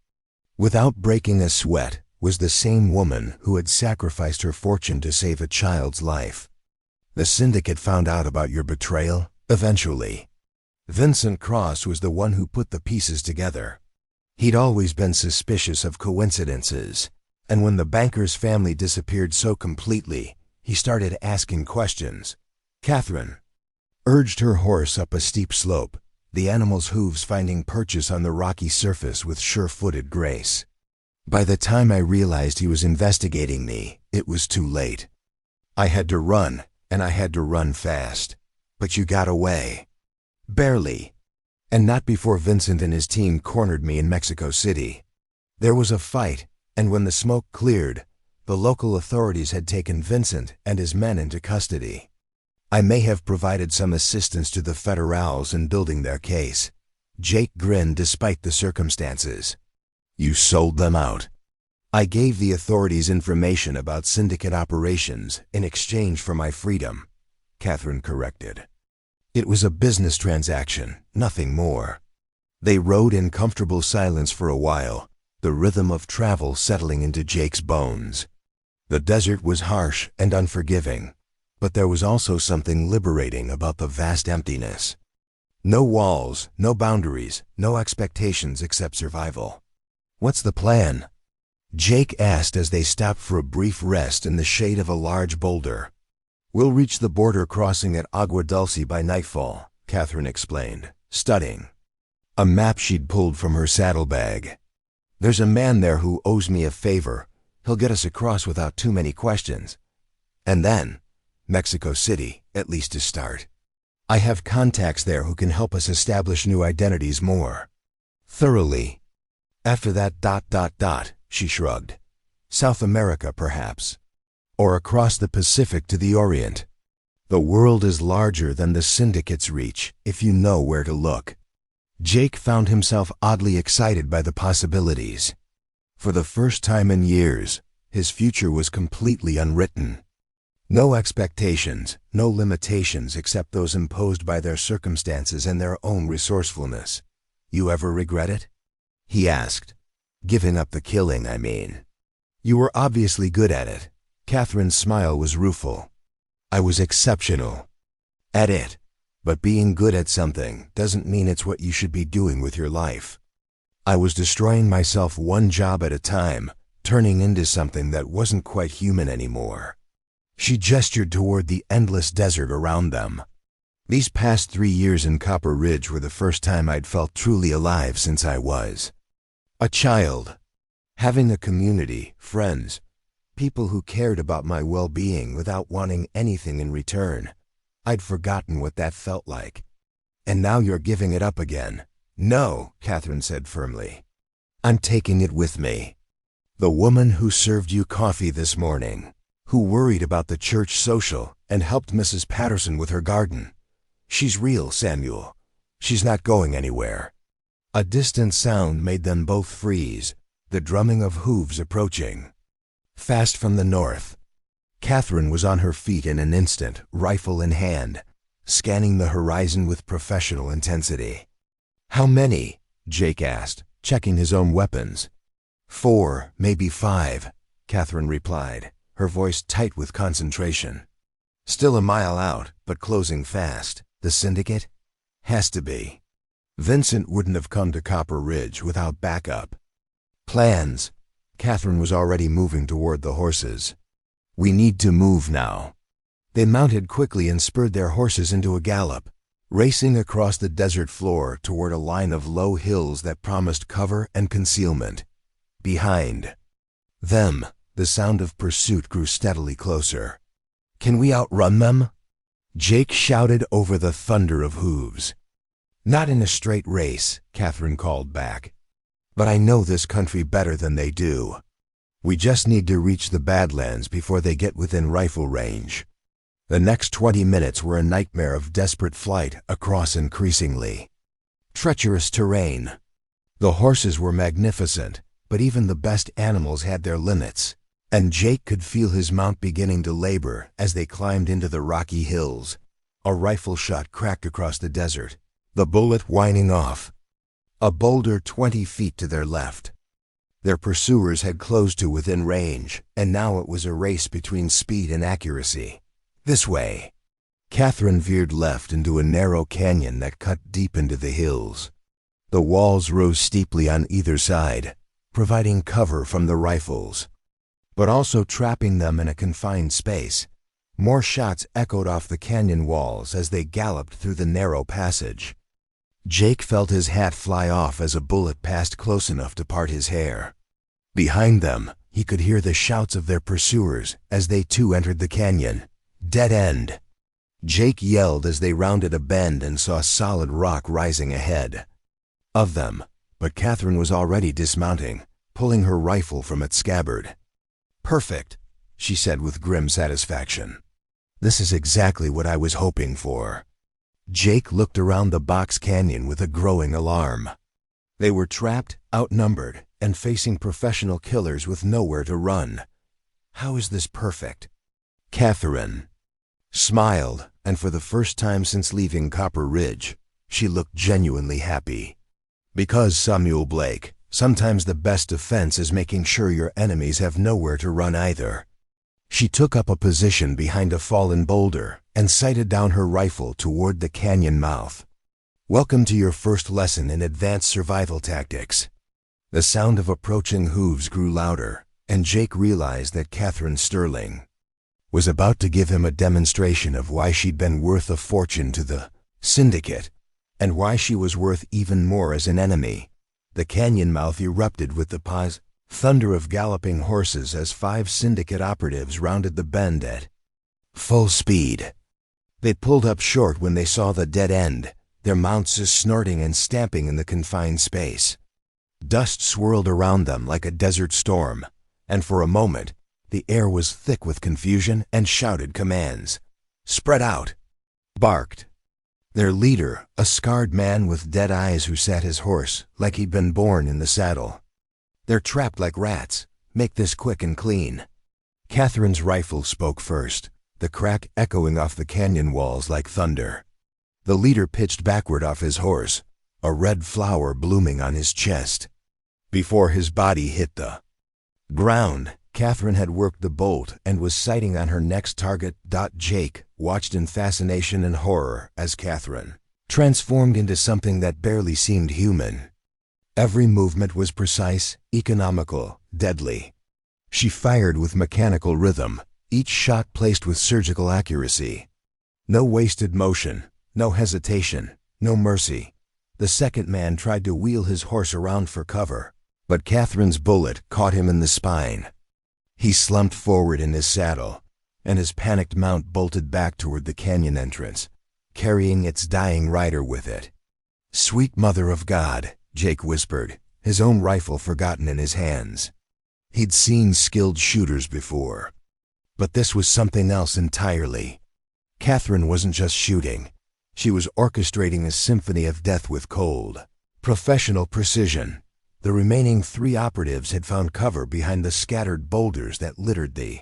without breaking a sweat was the same woman who had sacrificed her fortune to save a child's life. The syndicate found out about your betrayal, eventually. Vincent Cross was the one who put the pieces together. He'd always been suspicious of coincidences, and when the banker's family disappeared so completely, he started asking questions. Catherine urged her horse up a steep slope, the animal's hooves finding purchase on the rocky surface with sure-footed grace. By the time I realized he was investigating me, it was too late. I had to run, and I had to run fast. But you got away. Barely. And not before Vincent and his team cornered me in Mexico City. There was a fight, and when the smoke cleared, the local authorities had taken Vincent and his men into custody. I may have provided some assistance to the federales in building their case. Jake grinned despite the circumstances. You sold them out. I gave the authorities information about syndicate operations in exchange for my freedom, Catherine corrected. It was a business transaction, nothing more. They rode in comfortable silence for a while, the rhythm of travel settling into Jake's bones. The desert was harsh and unforgiving, but there was also something liberating about the vast emptiness. No walls, no boundaries, no expectations except survival. What's the plan? Jake asked as they stopped for a brief rest in the shade of a large boulder. We'll reach the border crossing at Agua Dulce by nightfall, Catherine explained, studying a map she'd pulled from her saddlebag. There's a man there who owes me a favor. He'll get us across without too many questions. And then, Mexico City, at least to start. I have contacts there who can help us establish new identities more thoroughly. After that ... she shrugged. South America, perhaps. Or across the Pacific to the Orient. The world is larger than the syndicate's reach, if you know where to look. Jake found himself oddly excited by the possibilities. For the first time in years, his future was completely unwritten. No expectations, no limitations except those imposed by their circumstances and their own resourcefulness. You ever regret it? He asked. Giving up the killing, I mean. You were obviously good at it. Catherine's smile was rueful. I was exceptional at it, but being good at something doesn't mean it's what you should be doing with your life. I was destroying myself one job at a time, turning into something that wasn't quite human anymore. She gestured toward the endless desert around them. These past 3 years in Copper Ridge were the first time I'd felt truly alive since I was a child. Having a community, friends, people who cared about my well-being without wanting anything in return. I'd forgotten what that felt like. And now you're giving it up again. No, Catherine said firmly. I'm taking it with me. The woman who served you coffee this morning, who worried about the church social and helped Mrs. Patterson with her garden. She's real, Samuel. She's not going anywhere. A distant sound made them both freeze, the drumming of hooves approaching. fast from the north. Catherine was on her feet in an instant, rifle in hand, scanning the horizon with professional intensity. "How many?" Jake asked, checking his own weapons. "4, maybe 5, Catherine replied, her voice tight with concentration. "Still a mile out, but closing fast. The syndicate? Has to be. Vincent wouldn't have come to Copper Ridge without backup." "Plans." Catherine was already moving toward the horses. "We need to move now." They mounted quickly and spurred their horses into a gallop, racing across the desert floor toward a line of low hills that promised cover and concealment. Behind them, the sound of pursuit grew steadily closer. "Can we outrun them?" Jake shouted over the thunder of hooves. "Not in a straight race," Catherine called back. "But I know this country better than they do. We just need to reach the Badlands before they get within rifle range." The next 20 minutes were a nightmare of desperate flight across increasingly treacherous terrain. The horses were magnificent, but even the best animals had their limits, and Jake could feel his mount beginning to labor as they climbed into the rocky hills. A rifle shot cracked across the desert, the bullet whining off. A boulder 20 feet to their left. Their pursuers had closed to within range, and now it was a race between speed and accuracy. "This way." Catherine veered left into a narrow canyon that cut deep into the hills. The walls rose steeply on either side, providing cover from the rifles, but also trapping them in a confined space. More shots echoed off the canyon walls as they galloped through the narrow passage. Jake felt his hat fly off as a bullet passed close enough to part his hair. Behind them, he could hear the shouts of their pursuers as they too entered the canyon. "Dead end." Jake yelled as they rounded a bend and saw solid rock rising ahead of them, but Catherine was already dismounting, pulling her rifle from its scabbard. "Perfect," she said with grim satisfaction. "This is exactly what I was hoping for." Jake looked around the box canyon with a growing alarm. They were trapped, outnumbered, and facing professional killers with nowhere to run. How is this perfect? Catherine smiled, and for the first time since leaving Copper Ridge, she looked genuinely happy. Because, Samuel Blake, sometimes the best defense is making sure your enemies have nowhere to run either. She took up a position behind a fallen boulder and sighted down her rifle toward the canyon mouth. "Welcome to your first lesson in advanced survival tactics." The sound of approaching hooves grew louder, and Jake realized that Catherine Sterling was about to give him a demonstration of why she'd been worth a fortune to the syndicate, and why she was worth even more as an enemy. The canyon mouth erupted with the thunder of galloping horses as 5 syndicate operatives rounded the bend at full speed. They pulled up short when they saw the dead end, their mounts snorting and stamping in the confined space. Dust swirled around them like a desert storm, and for a moment, the air was thick with confusion and shouted commands. "Spread out!" barked. Their leader, a scarred man with dead eyes who sat his horse like he'd been born in the saddle. "They're trapped like rats. Make this quick and clean." Catherine's rifle spoke first, the crack echoing off the canyon walls like thunder. The leader pitched backward off his horse, a red flower blooming on his chest. Before his body hit the ground, Catherine had worked the bolt and was sighting on her next target. Jake watched in fascination and horror as Catherine transformed into something that barely seemed human. Every movement was precise, economical, deadly. She fired with mechanical rhythm, each shot placed with surgical accuracy. No wasted motion, no hesitation, no mercy. The second man tried to wheel his horse around for cover, but Catherine's bullet caught him in the spine. He slumped forward in his saddle, and his panicked mount bolted back toward the canyon entrance, carrying its dying rider with it. "Sweet Mother of God," Jake whispered, his own rifle forgotten in his hands. He'd seen skilled shooters before, but this was something else entirely. Catherine wasn't just shooting. She was orchestrating a symphony of death with cold, professional precision. The remaining 3 operatives had found cover behind the scattered boulders that littered the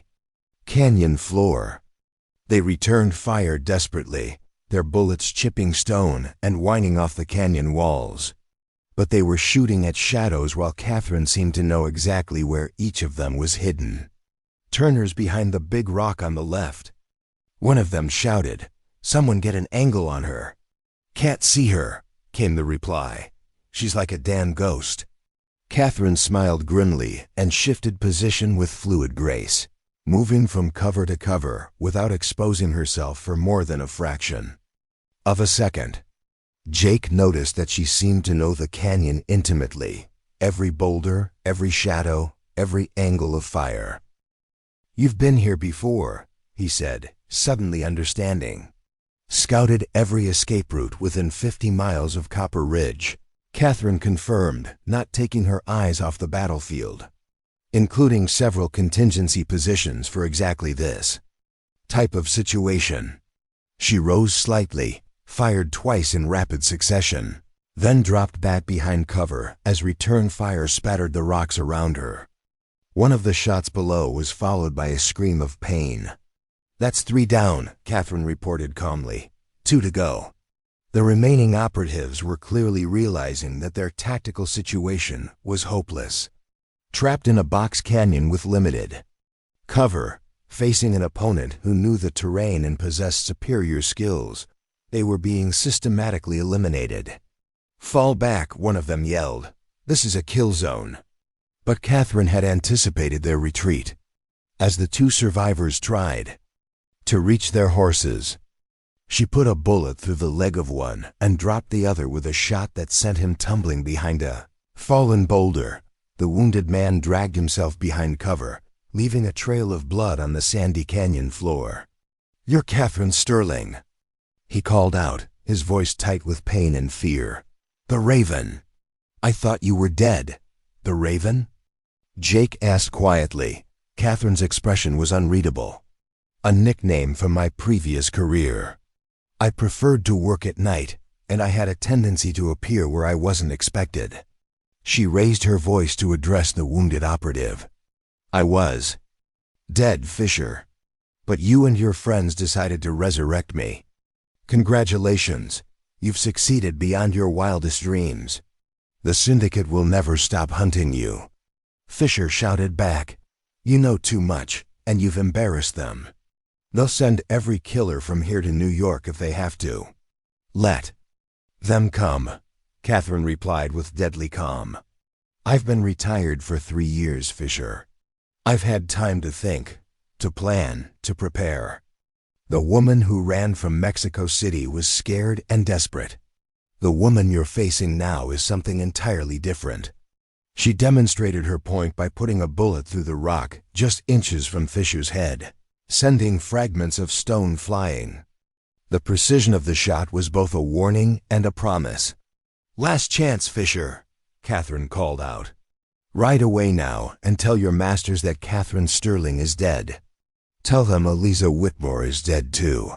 canyon floor. They returned fire desperately, their bullets chipping stone and whining off the canyon walls. But they were shooting at shadows while Catherine seemed to know exactly where each of them was hidden. Turner's behind the big rock on the left. One of them shouted, "Someone get an angle on her." "Can't see her," came the reply. "She's like a damn ghost." Catherine smiled grimly and shifted position with fluid grace, moving from cover to cover without exposing herself for more than a fraction of a second. Jake noticed that she seemed to know the canyon intimately, every boulder, every shadow, every angle of fire. "You've been here before," he said, suddenly understanding. "Scouted every escape route within 50 miles of Copper Ridge," Catherine confirmed, not taking her eyes off the battlefield, "including several contingency positions for exactly this type of situation." She rose slightly, fired twice in rapid succession, then dropped back behind cover as return fire spattered the rocks around her. One of the shots below was followed by a scream of pain. "That's 3 down," Catherine reported calmly. 2 to go. The remaining operatives were clearly realizing that their tactical situation was hopeless. Trapped in a box canyon with limited cover, facing an opponent who knew the terrain and possessed superior skills, they were being systematically eliminated. "Fall back," one of them yelled. "This is a kill zone." But Catherine had anticipated their retreat. As the 2 survivors tried to reach their horses, she put a bullet through the leg of one and dropped the other with a shot that sent him tumbling behind a fallen boulder. The wounded man dragged himself behind cover, leaving a trail of blood on the sandy canyon floor. "You're Catherine Sterling," he called out, his voice tight with pain and fear. "The Raven. I thought you were dead." "The Raven?" Jake asked quietly. Catherine's expression was unreadable. "A nickname from my previous career. I preferred to work at night, and I had a tendency to appear where I wasn't expected." She raised her voice to address the wounded operative. "I was dead, Fisher. But you and your friends decided to resurrect me. Congratulations. You've succeeded beyond your wildest dreams. The Syndicate will never stop hunting you." Fisher shouted back, "You know too much, and you've embarrassed them. They'll send every killer from here to New York if they have to." "Let them come," Catherine replied with deadly calm. "I've been retired for 3 years, Fisher. I've had time to think, to plan, to prepare. The woman who ran from Mexico City was scared and desperate. The woman you're facing now is something entirely different." She demonstrated her point by putting a bullet through the rock just inches from Fisher's head, sending fragments of stone flying. The precision of the shot was both a warning and a promise. "Last chance, Fisher," Catherine called out. "Ride away now and tell your masters that Catherine Sterling is dead. Tell them Eliza Whitmore is dead too.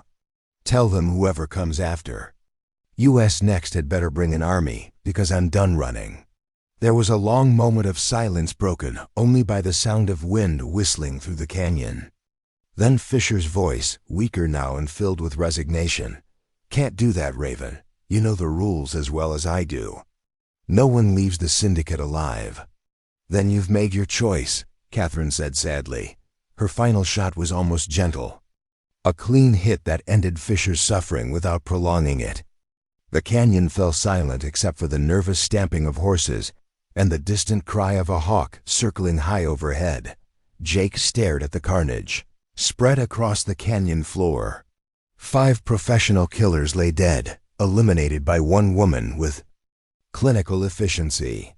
Tell them whoever comes after. U.S. Next had better bring an army, because I'm done running." There was a long moment of silence broken only by the sound of wind whistling through the canyon. Then Fisher's voice, weaker now and filled with resignation. "Can't do that, Raven. You know the rules as well as I do. No one leaves the Syndicate alive." "Then you've made your choice," Catherine said sadly. Her final shot was almost gentle. A clean hit that ended Fisher's suffering without prolonging it. The canyon fell silent except for the nervous stamping of horses and the distant cry of a hawk circling high overhead. Jake stared at the carnage spread across the canyon floor. 5 professional killers lay dead, eliminated by one woman with clinical efficiency.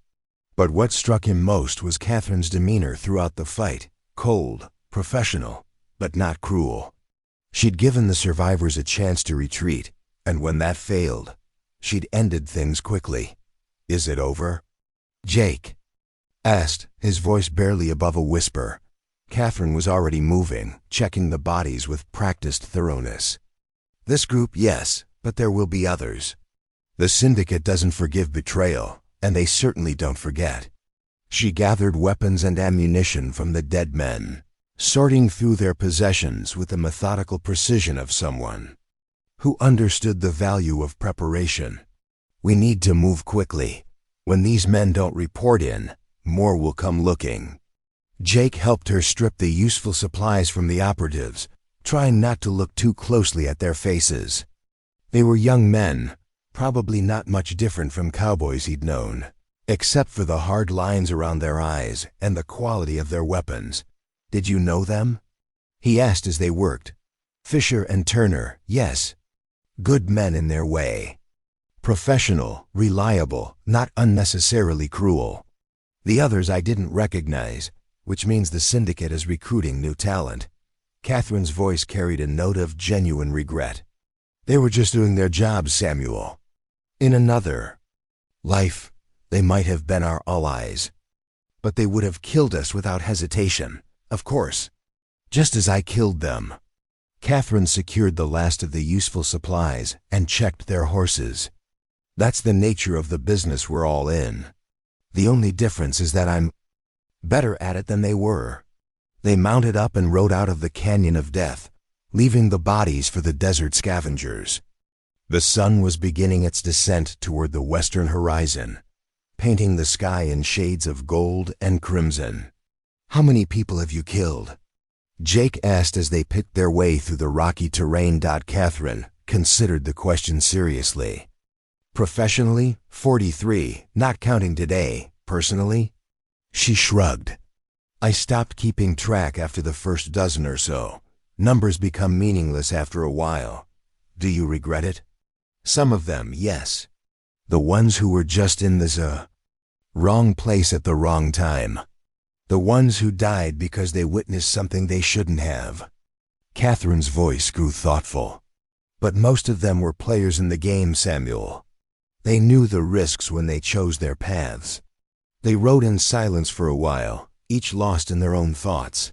But what struck him most was Catherine's demeanor throughout the fight, cold, professional, but not cruel. She'd given the survivors a chance to retreat, and when that failed, she'd ended things quickly. "Is it over?" Jake asked, his voice barely above a whisper. Catherine was already moving, checking the bodies with practiced thoroughness. "This group, yes, but there will be others. The Syndicate doesn't forgive betrayal, and they certainly don't forget. She gathered weapons and ammunition from the dead men, sorting through their possessions with the methodical precision of someone who understood the value of preparation. We need to move quickly. When these men don't report in, more will come looking. Jake helped her strip the useful supplies from the operatives, trying not to look too closely at their faces. They were young men, probably not much different from cowboys he'd known, except for the hard lines around their eyes and the quality of their weapons. "Did you know them?" he asked as they worked. "Fisher and Turner, yes. Good men in their way. Professional, reliable, not unnecessarily cruel. The others I didn't recognize, which means the syndicate is recruiting new talent." Catherine's voice carried a note of genuine regret. "They were just doing their jobs, Samuel. In another life, they might have been our allies. But they would have killed us without hesitation, of course. Just as I killed them." Catherine secured the last of the useful supplies and checked their horses. "That's the nature of the business we're all in. The only difference is that I'm better at it than they were." They mounted up and rode out of the canyon of death, leaving the bodies for the desert scavengers. The sun was beginning its descent toward the western horizon, painting the sky in shades of gold and crimson. "How many people have you killed?" Jake asked as they picked their way through the rocky terrain. Catherine considered the question seriously. "Professionally, 43, not counting today. Personally?" She shrugged. "I stopped keeping track after the first dozen or so. Numbers become meaningless after a while." "Do you regret it?" "Some of them, yes. The ones who were just in the wrong place at the wrong time. The ones who died because they witnessed something they shouldn't have." Catherine's voice grew thoughtful. "But most of them were players in the game, Samuel. They knew the risks when they chose their paths. They rode in silence for a while, each lost in their own thoughts.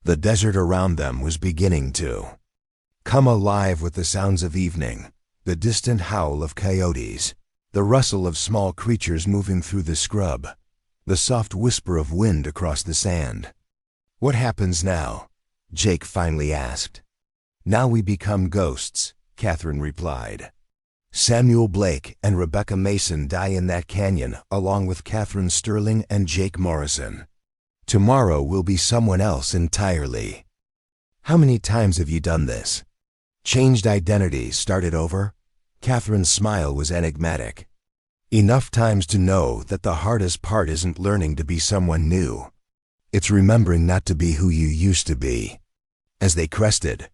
The desert around them was beginning to come alive with the sounds of evening, the distant howl of coyotes, the rustle of small creatures moving through the scrub, the soft whisper of wind across the sand." "What happens now?" Jake finally asked. "Now we become ghosts," Catherine replied. "Samuel Blake and Rebecca Mason die in that canyon along with Catherine Sterling and Jake Morrison. Tomorrow will be someone else entirely." "How many times have you done this? Changed identities, started over?" Catherine's smile was enigmatic. "Enough times to know that the hardest part isn't learning to be someone new. It's remembering not to be who you used to be." As they crested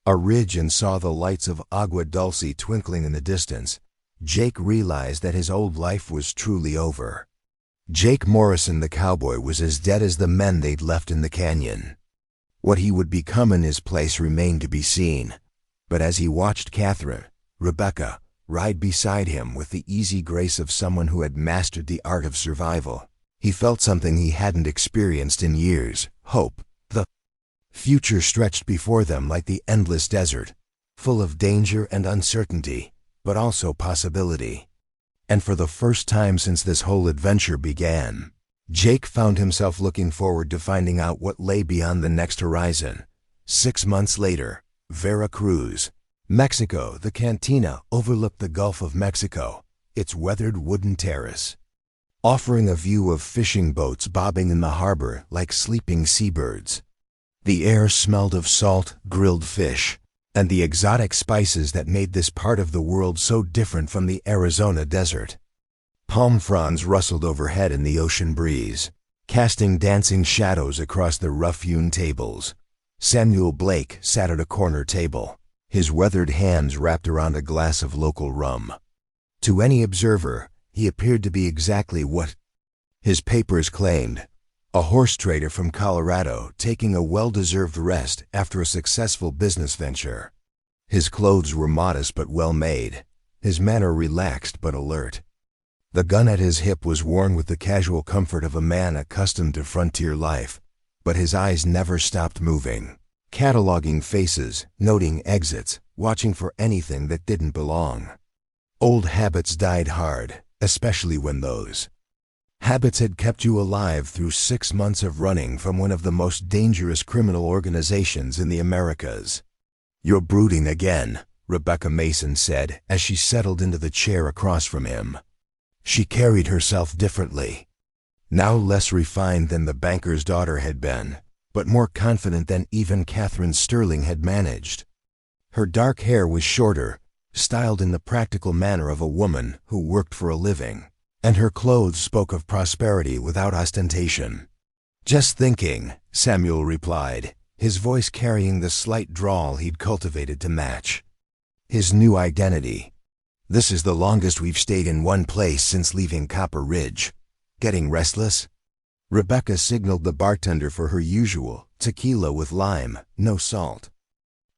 a ridge and saw the lights of Agua Dulce twinkling in the distance, Jake realized that his old life was truly over. Jake Morrison the cowboy was as dead as the men they'd left in the canyon. What he would become in his place remained to be seen. But as he watched Catherine, Rebecca, ride beside him with the easy grace of someone who had mastered the art of survival, he felt something he hadn't experienced in years: hope. The future stretched before them like the endless desert, full of danger and uncertainty, but also possibility. And for the first time since this whole adventure began, Jake found himself looking forward to finding out what lay beyond the next horizon. 6 months later, Veracruz, Mexico. The cantina overlooked the Gulf of Mexico, its weathered wooden terrace, offering a view of fishing boats bobbing in the harbor like sleeping seabirds. The air smelled of salt, grilled fish, and the exotic spices that made this part of the world so different from the Arizona desert. Palm fronds rustled overhead in the ocean breeze, casting dancing shadows across the rough-hewn tables. Samuel Blake sat at a corner table, his weathered hands wrapped around a glass of local rum. To any observer, he appeared to be exactly what his papers claimed: a horse trader from Colorado taking a well-deserved rest after a successful business venture. His clothes were modest but well-made, his manner relaxed but alert. The gun at his hip was worn with the casual comfort of a man accustomed to frontier life, but his eyes never stopped moving, cataloging faces, noting exits, watching for anything that didn't belong. Old habits died hard, especially when those Habits had kept you alive through 6 months of running from one of the most dangerous criminal organizations in the Americas. "You're brooding again," Rebecca Mason said as she settled into the chair across from him. She carried herself differently. Now less refined than the banker's daughter had been, but more confident than even Catherine Sterling had managed. Her dark hair was shorter, styled in the practical manner of a woman who worked for a living, and her clothes spoke of prosperity without ostentation. "Just thinking," Samuel replied, his voice carrying the slight drawl he'd cultivated to match his new identity. "This is the longest we've stayed in one place since leaving Copper Ridge. Getting restless?" Rebecca signaled the bartender for her usual tequila with lime, no salt.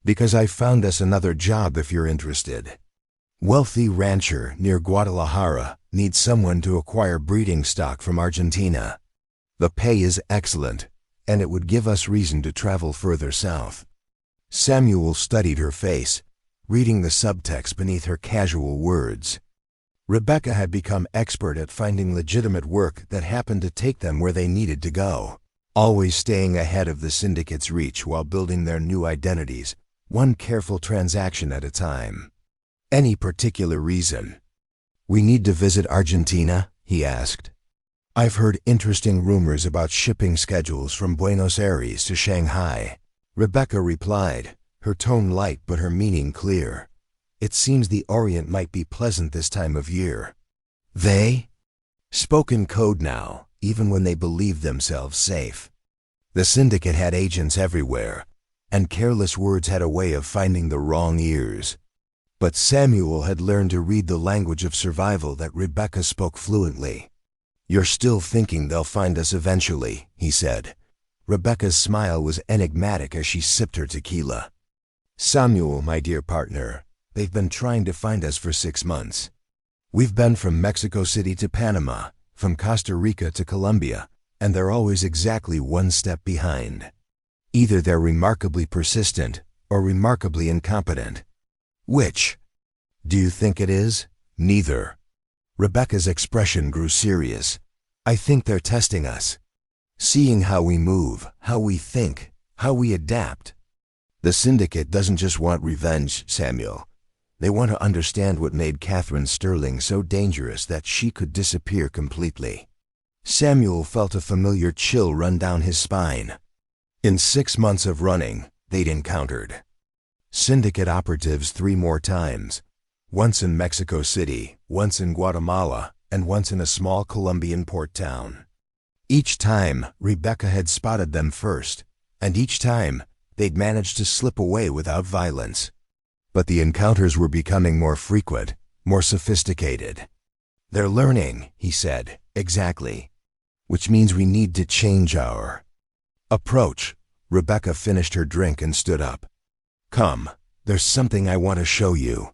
"Because I found us another job if you're interested. Wealthy rancher near Guadalajara needs someone to acquire breeding stock from Argentina. The pay is excellent, and it would give us reason to travel further south." Samuel studied her face, reading the subtext beneath her casual words. Rebecca had become expert at finding legitimate work that happened to take them where they needed to go, always staying ahead of the syndicate's reach while building their new identities, one careful transaction at a time. "Any particular reason?" "We need to visit Argentina?" he asked. "I've heard interesting rumors about shipping schedules from Buenos Aires to Shanghai," Rebecca replied, her tone light but her meaning clear. "It seems the Orient might be pleasant this time of year." They spoke in code now, even when they believed themselves safe. The syndicate had agents everywhere, and careless words had a way of finding the wrong ears. But Samuel had learned to read the language of survival that Rebecca spoke fluently. "You're still thinking they'll find us eventually," he said. Rebecca's smile was enigmatic as she sipped her tequila. "Samuel, my dear partner, they've been trying to find us for 6 months. We've been from Mexico City to Panama, from Costa Rica to Colombia, and they're always exactly one step behind. Either they're remarkably persistent or remarkably incompetent. Which do you think it is?" "Neither." Rebecca's expression grew serious. "I think they're testing us, seeing how we move, how we think, how we adapt. The syndicate doesn't just want revenge, Samuel. They want to understand what made Catherine Sterling so dangerous that she could disappear completely." Samuel felt a familiar chill run down his spine. In 6 months of running, they'd encountered syndicate operatives 3 more times, once in Mexico City, once in Guatemala, and once in a small Colombian port town. Each time, Rebecca had spotted them first, and each time, they'd managed to slip away without violence. But the encounters were becoming more frequent, more sophisticated. "They're learning," he said. "Exactly. Which means we need to change our approach." Rebecca finished her drink and stood up. "Come, there's something I want to show you."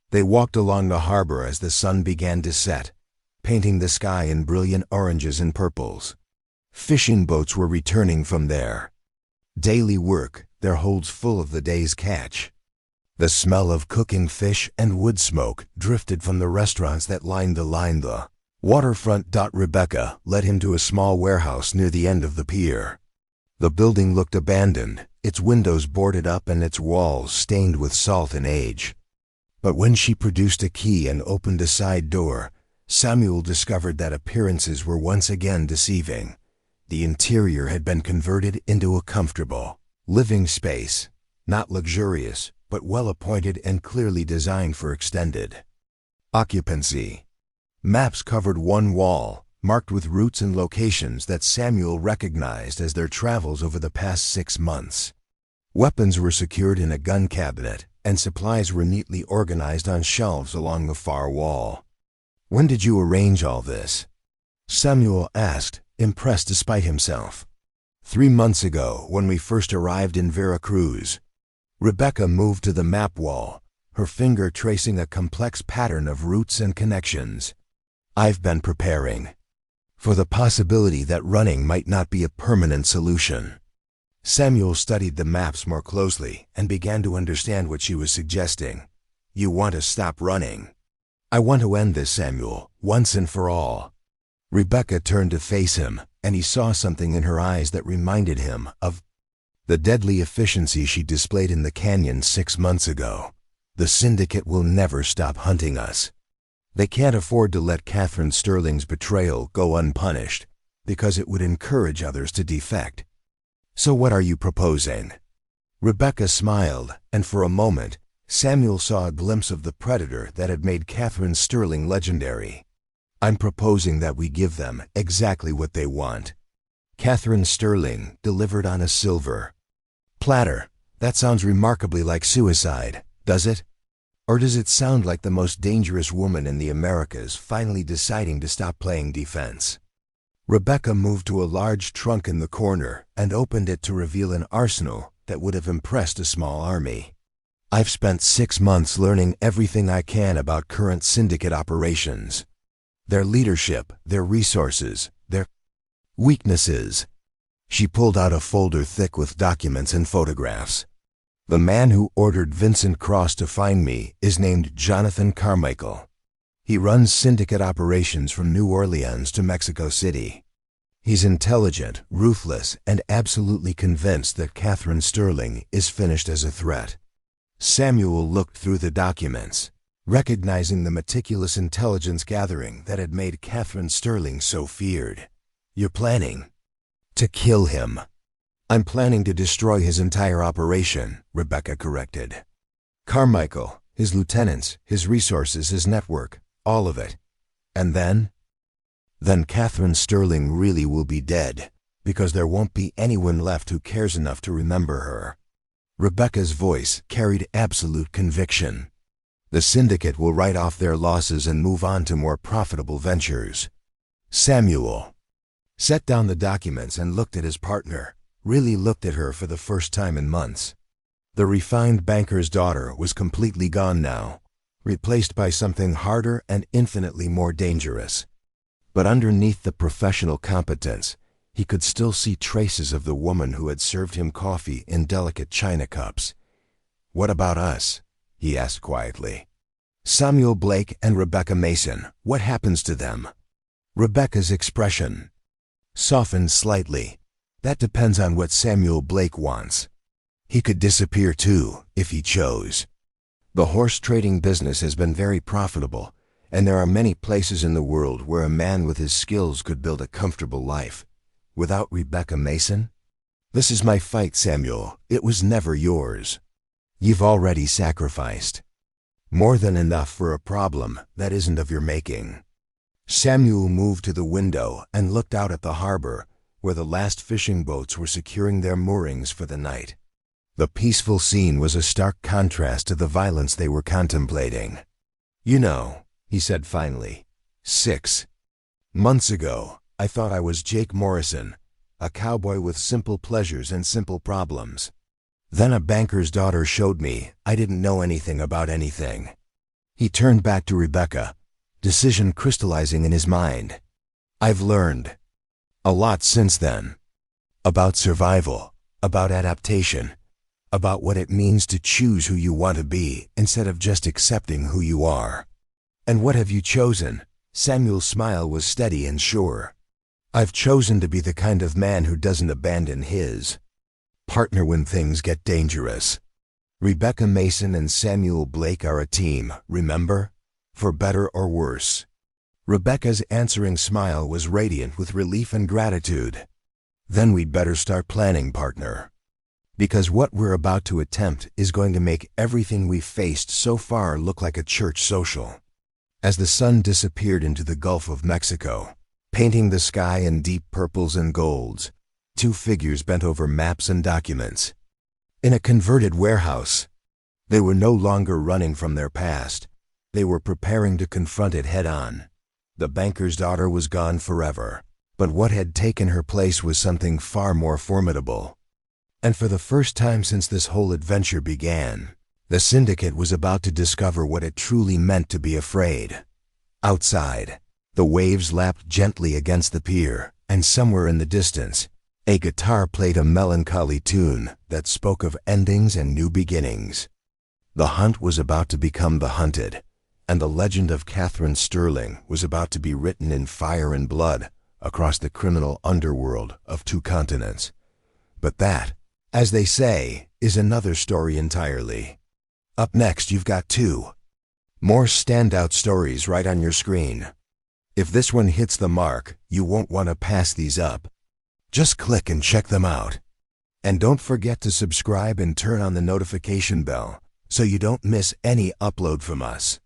They walked along the harbor as the sun began to set, painting the sky in brilliant oranges and purples. Fishing boats were returning from their daily work, their holds full of the day's catch. The smell of cooking fish and wood smoke drifted from the restaurants that lined the waterfront. Rebecca led him to a small warehouse near the end of the pier. The building looked abandoned, its windows boarded up and its walls stained with salt and age. But when she produced a key and opened a side door, Samuel discovered that appearances were once again deceiving. The interior had been converted into a comfortable living space, not luxurious, but well-appointed and clearly designed for extended occupancy. Maps covered one wall, marked with routes and locations that Samuel recognized as their travels over the past 6 months. Weapons were secured in a gun cabinet, and supplies were neatly organized on shelves along the far wall. "When did you arrange all this?" Samuel asked, impressed despite himself. 3 months ago, when we first arrived in Veracruz." Rebecca moved to the map wall, her finger tracing a complex pattern of routes and connections. "I've been preparing for the possibility that running might not be a permanent solution." Samuel studied the maps more closely and began to understand what she was suggesting. "You want to stop running?" "I want to end this, Samuel, once and for all." Rebecca turned to face him, and he saw something in her eyes that reminded him of the deadly efficiency she displayed in the canyon 6 months ago. The syndicate will never stop hunting us. They can't afford to let Catherine Sterling's betrayal go unpunished, because it would encourage others to defect. So what are you proposing? Rebecca smiled, and for a moment, Samuel saw a glimpse of the predator that had made Catherine Sterling legendary. I'm proposing that we give them exactly what they want. Catherine Sterling delivered on a silver platter. That sounds remarkably like suicide, does it? Or does it sound like the most dangerous woman in the Americas finally deciding to stop playing defense? Rebecca moved to a large trunk in the corner and opened it to reveal an arsenal that would have impressed a small army. I've spent 6 months learning everything I can about current syndicate operations. Their leadership, their resources, their weaknesses. She pulled out a folder thick with documents and photographs. The man who ordered Vincent Cross to find me is named Jonathan Carmichael. He runs syndicate operations from New Orleans to Mexico City. He's intelligent, ruthless, and absolutely convinced that Catherine Sterling is finished as a threat. Samuel looked through the documents, recognizing the meticulous intelligence gathering that had made Catherine Sterling so feared. You're planning to kill him. I'm planning to destroy his entire operation, Rebecca corrected. Carmichael, his lieutenants, his resources, his network, all of it. And then Catherine Sterling really will be dead, because there won't be anyone left who cares enough to remember her. Rebecca's voice carried absolute conviction. The syndicate will write off their losses and move on to more profitable ventures. Samuel set down the documents and looked at his partner, really looked at her for the first time in months. The refined banker's daughter was completely gone now, replaced by something harder and infinitely more dangerous. But underneath the professional competence, he could still see traces of the woman who had served him coffee in delicate china cups. What about us? He asked quietly. Samuel Blake and Rebecca Mason, what happens to them? Rebecca's expression softened slightly. That depends on what Samuel Blake wants. He could disappear too, if he chose. The horse trading business has been very profitable, and there are many places in the world where a man with his skills could build a comfortable life. Without Rebecca Mason? This is my fight, Samuel. It was never yours. You've already sacrificed more than enough for a problem that isn't of your making. Samuel moved to the window and looked out at the harbor, where the last fishing boats were securing their moorings for the night. The peaceful scene was a stark contrast to the violence they were contemplating. You know, he said finally, 6 months ago, I thought I was Jake Morrison, a cowboy with simple pleasures and simple problems. Then a banker's daughter showed me I didn't know anything about anything. He turned back to Rebecca, decision crystallizing in his mind. I've learned a lot since then. About survival, about adaptation, about what it means to choose who you want to be instead of just accepting who you are. And what have you chosen? Samuel's smile was steady and sure. I've chosen to be the kind of man who doesn't abandon his partner when things get dangerous. Rebecca Mason and Samuel Blake are a team, remember? For better or worse. Rebecca's answering smile was radiant with relief and gratitude. Then we'd better start planning, partner. Because what we're about to attempt is going to make everything we've faced so far look like a church social. As the sun disappeared into the Gulf of Mexico, painting the sky in deep purples and golds, 2 figures bent over maps and documents. In a converted warehouse, they were no longer running from their past. They were preparing to confront it head-on. The banker's daughter was gone forever, but what had taken her place was something far more formidable. And for the first time since this whole adventure began, the syndicate was about to discover what it truly meant to be afraid. Outside, the waves lapped gently against the pier, and somewhere in the distance, a guitar played a melancholy tune that spoke of endings and new beginnings. The hunt was about to become the hunted, and the legend of Catherine Sterling was about to be written in fire and blood across the criminal underworld of 2 continents. But that, as they say, is another story entirely. Up next, you've got 2 more standout stories right on your screen. If this one hits the mark, you won't want to pass these up. Just click and check them out. And don't forget to subscribe and turn on the notification bell so you don't miss any upload from us.